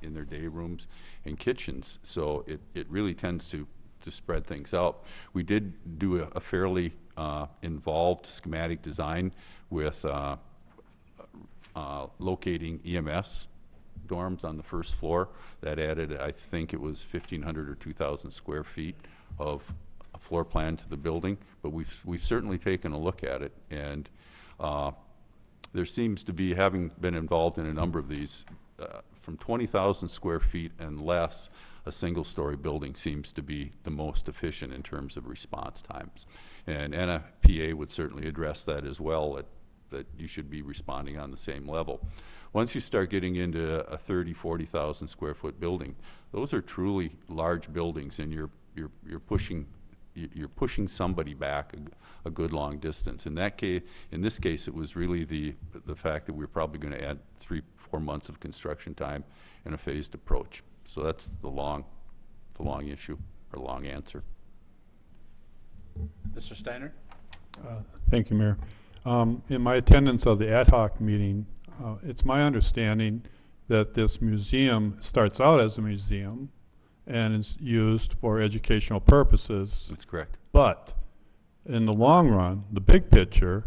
in their day rooms and kitchens. So it really tends to spread things out. We did do a fairly involved schematic design with locating EMS dorms on the first floor. That added, I think it was 1,500 or 2,000 square feet of a floor plan to the building, but we've certainly taken a look at it, and there seems to be, having been involved in a number of these, from 20,000 square feet and less a single-story building seems to be the most efficient in terms of response times. And NFPA would certainly address that as well, that you should be responding on the same level. Once you start getting into a 30, 40,000 square foot building, those are truly large buildings, and you're pushing somebody back a good long distance. In this case, it was really the fact that we're probably going to add 3-4 months of construction time and a phased approach. So that's the long issue, or long answer. Mr. Steiner? Thank you, Mayor. In my attendance of the ad hoc meeting, it's my understanding that this museum starts out as a museum and is used for educational purposes. That's correct. But in the long run, the big picture,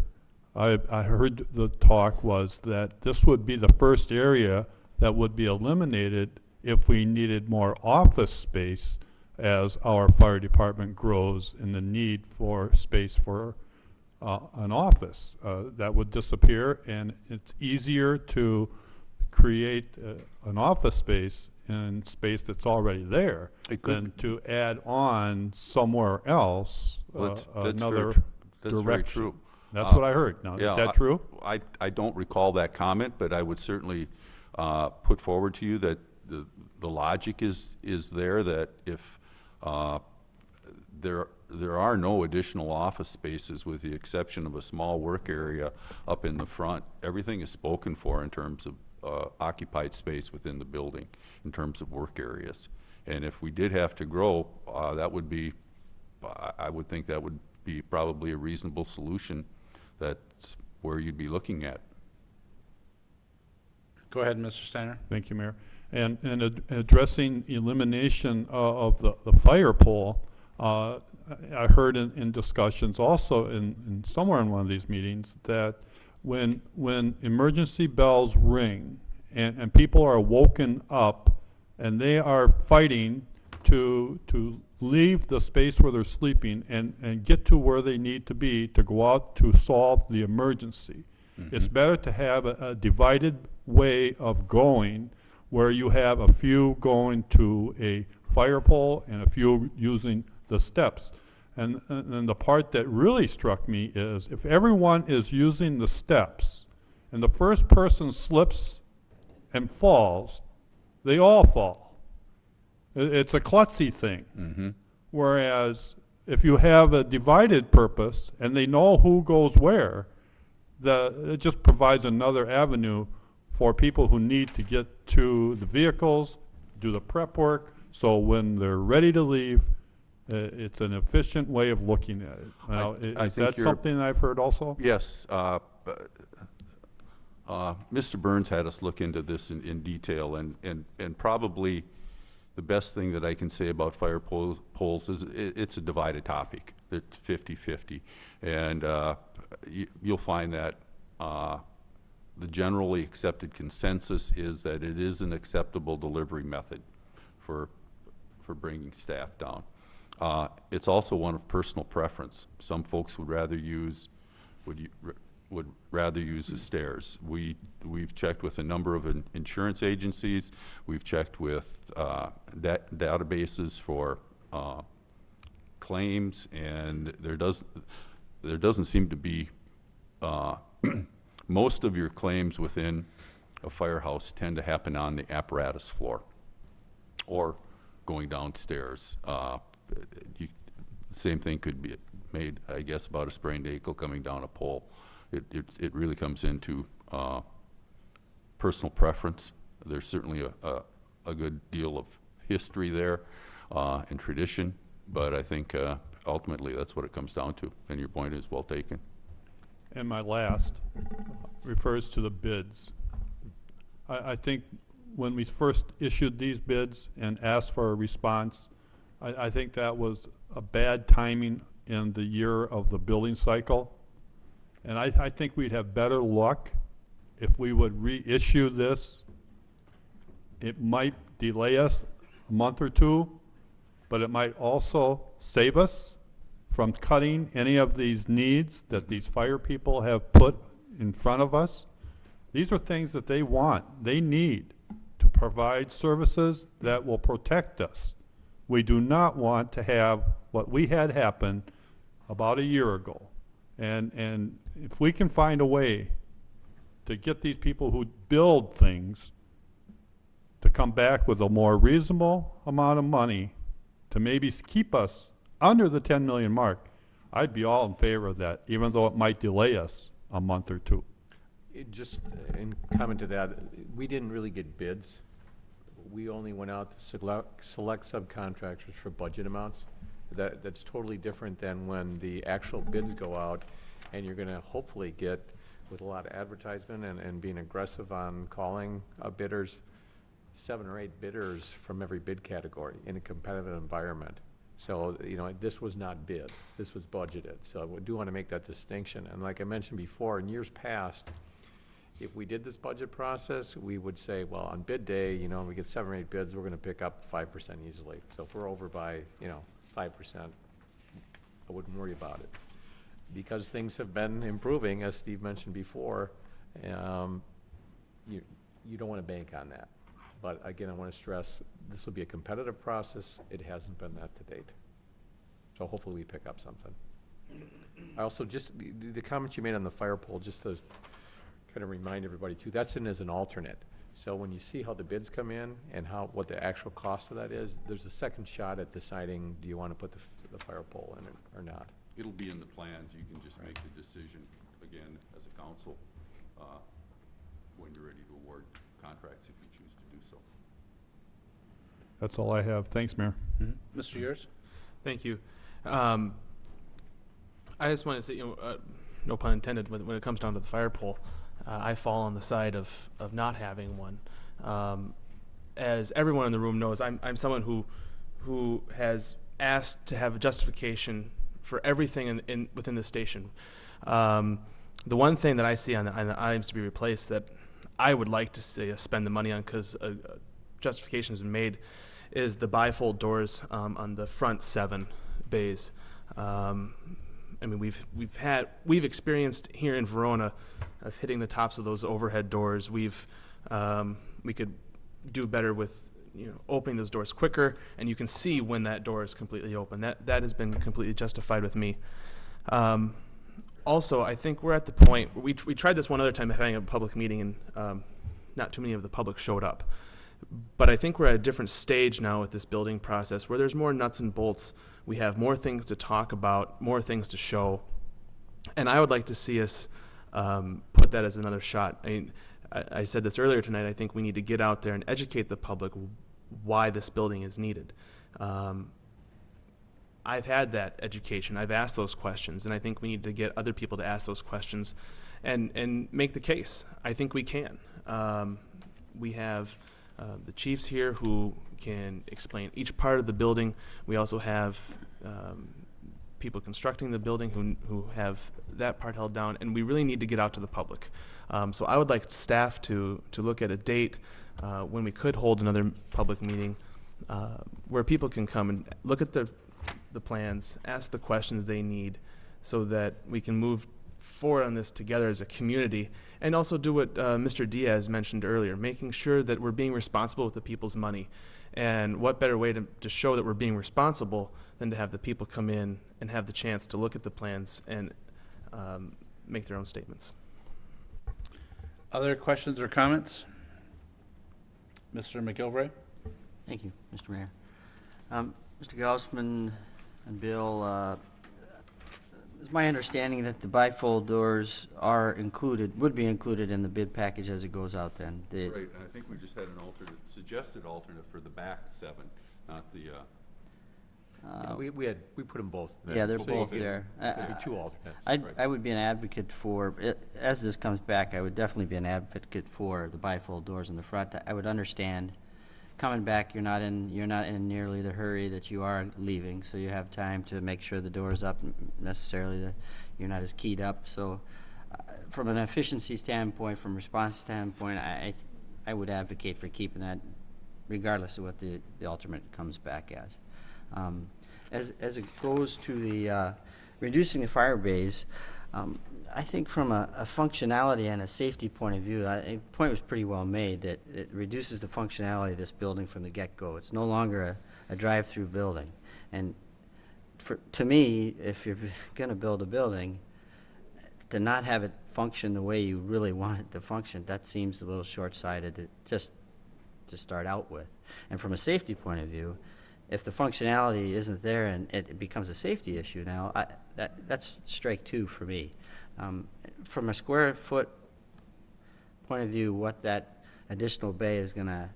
I heard the talk was that this would be the first area that would be eliminated if we needed more office space as our fire department grows and the need for space for an office. That would disappear, and it's easier to create an office space in space that's already there than to add on somewhere else another That's very direction. true. That's what I heard. Now, yeah, is that true? I don't recall that comment, but I would certainly put forward to you that the logic is there, that if there are no additional office spaces with the exception of a small work area up in the front. Everything is spoken for in terms of occupied space within the building, in terms of work areas. And if we did have to grow, that would be, I would think that would be probably a reasonable solution. That's where you'd be looking at. Go ahead, Mr. Steiner. Thank you, Mayor. And addressing elimination of the fire pole, I heard in discussions also in somewhere in one of these meetings that when emergency bells ring and people are woken up and they are fighting to leave the space where they're sleeping and get to where they need to be to go out to solve the emergency. Mm-hmm. It's better to have a divided way of going where you have a few going to a fire pole and a few using the steps. And the part that really struck me is if everyone is using the steps and the first person slips and falls, they all fall. It's a klutzy thing. Mm-hmm. Whereas if you have a divided purpose and they know who goes where, it just provides another avenue for people who need to get to the vehicles, do the prep work, so when they're ready to leave, it's an efficient way of looking at it. Now, is that something I've heard also? Yes. Mr. Burns had us look into this in detail, and probably the best thing that I can say about fire poles is it's a divided topic. It's 50-50. And you'll find that the generally accepted consensus is that it is an acceptable delivery method for bringing staff down. It's also one of personal preference. Some folks would rather use the stairs. We've checked with a number of insurance agencies. We've checked with databases for claims, and there doesn't seem to be most of your claims within a firehouse tend to happen on the apparatus floor or going downstairs. Same thing could be made, I guess, about a sprained ankle coming down a pole. It really comes into personal preference. There's certainly a good deal of history there and tradition, but I think ultimately that's what it comes down to, and your point is well taken. And my last refers to the bids. I think when we first issued these bids and asked for a response, I think that was a bad timing in the year of the building cycle. And I think we'd have better luck if we would reissue this. It might delay us a month or two, but it might also save us from cutting any of these needs that these fire people have put in front of us. These are things that they want, they need to provide services that will protect us. We do not want to have what we had happen about a year ago. And if we can find a way to get these people who build things to come back with a more reasonable amount of money to maybe keep us under the 10 million mark, I'd be all in favor of that, even though it might delay us a month or two. Just in comment to that, we didn't really get bids. We only went out to select subcontractors for budget amounts. That's totally different than when the actual bids go out, and you're gonna hopefully get, with a lot of advertisement and being aggressive on calling bidders, 7 or 8 bidders from every bid category in a competitive environment. So, you know, this was not bid, this was budgeted. So we do want to make that distinction. And like I mentioned before, in years past, if we did this budget process, we would say, well, on bid day, you know, we get 7 or 8 bids, we're going to pick up 5% easily. So if we're over by, you know, 5%, I wouldn't worry about it. Because things have been improving, as Steve mentioned before, you don't want to bank on that. But again, I want to stress, this will be a competitive process. It hasn't been that to date. So hopefully we pick up something. I also just, the comments you made on the fire pole, just to kind of remind everybody too, that's in as an alternate. So when you see how the bids come in and what the actual cost of that is, there's a second shot at deciding, do you want to put the fire pole in it or not? It'll be in the plans. You can just make the decision, again, as a council, when you're ready to award contracts if you choose to do so. That's all I have. Thanks, Mayor. Mr. Yurs? Thank you. I just want to say, no pun intended, when it comes down to the fire pole, I fall on the side of not having one. As everyone in the room knows, I'm someone who has asked to have a justification for everything within the station. The one thing that I see on the items to be replaced that I would like to see us spend the money on, because justification has been made, is the bifold doors on the front 7 bays. I mean, we've experienced here in Verona of hitting the tops of those overhead doors. We could do better with, you know, opening those doors quicker, and you can see when that door is completely open. That has been completely justified with me. Also, I think we're at the point where we tried this one other time having a public meeting, and not too many of the public showed up. But I think we're at a different stage now with this building process where there's more nuts and bolts. We have more things to talk about, more things to show. And I would like to see us put that as another shot. I mean, I said this earlier tonight, I think we need to get out there and educate the public why this building is needed. I've had that education. I've asked those questions, and I think we need to get other people to ask those questions and make the case. I think we can. We have the chiefs here who can explain each part of the building. We also have people constructing the building who have that part held down, and we really need to get out to the public. So I would like staff to look at a date when we could hold another public meeting where people can come and look at the plans, ask the questions they need, so that we can move forward on this together as a community, and also do what Mr. Diaz mentioned earlier, making sure that we're being responsible with the people's money. And what better way to show that we're being responsible than to have the people come in and have the chance to look at the plans and make their own statements. Other questions or comments? Mr. McGilvray? Thank you, Mr. Mayor. Mr. Gaussman and Bill, it's my understanding that the bifold doors would be included in the bid package as it goes out then. Right, and I think we just had an suggested alternate for the back 7, not the, we put them both there. Yeah, they're both there. There'd be 2 alternates. I would be an advocate for, as this comes back, I would definitely be an advocate for the bifold doors in the front. I would understand coming back, you're not in nearly the hurry that you are leaving, so you have time to make sure the door's up, necessarily you're not as keyed up. So from an efficiency standpoint, from response standpoint, I would advocate for keeping that regardless of what the alternate comes back as. As it goes to the reducing the fire bays, I think from a functionality and a safety point of view, the point was pretty well made that it reduces the functionality of this building from the get-go. It's no longer a drive-through building. And to me, if you're going to build a building, to not have it function the way you really want it to function, that seems a little short-sighted just to start out with. And from a safety point of view, if the functionality isn't there and it becomes a safety issue now, that's strike two for me. From a square foot point of view, what that additional bay is going to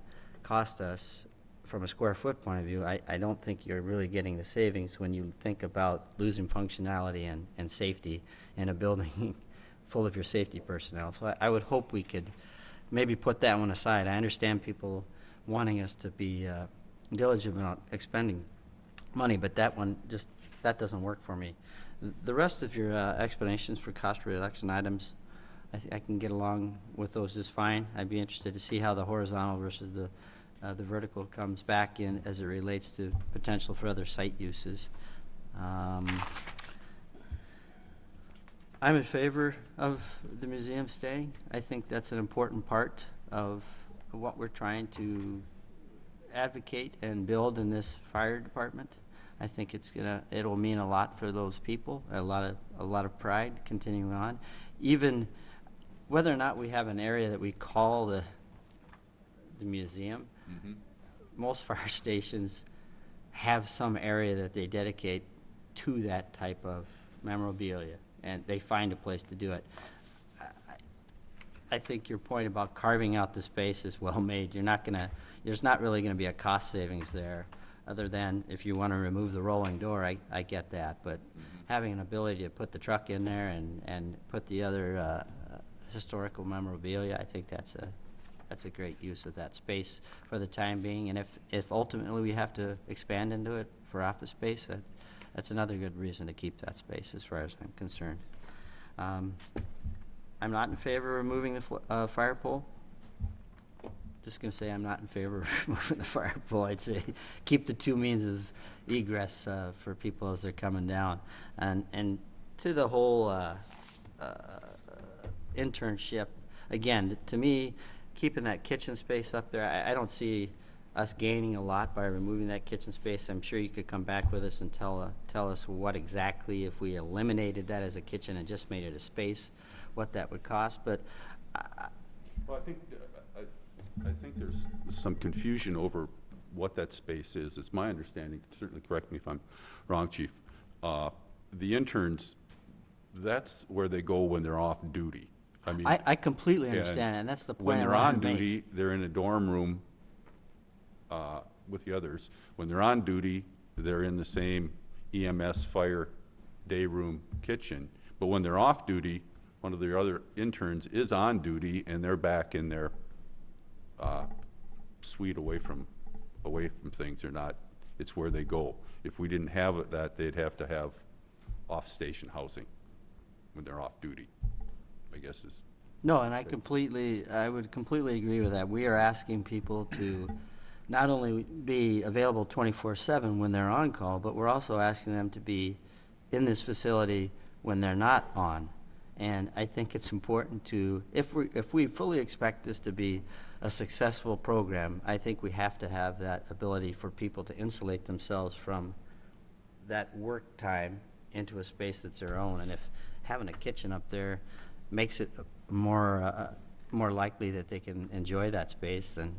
cost us from a square foot point of view, I don't think you're really getting the savings when you think about losing functionality and safety in a building full of your safety personnel. So I would hope we could maybe put that one aside. I understand people wanting us to be diligent about expending money, but that doesn't work for me. The rest of your explanations for cost reduction items, I can get along with those just fine. I'd be interested to see how the horizontal versus the vertical comes back in as it relates to potential for other site uses. I'm in favor of the museum staying. I think that's an important part of what we're trying to advocate and build in this fire department. I think it'll mean a lot for those people, a lot of pride continuing on. Even whether or not we have an area that we call the museum, most fire stations have some area that they dedicate to that type of memorabilia, and they find a place to do it. I think your point about carving out the space is well made. There's not really going to be a cost savings there, other than if you want to remove the rolling door, I get that. But having an ability to put the truck in there and put the other historical memorabilia, I think that's a great use of that space for the time being. And if ultimately we have to expand into it for office space, that's another good reason to keep that space as far as I'm concerned. I'm not in favor of removing the fire pole. Just going to say I'm not in favor of removing the fire pole. I'd say keep the two means of egress for people as they're coming down. And to the whole internship, again, to me, keeping that kitchen space up there, I don't see us gaining a lot by removing that kitchen space. I'm sure you could come back with us and tell us what exactly, if we eliminated that as a kitchen and just made it a space, what that would cost. But well, I think there's some confusion over what that space is. It's my understanding, certainly correct me if I'm wrong, Chief, the interns, that's where they go when they're off duty. I mean, I completely understand, and that's the point when I they're wanted on to make. duty, they're in a dorm room with the others. When they're on duty, they're in the same EMS fire day room kitchen. But when they're off duty, one of the other interns is on duty, and they're back in their suite away from things. They're not. It's where they go. If we didn't have that, they'd have to have off-station housing when they're off duty, I guess is. No, and I would completely agree with that. We are asking people to not only be available 24/7 when they're on call, but we're also asking them to be in this facility when they're not on. And I think it's important to, if we fully expect this to be a successful program, I think we have to have that ability for people to insulate themselves from that work time into a space that's their own. And if having a kitchen up there makes it more likely that they can enjoy that space, then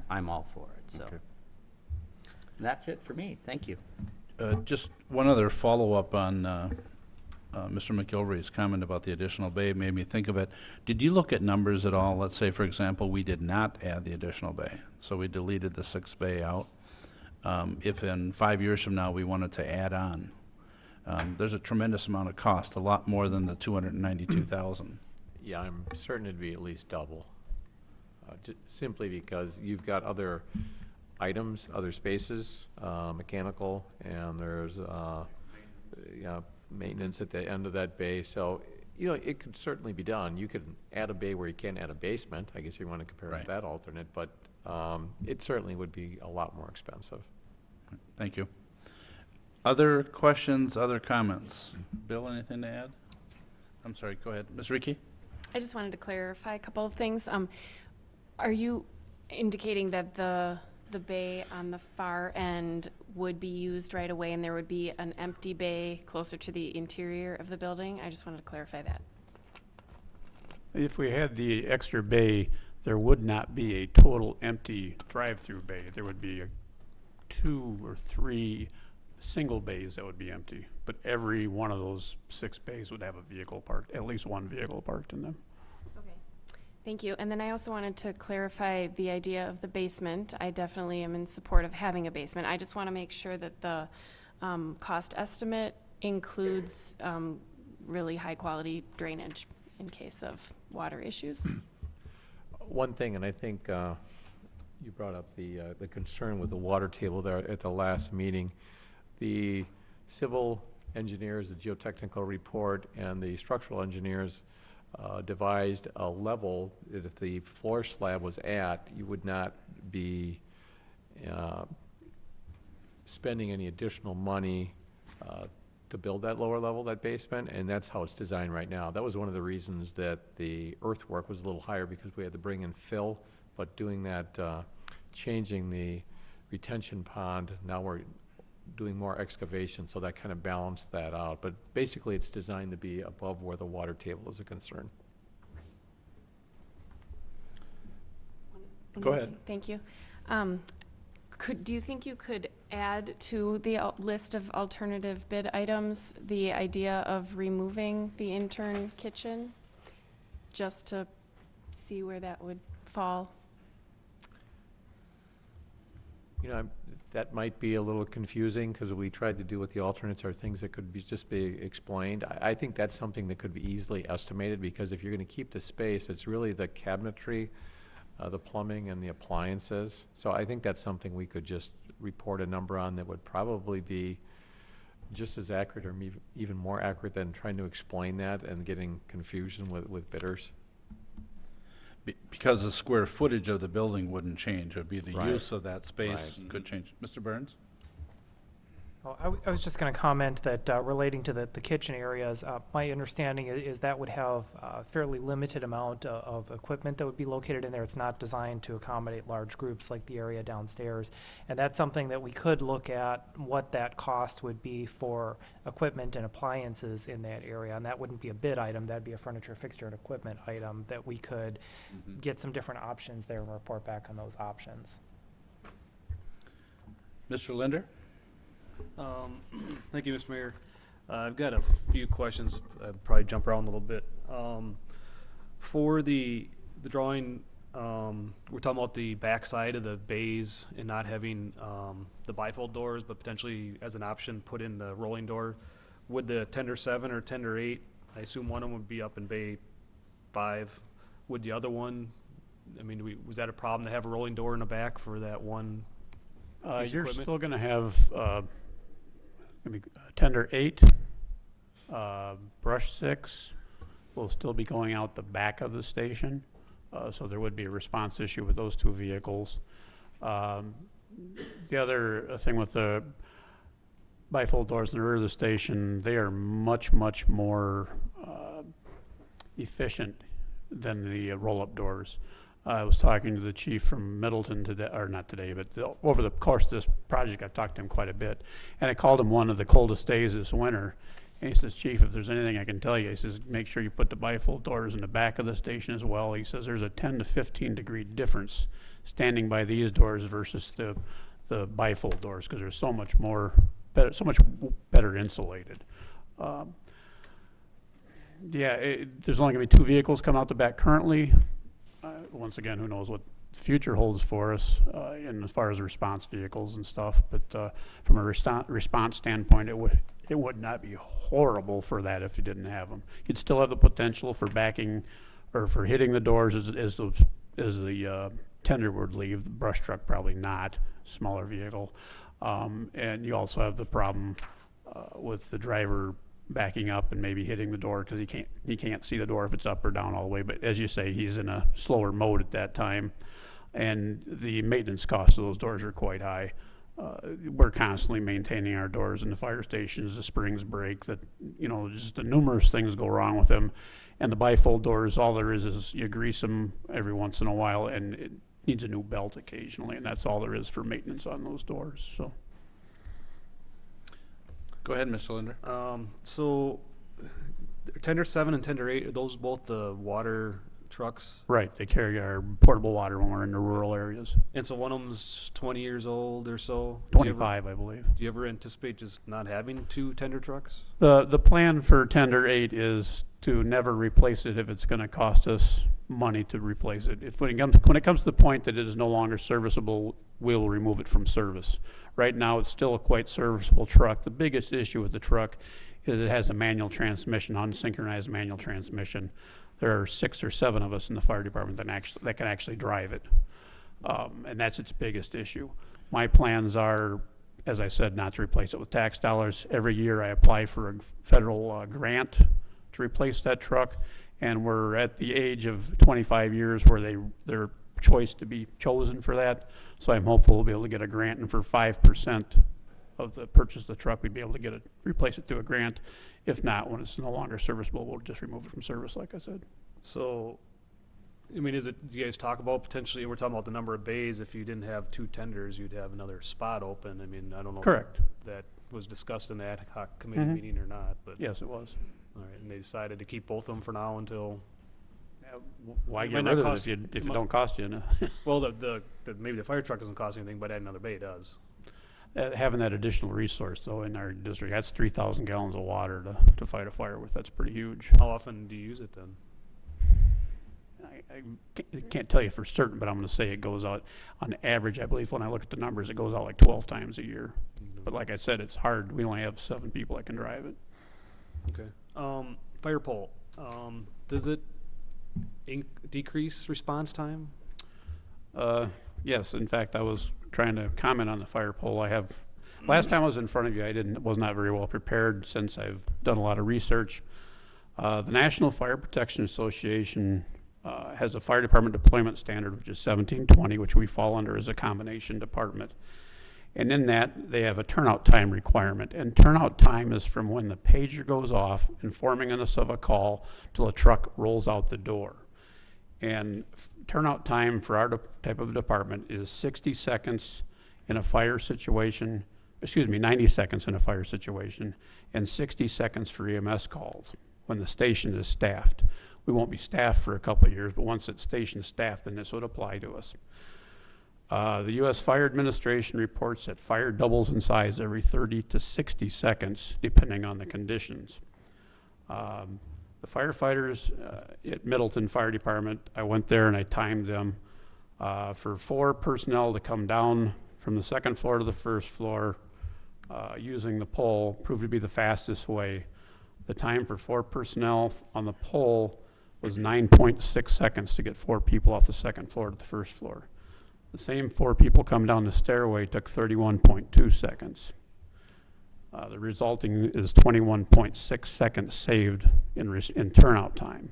I'm all for it. So Okay. that's it for me. Thank you. Just one other follow-up on Mr. McGilvery's comment about the additional bay made me think of it. Did you look at numbers at all? Let's say, for example, we did not add the additional bay, so we deleted the 6th bay out. If in 5 years from now we wanted to add on, there's a tremendous amount of cost, a lot more than the $292,000. Yeah, I'm certain it'd be at least double. Simply because you've got other items, other spaces, mechanical, and there's maintenance at the end of that bay. So, it could certainly be done. You could add a bay where you can't add a basement. I guess you want to compare it to that alternate, but it certainly would be a lot more expensive. Thank you. Other questions, other comments? Bill, anything to add? I'm sorry, go ahead. Ms. Reiki? I just wanted to clarify a couple of things. Are you indicating that the bay on the far end would be used right away and there would be an empty bay closer to the interior of the building? I just wanted to clarify that. If we had the extra bay, there would not be a total empty drive-through bay. There would be 2 or 3 single bays that would be empty, but every one of those 6 bays would have a vehicle parked, at least one vehicle parked in them. Okay. Thank you. And then I also wanted to clarify the idea of the basement. I definitely am in support of having a basement. I just want to make sure that the cost estimate includes really high-quality drainage in case of water issues. One thing, and I think you brought up the concern with the water table there at the last meeting. The civil engineers, the geotechnical report, and the structural engineers devised a level that if the floor slab was at, you would not be spending any additional money to build that lower level, that basement, and that's how it's designed right now. That was one of the reasons that the earthwork was a little higher, because we had to bring in fill, but doing that, changing the retention pond, now we're doing more excavation, so that kind of balanced that out. But basically, it's designed to be above where the water table is a concern. Go ahead. Thank you. Do you think you could add to the list of alternative bid items the idea of removing the intern kitchen, just to see where that would fall? You know, that might be a little confusing, because we tried to do with the alternates are things that could be just be explained. I think that's something that could be easily estimated, because if you're going to keep the space, it's really the cabinetry, the plumbing, and the appliances. So I think that's something we could just report a number on that would probably be just as accurate or even more accurate than trying to explain that and getting confusion with bidders. Because the square footage of the building wouldn't change, it would be the Right. use of that space Right. could change. Mr. Burns? Oh, I was just going to comment that relating to the kitchen areas, my understanding is that would have a fairly limited amount of equipment that would be located in there. It's not designed to accommodate large groups like the area downstairs. And that's something that we could look at, what that cost would be for equipment and appliances in that area. And that wouldn't be a bid item, that'd be a furniture, fixture, and equipment item that we could get some different options there and report back on those options. Mr. Linder? Thank you, Mr. Mayor. I've got a few questions. I'll probably jump around a little bit. For the drawing, we're talking about the back side of the bays and not having the bifold doors, but potentially as an option put in the rolling door. Would the tender 7 or tender 8, I assume one of them would be up in bay 5. Would the other one, I mean, was that a problem to have a rolling door in the back for that one piece of You're equipment? still going to have tender 8, brush 6 will still be going out the back of the station, so there would be a response issue with those 2 vehicles. The other thing with the bifold doors in the rear of the station, they are much, much more efficient than the roll-up doors. I was talking to the chief from Middleton today, or not today, but over the course of this project, I've talked to him quite a bit. And I called him one of the coldest days this winter. And he says, Chief, if there's anything I can tell you, he says, make sure you put the bifold doors in the back of the station as well. He says there's a 10 to 15 degree difference standing by these doors versus the bifold doors, because they're so much better insulated. There's only going to be 2 vehicles coming out the back currently. Once again, who knows what the future holds for us in as far as response vehicles and stuff. But from a response standpoint, it would not be horrible for that if you didn't have them. You'd still have the potential for backing or for hitting the doors as the tender would leave. The brush truck probably not, smaller vehicle. And you also have the problem with the driver backing up and maybe hitting the door because he can't see the door if it's up or down all the way. But as you say, he's in a slower mode at that time, and the maintenance costs of those doors are quite high. we're constantly maintaining our doors in the fire stations, the springs break, that, you know, just the numerous things go wrong with them. And the bifold doors, all there is you grease them every once in a while, and it needs a new belt occasionally, and that's all there is for maintenance on those doors, so. Go ahead, Mr. Linder. So tender 7 and tender 8, are those both the water trucks? Right, they carry our portable water when we're in the rural areas. And so one of them's 20 years old or so? Do you ever- 25, I believe. Do you ever anticipate just not having 2 tender trucks? The plan for tender 8 is to never replace it if it's gonna cost us money to replace it. If when it comes to the point that it is no longer serviceable, we'll remove it from service. Right now, it's still a quite serviceable truck. The biggest issue with the truck is it has a manual transmission, unsynchronized manual transmission. There are 6 or 7 of us in the fire department that can actually drive it. And that's its biggest issue. My plans are, as I said, not to replace it with tax dollars. Every year I apply for a federal grant to replace that truck, and we're at the age of 25 years where their choice to be chosen for that. So I'm hopeful we'll be able to get a grant, and for 5% of the purchase of the truck, we'd be able to replace it through a grant. If not, when it's no longer serviceable, we'll just remove it from service, like I said. So, I mean, do you guys talk about potentially, we're talking about the number of bays, if you didn't have 2 tenders, you'd have another spot open. I mean, I don't know. Correct. If that was discussed in the ad hoc committee meeting or not, but. Yes, it was. All right, and they decided to keep both of them for now until. Why It get might rid not of cost- it if it it might- don't cost you? No? Well, maybe the fire truck doesn't cost anything, but adding another bay does. Having that additional resource, though, in our district, that's 3,000 gallons of water to fight a fire with. That's pretty huge. How often do you use it then? I can't tell you for certain, but I'm going to say it goes out, on average, I believe, when I look at the numbers, it goes out like 12 times a year. But like I said, it's hard. We only have 7 people that can drive it. Okay. Fire pole, does it decrease response time? Yes, in fact, I was trying to comment on the fire pole. Last time I was in front of you, was not very well prepared since I've done a lot of research. The National Fire Protection Association has a fire department deployment standard, which is 1720, which we fall under as a combination department. And in that, they have a turnout time requirement. And turnout time is from when the pager goes off, informing us of a call, till a truck rolls out the door. And turnout time for our type of department is 60 seconds in a fire situation, 90 seconds in a fire situation, and 60 seconds for EMS calls when the station is staffed. We won't be staffed for a couple of years, but once it's station staffed, then this would apply to us. The U.S. Fire Administration reports that fire doubles in size every 30 to 60 seconds, depending on the conditions. The firefighters at Middleton Fire Department, I went there and I timed them for 4 personnel to come down from the 2nd floor to the 1st floor using the pole proved to be the fastest way. The time for 4 personnel on the pole was 9.6 seconds to get 4 people off the 2nd floor to the 1st floor. The same 4 people come down the stairway took 31.2 seconds. The resulting is 21.6 seconds saved in turnout time.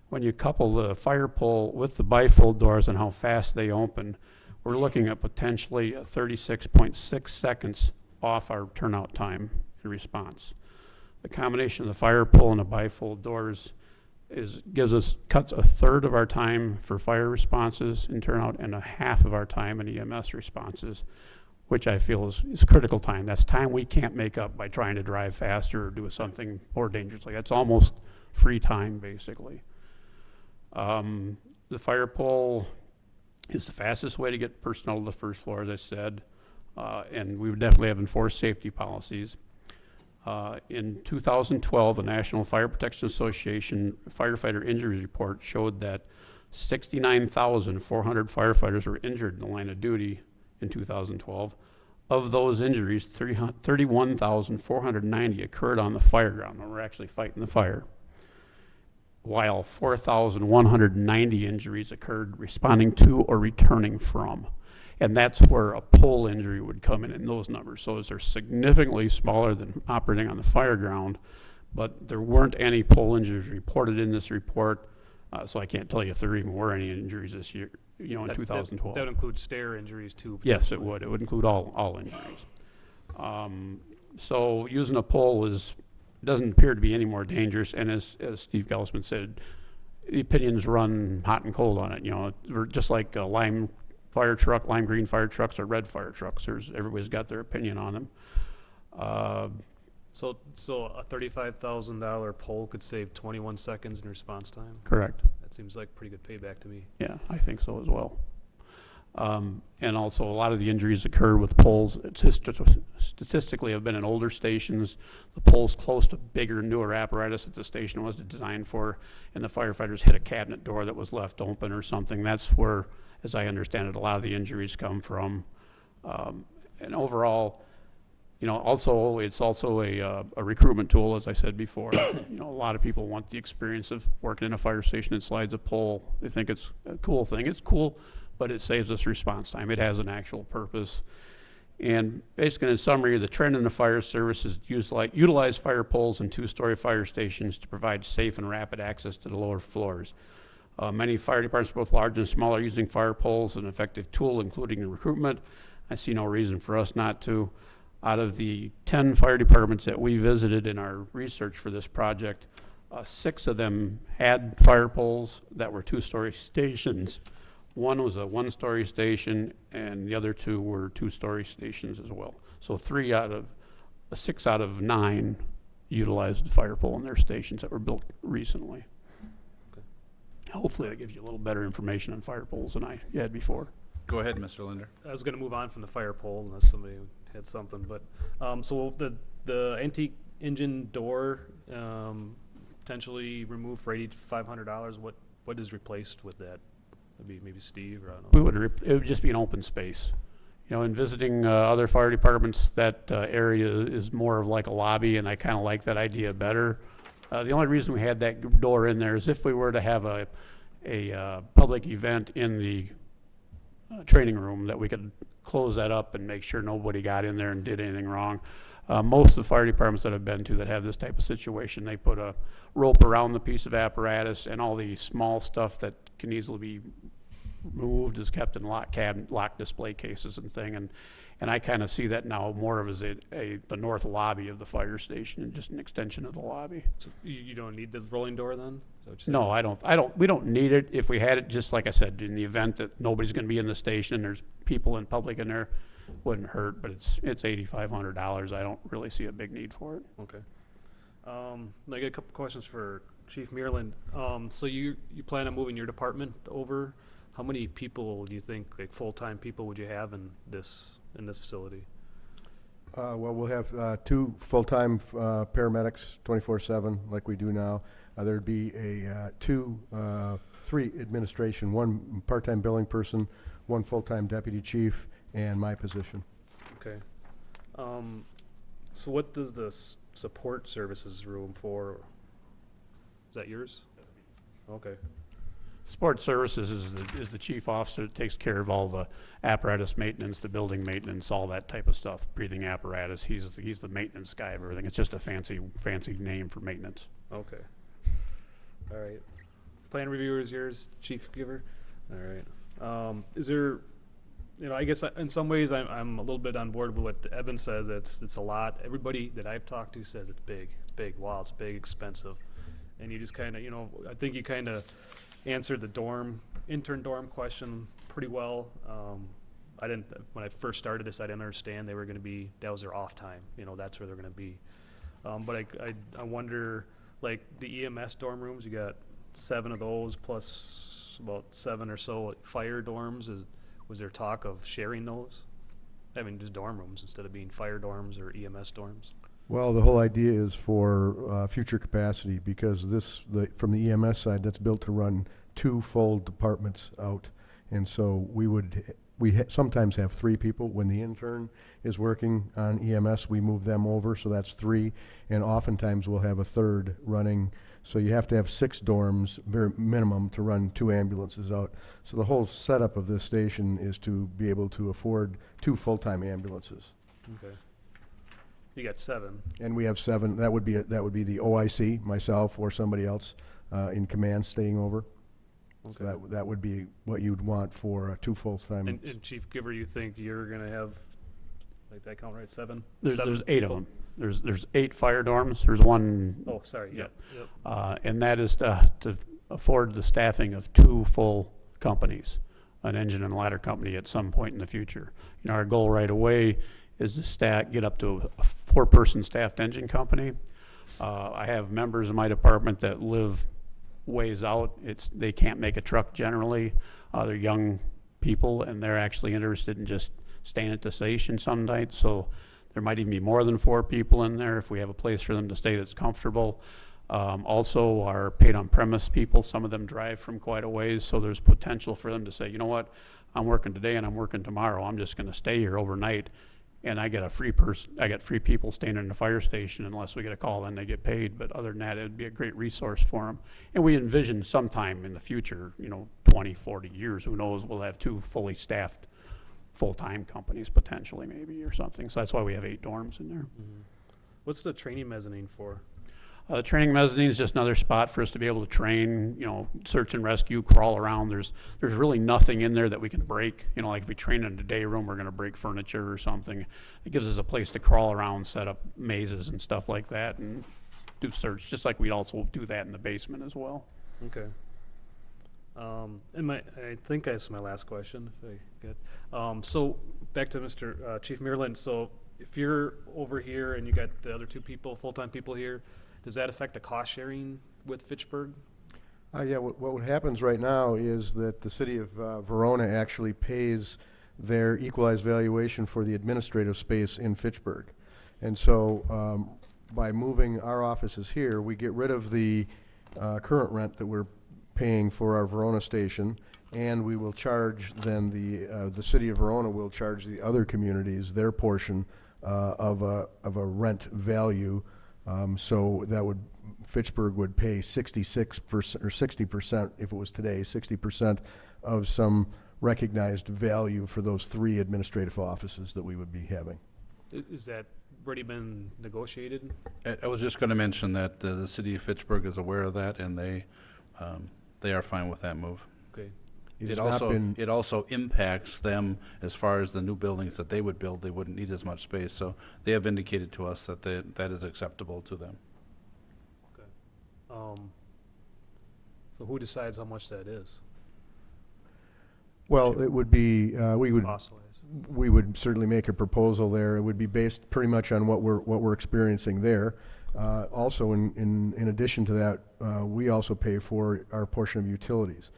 When you couple the fire pole with the bifold doors and how fast they open, we're looking at potentially 36.6 seconds off our turnout time in response. The combination of the fire pole and the bifold doors cuts a third of our time for fire responses in turnout and a half of our time in EMS responses, which I feel is critical time. That's time we can't make up by trying to drive faster or do something more dangerous. That's almost free time, basically. The fire pole is the fastest way to get personnel to the 1st floor, as I said, and we would definitely have enforced safety policies. In 2012, the National Fire Protection Association Firefighter Injuries Report showed that 69,400 firefighters were injured in the line of duty in 2012. Of those injuries, 31,490 occurred on the fire ground when we're actually fighting the fire, while 4,190 injuries occurred responding to or returning from. And that's where a pole injury would come in those numbers. So they're significantly smaller than operating on the fire ground, but there weren't any pole injuries reported in this report, so I can't tell you if there even were any injuries you know, in That- 2012. That would include stair injuries too? Yes, it potentially. would. It would include all injuries. So using a pole doesn't appear to be any more dangerous, and as Steve Gelsman said, the opinions run hot and cold on it. You know, we're just like lime green fire trucks or red fire trucks. Everybody's got their opinion on them. So a $35,000 pole could save 21 seconds in response time? Correct. That seems like pretty good payback to me. Yeah, I think so as well. And also, a lot of the injuries occur with poles. Statistically, have been in older stations. The pole's close to bigger, newer apparatus that the station was designed for, and the firefighters hit a cabinet door that was left open or something. That's where, as I understand it, a lot of the injuries come from. And overall, you know, it's also a recruitment tool, as I said before. You know, a lot of people want the experience of working in a fire station that slides a pole. They think it's a cool thing. It's cool, but it saves us response time. It has an actual purpose. And basically, in summary, the trend in the fire service is utilize fire poles in two-story fire stations to provide safe and rapid access to the lower floors. Many fire departments, both large and small, are using fire poles, an effective tool, including in recruitment. I see no reason for us not to. Out of the 10 fire departments that we visited in our research for this project, 6 of them had fire poles that were two-story stations. One was a one-story station, and the other 2 were two-story stations as well. So 6 out of 9 utilized the fire pole in their stations that were built recently. Okay. Hopefully that gives you a little better information on fire poles than I had before. Go ahead, Mr. Linder. I was gonna move on from the fire pole unless somebody had something, but, so the antique engine door, potentially removed for $8,500, what is replaced with that? Maybe Steve, or I don't know. It would just be an open space. You know, in visiting other fire departments, that area is more of like a lobby, and I kind of like that idea better. The only reason we had that door in there is if we were to have a public event in the training room, that we could close that up and make sure nobody got in there and did anything wrong. Most of the fire departments that I've been to that have this type of situation, they put a rope around the piece of apparatus, and all the small stuff that can easily be moved is kept in locked display cases and thing. And I kind of see that now more of as the north lobby of the fire station, and just an extension of the lobby. So you don't need the rolling door then? Is that what you're No, saying? we don't need it. If we had it, just like I said, in the event that nobody's gonna be in the station, and there's people in public in there, wouldn't hurt, but it's $8,500. I don't really see a big need for it. Okay. I got a couple questions for Chief Meerland. So you plan on moving your department over? How many people do you think, like full-time people, would you have in this facility? Well, we'll have 2 full-time paramedics, 24/7, like we do now. There'd be 3 administration, 1 part-time billing person, 1 full-time deputy chief, and my position. Okay. So what does the support services room for? Is that yours? Okay. Support services is the chief officer that takes care of all the apparatus maintenance, the building maintenance, all that type of stuff, breathing apparatus. He's the maintenance guy of everything. It's just a fancy name for maintenance. Okay. All right. Plan reviewer is yours, Chief Giver? All right. Is there, I guess in some ways I'm a little bit on board with what Evan says. It's a lot. Everybody that I've talked to says it's big. It's big. Wow, it's big, expensive. And you just kind of, I think you kind of answered the intern dorm question pretty well. When I first started this, I didn't understand that was their off time. That's where they're going to be. But I wonder, like the EMS dorm rooms, you got 7 of those plus about 7 or so fire dorms. Was there talk of sharing those? I mean, just dorm rooms instead of being fire dorms or EMS dorms? Well, the whole idea is for future capacity, because from the EMS side, that's built to run 2 full departments out. And so we sometimes have 3 people. When the intern is working on EMS, we move them over, so that's 3. And oftentimes we'll have a 3rd running. So you have to have 6 dorms, very minimum, to run 2 ambulances out. So the whole setup of this station is to be able to afford 2 full-time ambulances. Okay. You got 7. And we have 7. That would be the OIC, myself, or somebody else in command staying over. So that would be what you'd want for 2 full-time. And Chief Giver, you think you're gonna have, like that count right, seven? There's 8 of full- them. There's 8 fire dorms. There's one. Oh, sorry, yeah, yep. And that is to afford the staffing of 2 full companies, an engine and ladder company at some point in the future. You know, our goal right away is to get up to a 4-person staffed engine company. I have members of my department that live ways out. They can't make a truck generally. They're young people, and they're actually interested in just staying at the station some nights. So there might even be more than 4 people in there if we have a place for them to stay that's comfortable. Also, our paid on premise people, some of them drive from quite a ways, so there's potential for them to say, you know what, I'm working today and I'm working tomorrow. I'm just going to stay here overnight, and I get free people staying in the fire station unless we get a call, then they get paid. But other than that, it would be a great resource for them. And we envision sometime in the future, 20, 40 years, who knows, we'll have 2 fully staffed full-time companies potentially, maybe, or something. So that's why we have 8 dorms in there. What's the training mezzanine for? The training mezzanine is just another spot for us to be able to train, search and rescue, crawl around. There's really nothing in there that we can break. Like if we train in a day room, we're going to break furniture or something. It gives us a place to crawl around, set up mazes and stuff like that, and do search, just like we'd also do that in the basement as well. Okay. And I think that's my last question, if I get. So back to Mr. Chief Meerland. So if you're over here and you got the other 2 people, full-time people here, does that affect the cost sharing with Fitchburg? Yeah, what happens right now is that the city of Verona actually pays their equalized valuation for the administrative space in Fitchburg. And so by moving our offices here, we get rid of the current rent that we're paying for our Verona station, and we will charge then the city of Verona will charge the other communities their portion of a rent value. So that Fitchburg would pay 66% or 60%, if it was today, 60% of some recognized value for those 3 administrative offices that we would be having. Is that already been negotiated? I was just going to mention that the city of Fitchburg is aware of that, and they are fine with that move. Okay. It also impacts them as far as the new buildings that they would build. They wouldn't need as much space, so they have indicated to us that that is acceptable to them. Okay. So who decides how much that is? Well, it would be we would certainly make a proposal there. It would be based pretty much on what we're experiencing there. Also, in addition to that, we also pay for our portion of utilities.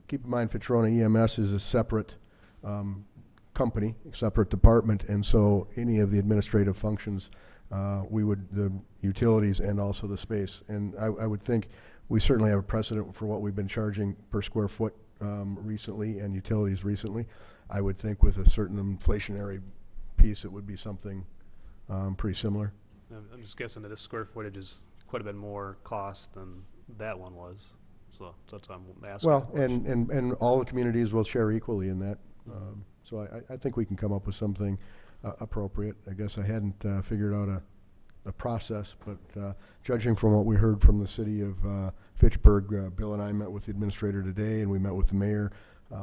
Keep in mind, Fitrona EMS is a separate company, separate department, and so any of the administrative functions, the utilities and also the space. And I would think we certainly have a precedent for what we've been charging per square foot recently, and utilities recently. I would think with a certain inflationary piece, it would be something pretty similar. I'm just guessing that this square footage is quite a bit more cost than that one was. So that's why I'm asking. Well, and all the communities will share equally in that. So I think we can come up with something appropriate. I guess I hadn't figured out a process, but judging from what we heard from the city of Fitchburg, Bill and I met with the administrator today, and we met with the mayor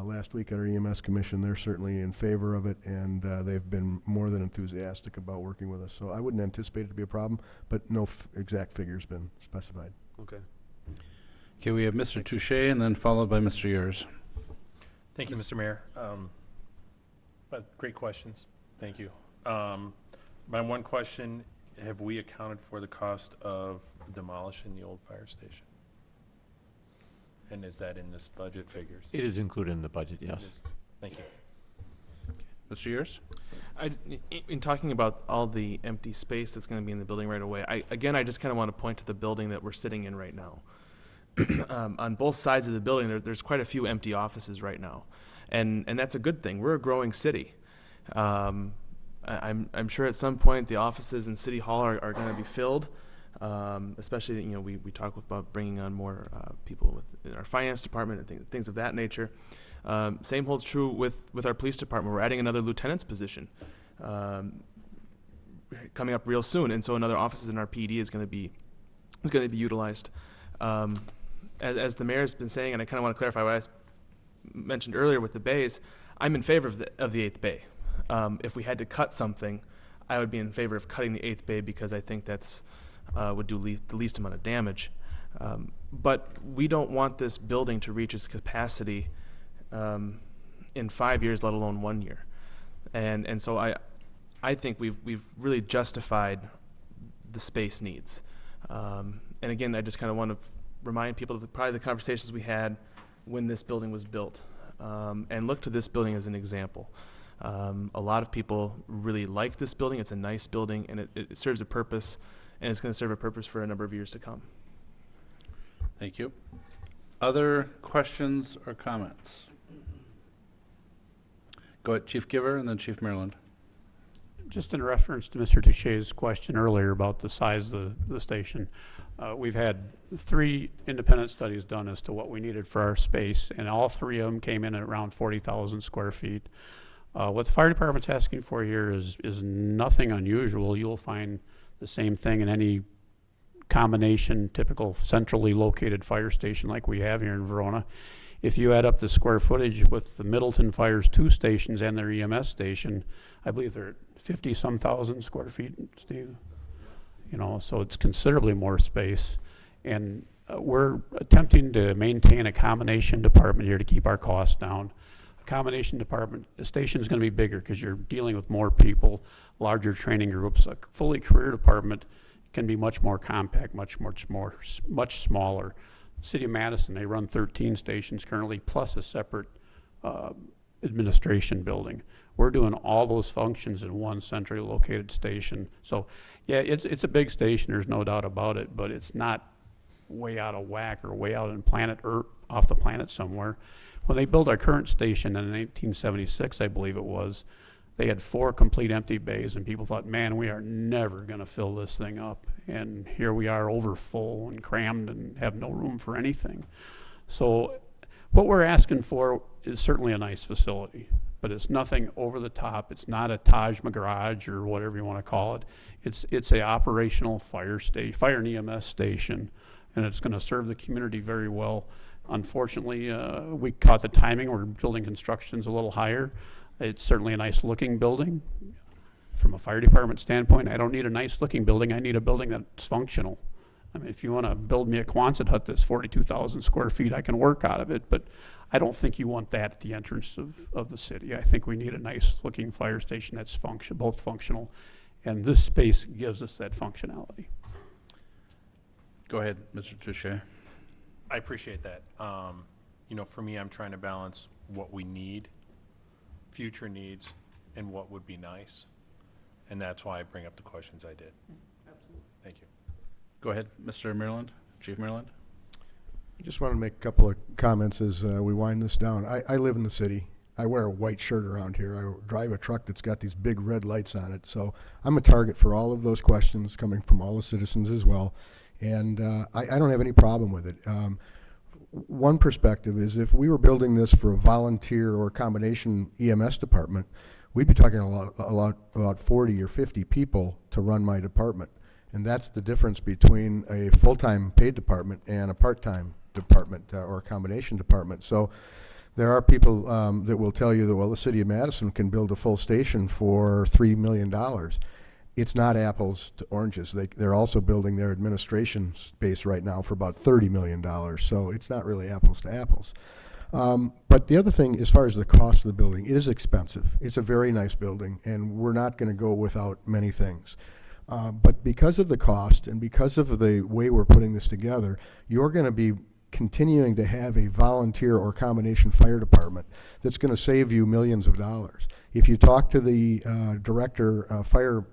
last week at our EMS commission. They're certainly in favor of it, and they've been more than enthusiastic about working with us. So I wouldn't anticipate it to be a problem, but no exact figure's been specified. Okay. Okay, we have Mr. Touche, and then followed by Mr. Yers. Thank you, Mr. Mayor. Great questions. Thank you. My one question, have we accounted for the cost of demolishing the old fire station? And is that in this budget figures? It is included in the budget, yes. It is. Thank you. Mr. Yers? In talking about all the empty space that's going to be in the building right away, I just kind of want to point to the building that we're sitting in right now. On both sides of the building, there's quite a few empty offices right now, and that's a good thing. We're a growing city. I'm sure at some point the offices in City Hall are going to be filled, especially we talk about bringing on more people in our finance department and things of that nature. Same holds true with our police department. We're adding another lieutenant's position coming up real soon, and so another office in our PD is going to be utilized. as the mayor's been saying, and I kind of want to clarify what I mentioned earlier with the bays, I'm in favor of the 8th bay. If we had to cut something, I would be in favor of cutting the 8th bay because I think that's would do the least amount of damage. But we don't want this building to reach its capacity in 5 years, let alone 1 year. And so I think we've really justified the space needs. And again, I just kind of want to remind people of probably the conversations we had when this building was built, and look to this building as an example. A lot of people really like this building. It's a nice building, and it serves a purpose, and it's going to serve a purpose for a number of years to come. Thank you. Other questions or comments? Go ahead, Chief Giver, and then Chief Maryland. Just in reference to Mr. Touche's question earlier about the size of the station, we've had 3 independent studies done as to what we needed for our space, and all 3 of them came in at around 40,000 square feet. What the fire department's asking for here is nothing unusual. You'll find the same thing in any combination, typical centrally located fire station like we have here in Verona. If you add up the square footage with the Middleton Fire's 2 stations and their EMS station, I believe they're 50-some thousand square feet, Steve. You know, so it's considerably more space. And we're attempting to maintain a combination department here to keep our costs down. A combination department, the station is going to be bigger because you're dealing with more people, larger training groups. A fully career department can be much more compact, much smaller. City of Madison, they run 13 stations currently, plus a separate administration building. We're doing all those functions in one centrally located station. So yeah, it's a big station, there's no doubt about it, but it's not way out of whack or way out in planet or off the planet somewhere. When they built our current station in 1976, I believe it was, they had 4 complete empty bays, and people thought, man, we are never going to fill this thing up. And here we are over full and crammed and have no room for anything. So what we're asking for is certainly a nice facility, but it's nothing over the top. It's not a Taj Garage or whatever you want to call it. It's a operational fire and EMS station, and it's going to serve the community very well. Unfortunately, we caught the timing where building construction's a little higher. It's certainly a nice looking building. From a fire department standpoint, I don't need a nice looking building. I need a building that's functional. I mean, if you want to build me a Quonset hut that's 42,000 square feet, I can work out of it, but I don't think you want that at the entrance of the city. I think we need a nice looking fire station that's both functional, and this space gives us that functionality. Go ahead, Mr. Touche. I appreciate that. You know, for me, I'm trying to balance what we need, future needs, and what would be nice. And that's why I bring up the questions I did. Absolutely. Thank you. Go ahead, Mr. Maryland, Chief Maryland. I just want to make a couple of comments as we wind this down. I live in the city. I wear a white shirt around here. I drive a truck that's got these big red lights on it. So I'm a target for all of those questions coming from all the citizens as well. And I don't have any problem with it. One perspective is if we were building this for a volunteer or combination EMS department, we'd be talking a lot about 40 or 50 people to run my department. And that's the difference between a full-time paid department and a part-time department or a combination department. So there are people that will tell you that, well, the city of Madison can build a full station for $3 million. It's not apples to oranges. They're also building their administration space right now for about $30 million. So it's not really apples to apples. But the other thing, as far as the cost of the building, it is expensive. It's a very nice building, and we're not going to go without many things. But because of the cost and because of the way we're putting this together, you're going to be continuing to have a volunteer or combination fire department that's going to save you millions of dollars. If you talk to the fire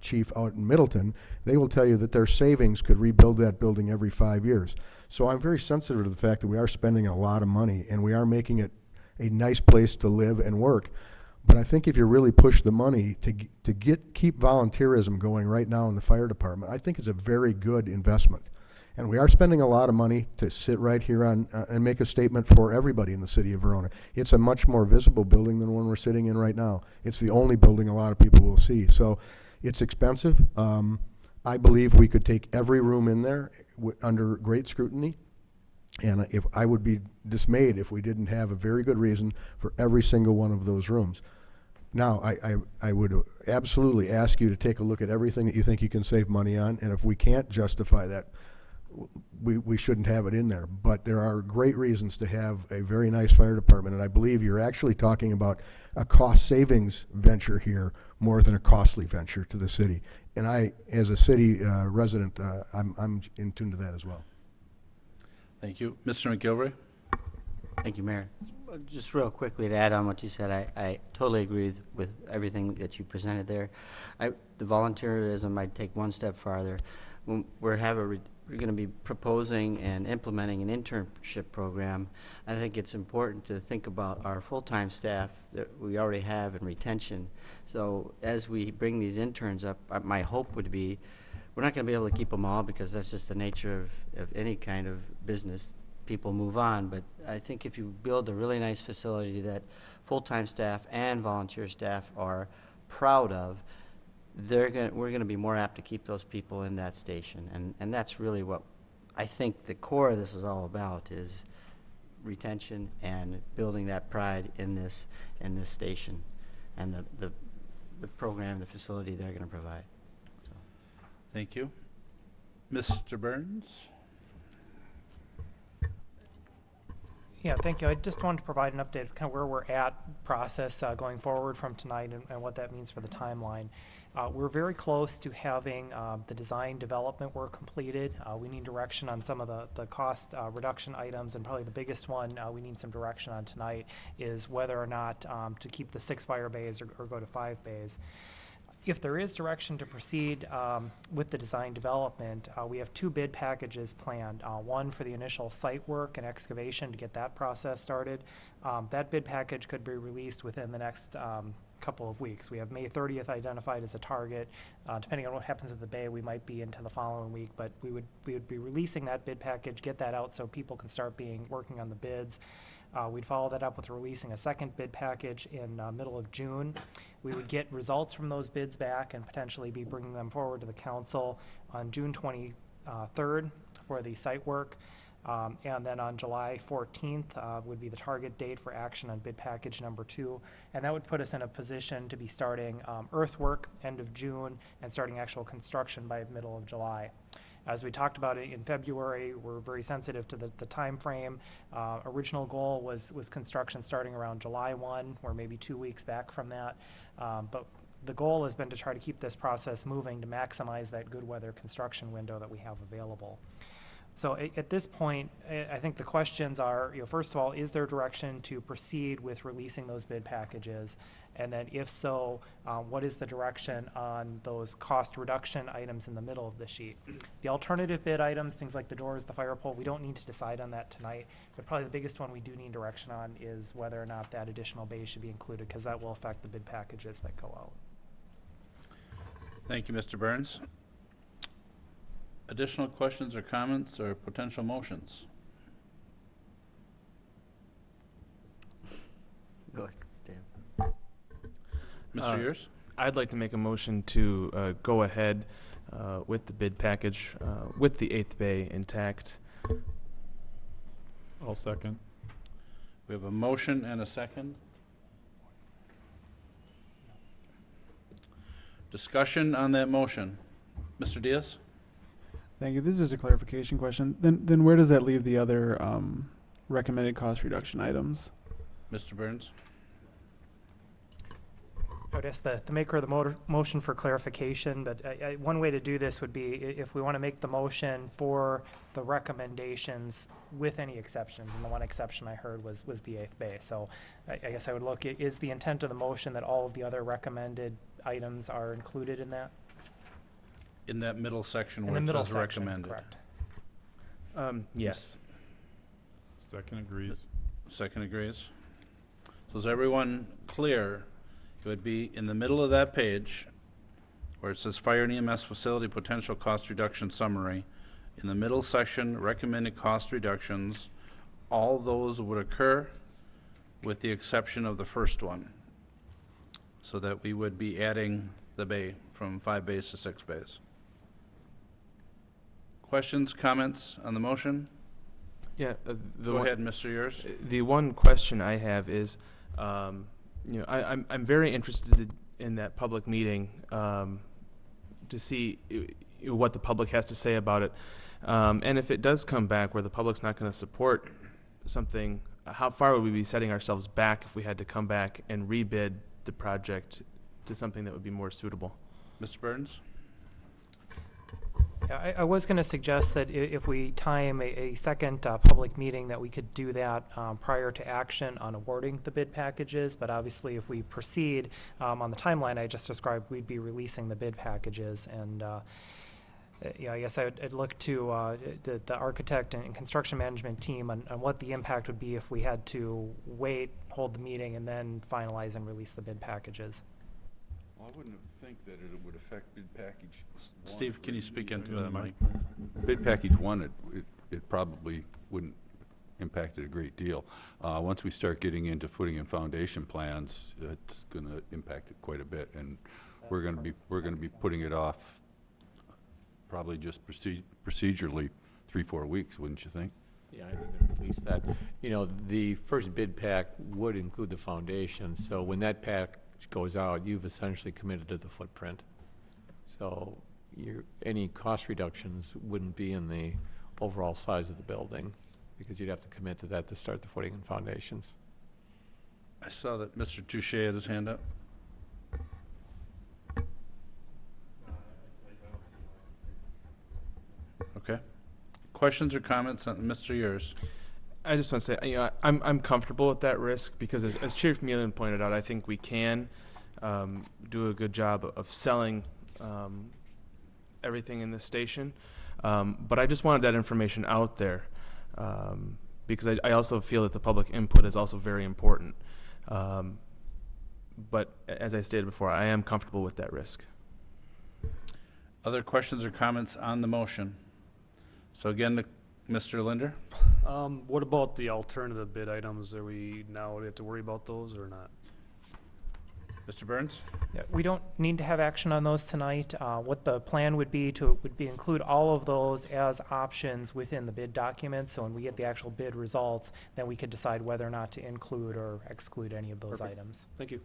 chief out in Middleton, they will tell you that their savings could rebuild that building every 5 years. So I'm very sensitive to the fact that we are spending a lot of money and we are making it a nice place to live and work. But I think if you really push the money to keep volunteerism going right now in the fire department, I think it's a very good investment. And we are spending a lot of money to sit right here on and make a statement for everybody in the city of Verona. It's a much more visible building than one we're sitting in right now. It's the only building a lot of people will see. So it's expensive. I believe we could take every room in there under great scrutiny And if I would be dismayed if we didn't have a very good reason for every single one of those rooms. Now, I would absolutely ask you to take a look at everything that you think you can save money on, and if we can't justify that, we shouldn't have it in there. But there are great reasons to have a very nice fire department, and I believe you're actually talking about a cost savings venture here more than a costly venture to the city. And I, as a city resident, I'm in tune to that as well. Thank you. Mr. McGilvery? Thank you, Mayor. Just real quickly to add on what you said, I totally agree with everything that you presented there. The volunteerism, I'd take one step farther. We're going to be proposing and implementing an internship program. I think it's important to think about our full-time staff that we already have in retention. So as we bring these interns up, my hope would be, we're not going to be able to keep them all because that's just the nature of any kind of business. People move on, but I think if you build a really nice facility that full-time staff and volunteer staff are proud of, we're going to be more apt to keep those people in that station. And that's really what I think the core of this is all about, is retention and building that pride in this station and the program, the facility they're going to provide. So. Thank you. Mr. Burns? Yeah, thank you. I just wanted to provide an update of kind of where we're at process going forward from tonight and what that means for the timeline. We're very close to having the design development work completed. We need direction on some of the cost reduction items, and probably the biggest one we need some direction on tonight is whether or not to keep the 6 fire bays or go to 5 bays. If there is direction to proceed with the design development, we have 2 bid packages planned. One for the initial site work and excavation to get that process started. That bid package could be released within the next couple of weeks. We have May 30th identified as a target. Depending on what happens at the bay, we might be into the following week, but we would be releasing that bid package, get that out so people can start working on the bids. We'd follow that up with releasing a second bid package in middle of June. We would get results from those bids back and potentially be bringing them forward to the council on June 23rd for the site work. And then on July 14th would be the target date for action on bid package number 2. And that would put us in a position to be starting earthwork end of June and starting actual construction by middle of July. As we talked about it in February, we're very sensitive to the time frame. Original goal was construction starting around July 1. We're maybe 2 weeks back from that. But the goal has been to try to keep this process moving to maximize that good weather construction window that we have available. So at this point, I think the questions are, first of all, is there direction to proceed with releasing those bid packages? And then if so, what is the direction on those cost reduction items in the middle of the sheet? The alternative bid items, things like the doors, the fire pole, we don't need to decide on that tonight, but probably the biggest one we do need direction on is whether or not that additional bay should be included, because that will affect the bid packages that go out. Thank you, Mr. Burns. Additional questions or comments or potential motions? Go ahead, Dan. Mr. Yurs? I'd like to make a motion to go ahead with the bid package with the 8th bay intact. I'll second. We have a motion and a second. Discussion on that motion. Mr. Diaz? Thank you. This is a clarification question. Then where does that leave the other recommended cost reduction items? Mr. Burns? I would ask the maker of the motion for clarification, but one way to do this would be if we want to make the motion for the recommendations with any exceptions, and the one exception I heard was the 8th bay. So I guess I would look, is the intent of the motion that all of the other recommended items are included in that? In that middle section In where the it middle says section, recommended. correct. Yes. Second agrees. Second agrees. So is everyone clear? It would be in the middle of that page where it says Fire and EMS Facility Potential Cost Reduction Summary. In the middle section, recommended cost reductions. All those would occur with the exception of the first one. So that we would be adding the bay from 5 bays to 6 bays. Questions, comments on the motion? Yeah, Go ahead, Mr. Yurs. The one question I have is, I'm very interested in that public meeting to see what the public has to say about it. And if it does come back where the public's not going to support something, how far would we be setting ourselves back if we had to come back and rebid the project to something that would be more suitable? Mr. Burns? Yeah, I was going to suggest that if we time a second public meeting, that we could do that prior to action on awarding the bid packages. But obviously, if we proceed on the timeline I just described, we'd be releasing the bid packages. And yeah, I guess I'd look to the architect and construction management team on what the impact would be if we had to wait, hold the meeting, and then finalize and release the bid packages. Well, I wouldn't think that it would affect bid package one. Steve, can you speak into the mic? Bid package one, it probably wouldn't impact it a great deal. Once we start getting into footing and foundation plans, it's going to impact it quite a bit, and we're going to be putting it off probably just procedurally 3-4 weeks, wouldn't you think? Yeah, I think at least that. You know, the first bid pack would include the foundation, so when that pack goes out, you've essentially committed to the footprint. So any cost reductions wouldn't be in the overall size of the building, because you'd have to commit to that to start the footing and foundations. I saw that Mr. Touche had his hand up. Okay. Questions or comments on Mr. Yurs? I just want to say, I'm comfortable with that risk because, as Chief Meelan pointed out, I think we can do a good job of selling everything in this station. But I just wanted that information out there because I also feel that the public input is also very important. But as I stated before, I am comfortable with that risk. Other questions or comments on the motion? So again, Mr. Linder? What about the alternative bid items? Are we now have to worry about those or not? Mr. Burns? Yeah, we don't need to have action on those tonight. What the plan would be include all of those as options within the bid document. So when we get the actual bid results, then we could decide whether or not to include or exclude any of those Perfect. items. Thank you.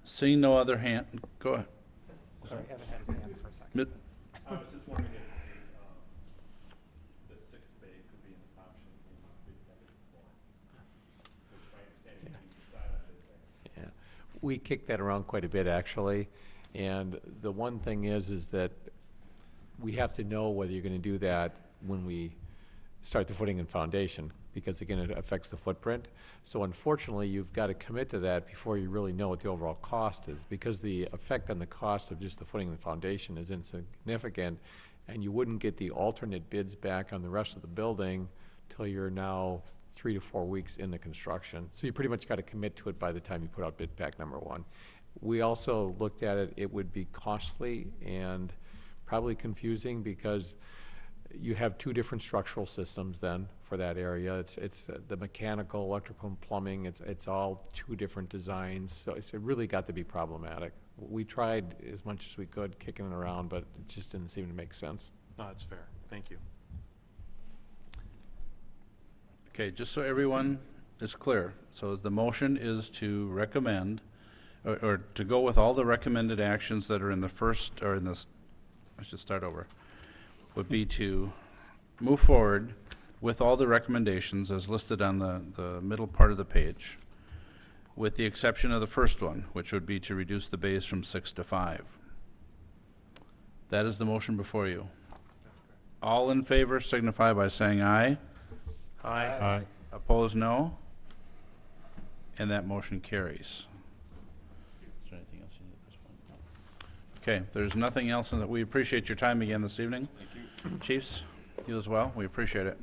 Seeing no other hand, go ahead. Sorry, I haven't had his hand for a second. Mi- I was just wondering if the sixth bay could be an option in bid package one, which my understanding is you decide on bid package. Yeah, we kicked that around quite a bit actually, and the one thing is that we have to know whether you're going to do that when we start the footing and foundation, because again, it affects the footprint. So unfortunately, you've got to commit to that before you really know what the overall cost is, because the effect on the cost of just the footing and the foundation is insignificant, and you wouldn't get the alternate bids back on the rest of the building till you're now 3 to 4 weeks in the construction. So you pretty much got to commit to it by the time you put out bid pack number one. We also looked at it, it would be costly and probably confusing because you have two different structural systems then for that area. It's the mechanical, electrical, and plumbing. It's all two different designs. So it really got to be problematic. We tried as much as we could kicking it around, but it just didn't seem to make sense. No, that's fair. Thank you. Okay, just so everyone is clear. So the motion is to recommend, or to go with all the recommended actions that are in the first, or in this, I should start over, would be to move forward with all the recommendations as listed on the middle part of the page, with the exception of the first one, which would be to reduce the bays from 6 to 5. That is the motion before you. All in favor signify by saying aye. Aye. Opposed, no. And that motion carries. Is there anything else you need at this point? No. Okay, if there's nothing else, and we appreciate your time again this evening. Thank you. Chiefs, you as well. We appreciate it.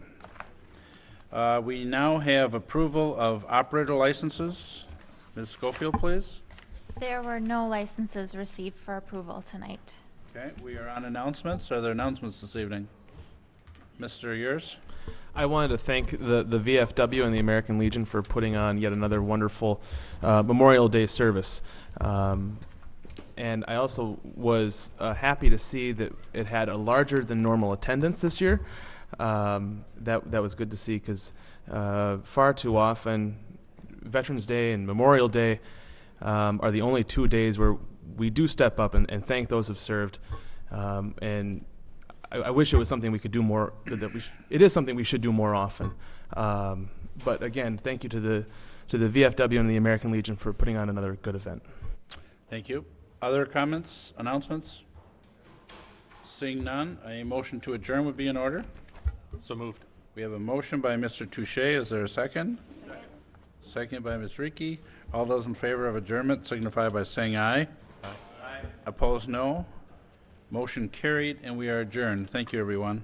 We now have approval of operator licenses. Ms. Schofield, please. There were no licenses received for approval tonight. Okay, we are on announcements. Are there announcements this evening? Mr. Yurs? I wanted to thank the VFW and the American Legion for putting on yet another wonderful Memorial Day service. And I also was happy to see that it had a larger than normal attendance this year. that was good to see, because far too often Veterans Day and Memorial Day are the only 2 days where we do step up and thank those who've served. And I wish it was something we could do more. It is something we should do more often. But again, thank you to the VFW and the American Legion for putting on another good event. Thank you. Other comments, announcements? Seeing none, a motion to adjourn would be in order. So moved. We have a motion by Mr. Touche. Is there a second? Second by Ms. Reekie. All those in favor of adjournment signify by saying aye. Aye. Opposed, no. Motion carried, and we are adjourned. Thank you, everyone.